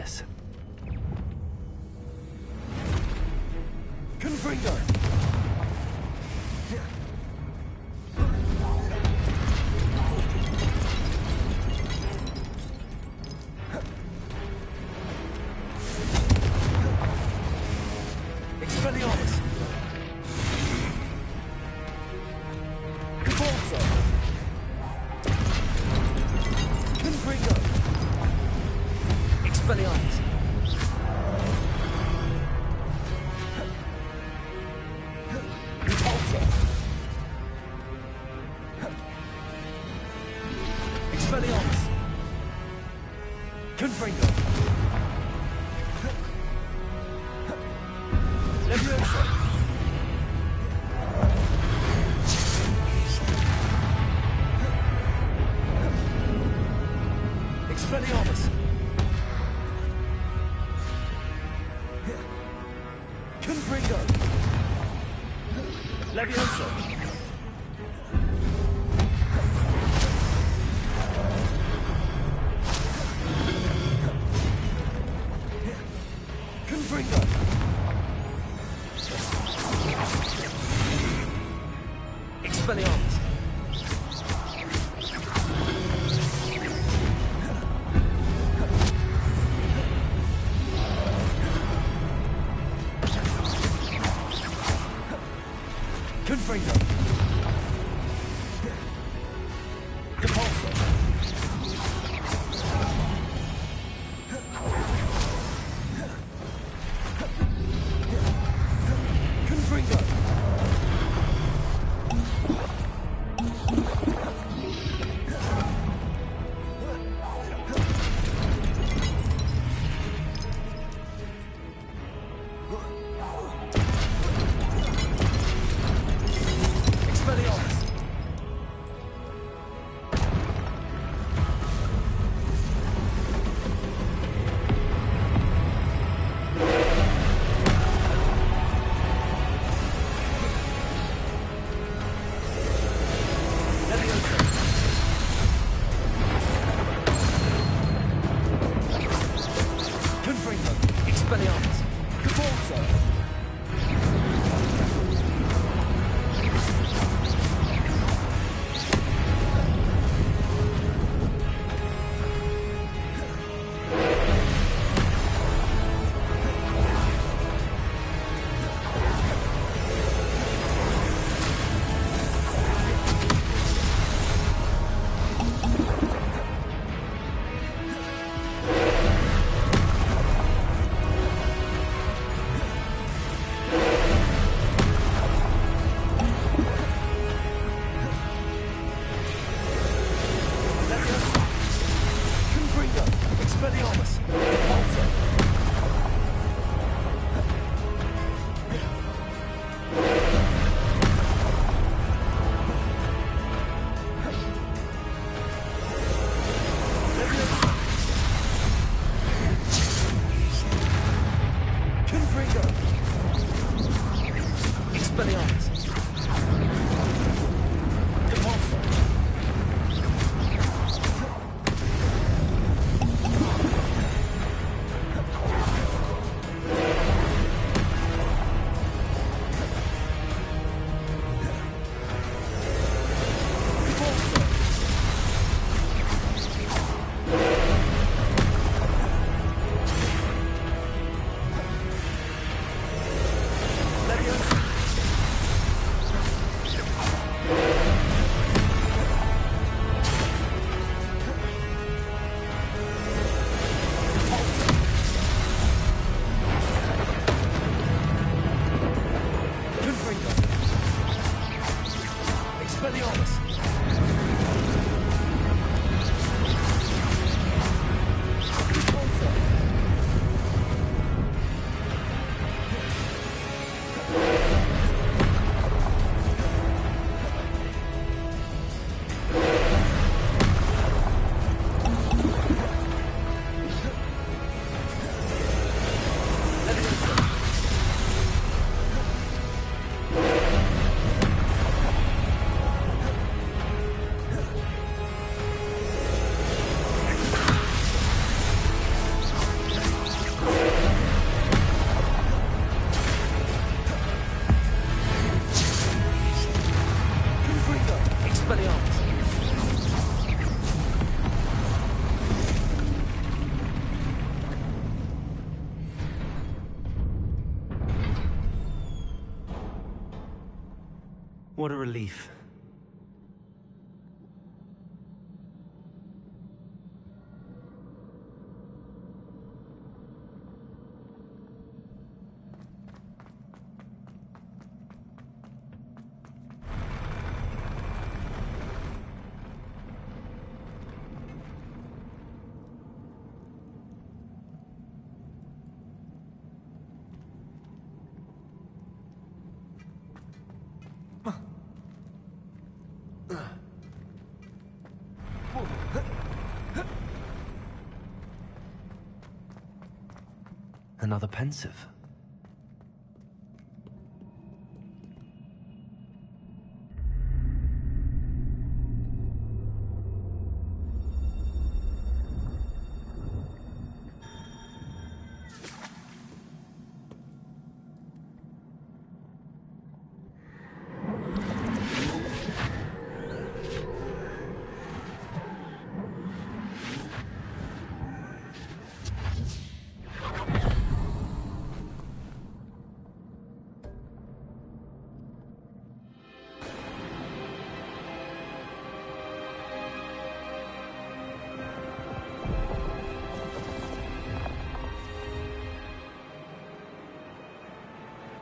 this. Confringo! Expelliarmus! Convulso! Confringo! Expelliarmus! Repulsor! Expelliarmus! Confringo! Leviosa! Expelliarmus! Confringo! Leviosa! Confringo! Expelliarmus! Confringo! Compulsor! Confringo! Expelliarmus! Leviosa! Confringo! Expelliarmus! Convulso! Leviosa! Confringo! Expelliarmus! Repulsor! Leviosa! Confringo! Expelliarmus! Repulsor! Leviosa! What a relief. Another pensive.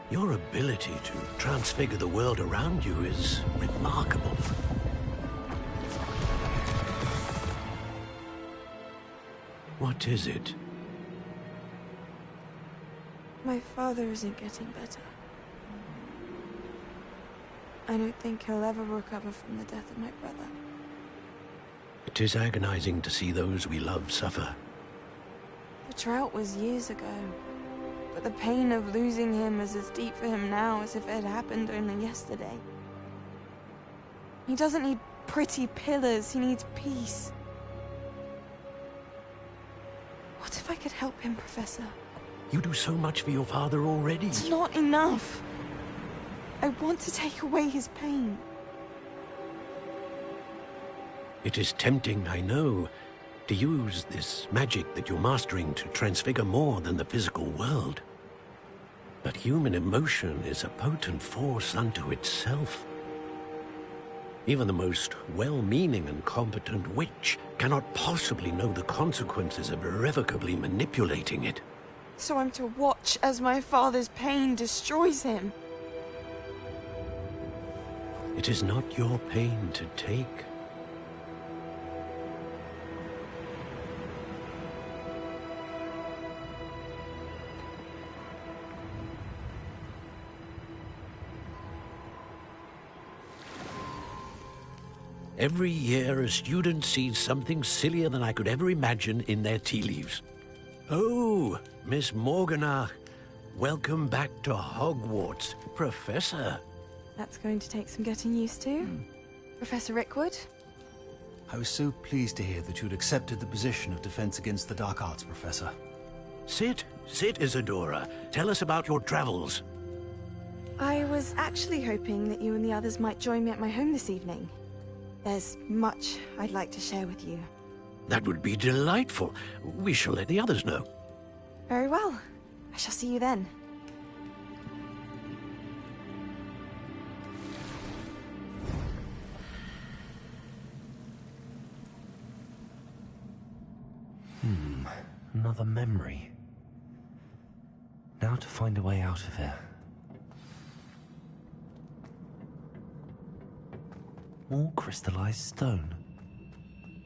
Your ability to transfigure the world around you is remarkable. What is it? My father isn't getting better. I don't think he'll ever recover from the death of my brother. It is agonizing to see those we love suffer. The drought was years ago, but the pain of losing him is as deep for him now as if it had happened only yesterday. He doesn't need pretty pillars, he needs peace. What if I could help him, Professor? You do so much for your father already. It's not enough. I want to take away his pain. It is tempting, I know, to use this magic that you're mastering to transfigure more than the physical world. But human emotion is a potent force unto itself. Even the most well-meaning and competent witch cannot possibly know the consequences of irrevocably manipulating it. So I'm to watch as my father's pain destroys him. It is not your pain to take. Every year, a student sees something sillier than I could ever imagine in their tea leaves. Oh, Miss Morganach, welcome back to Hogwarts, Professor. That's going to take some getting used to. Professor Rickwood? I was so pleased to hear that you'd accepted the position of Defense Against the Dark Arts, Professor. Sit, Isadora. Tell us about your travels. I was actually hoping that you and the others might join me at my home this evening. There's much I'd like to share with you. That would be delightful. We shall let the others know. Very well. I shall see you then. Another memory. Now to find a way out of here. More crystallized stone.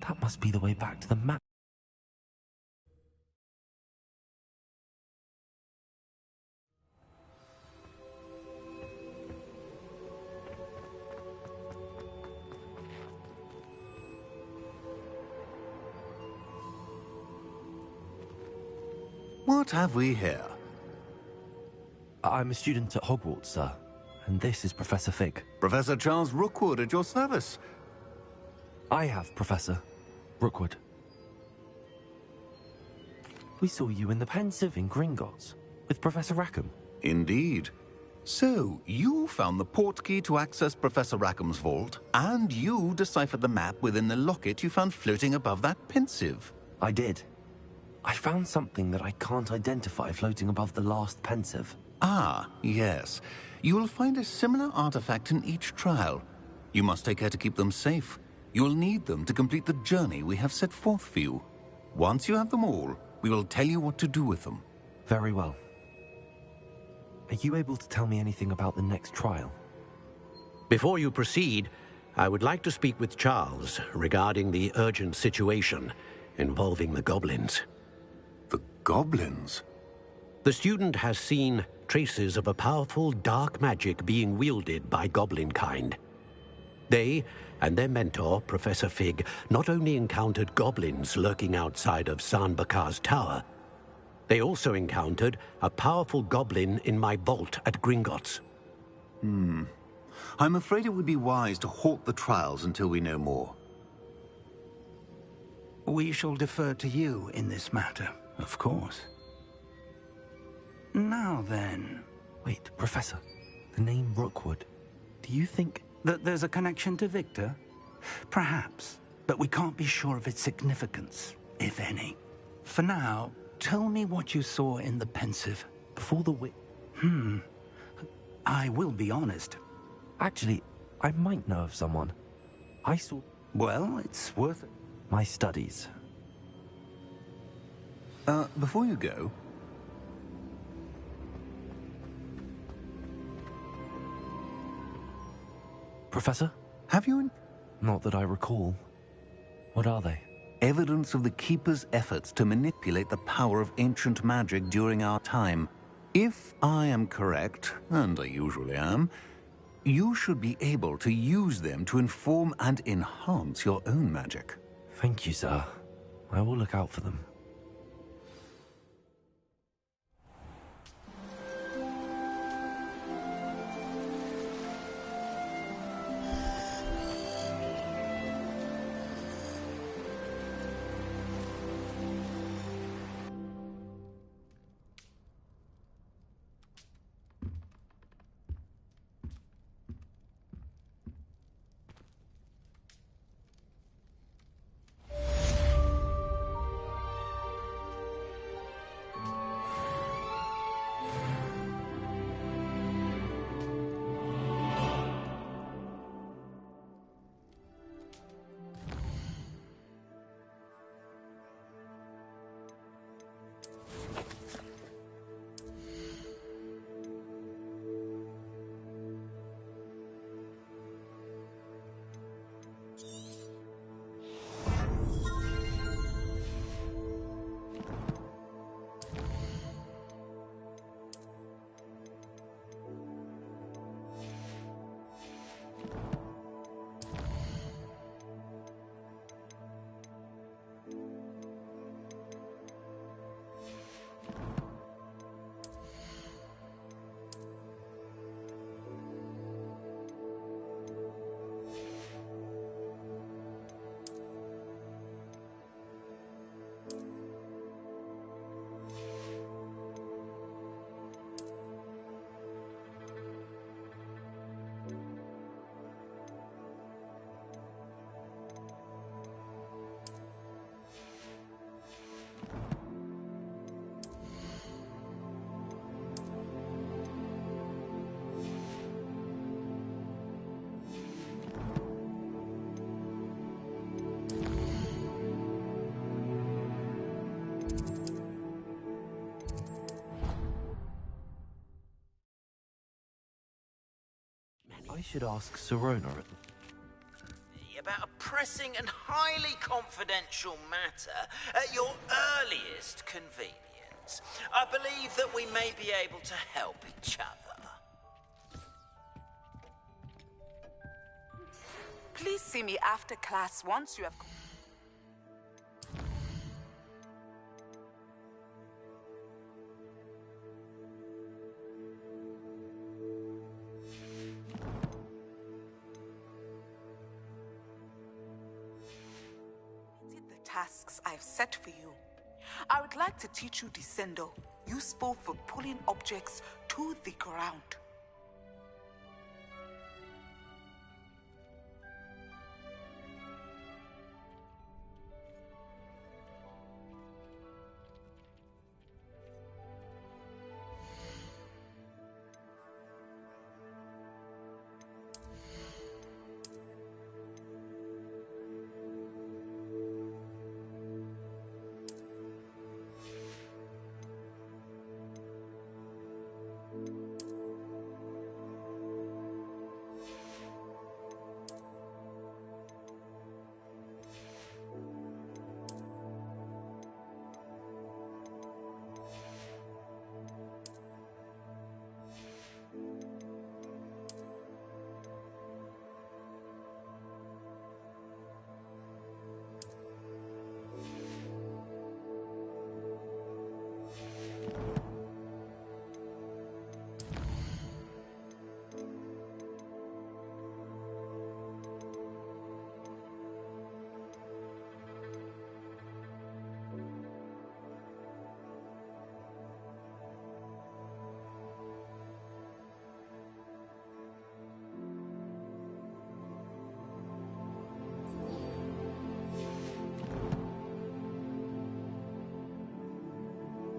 That must be the way back to the map. What have we here? I'm a student at Hogwarts, sir. And this is Professor Fig. Professor Charles Rookwood at your service. I have, Professor Rookwood. We saw you in the Pensive in Gringotts with Professor Rackham. Indeed. So, you found the portkey to access Professor Rackham's vault, and you deciphered the map within the locket you found floating above that Pensive. I did. I found something that I can't identify floating above the last Pensive. Ah, yes. You will find a similar artifact in each trial. You must take care to keep them safe. You will need them to complete the journey we have set forth for you. Once you have them all, we will tell you what to do with them. Very well. Are you able to tell me anything about the next trial? Before you proceed, I would like to speak with Charles regarding the urgent situation involving the goblins. The goblins? The student has seen traces of a powerful dark magic being wielded by goblin kind. They and their mentor, Professor Fig, not only encountered goblins lurking outside of Sanbakar's tower, they also encountered a powerful goblin in my vault at Gringotts. I'm afraid it would be wise to halt the trials until we know more. We shall defer to you in this matter, of course. Now then... Wait, Professor. The name Rookwood. Do you think... that there's a connection to Victor? Perhaps, but we can't be sure of its significance, if any. For now, tell me what you saw in the pensive. Before the I will be honest. Actually, I might know of someone. I saw... Well, it's worth it. My studies. Before you go... Professor? Have you... Not that I recall. What are they? Evidence of the Keeper's efforts to manipulate the power of ancient magic during our time. If I am correct, and I usually am, you should be able to use them to inform and enhance your own magic. Thank you, sir. I will look out for them. I should ask Sirona. About a pressing and highly confidential matter at your earliest convenience. I believe that we may be able to help each other. Please see me after class once you have... tasks I've set for you. I would like to teach you Descendo, useful for pulling objects to the ground.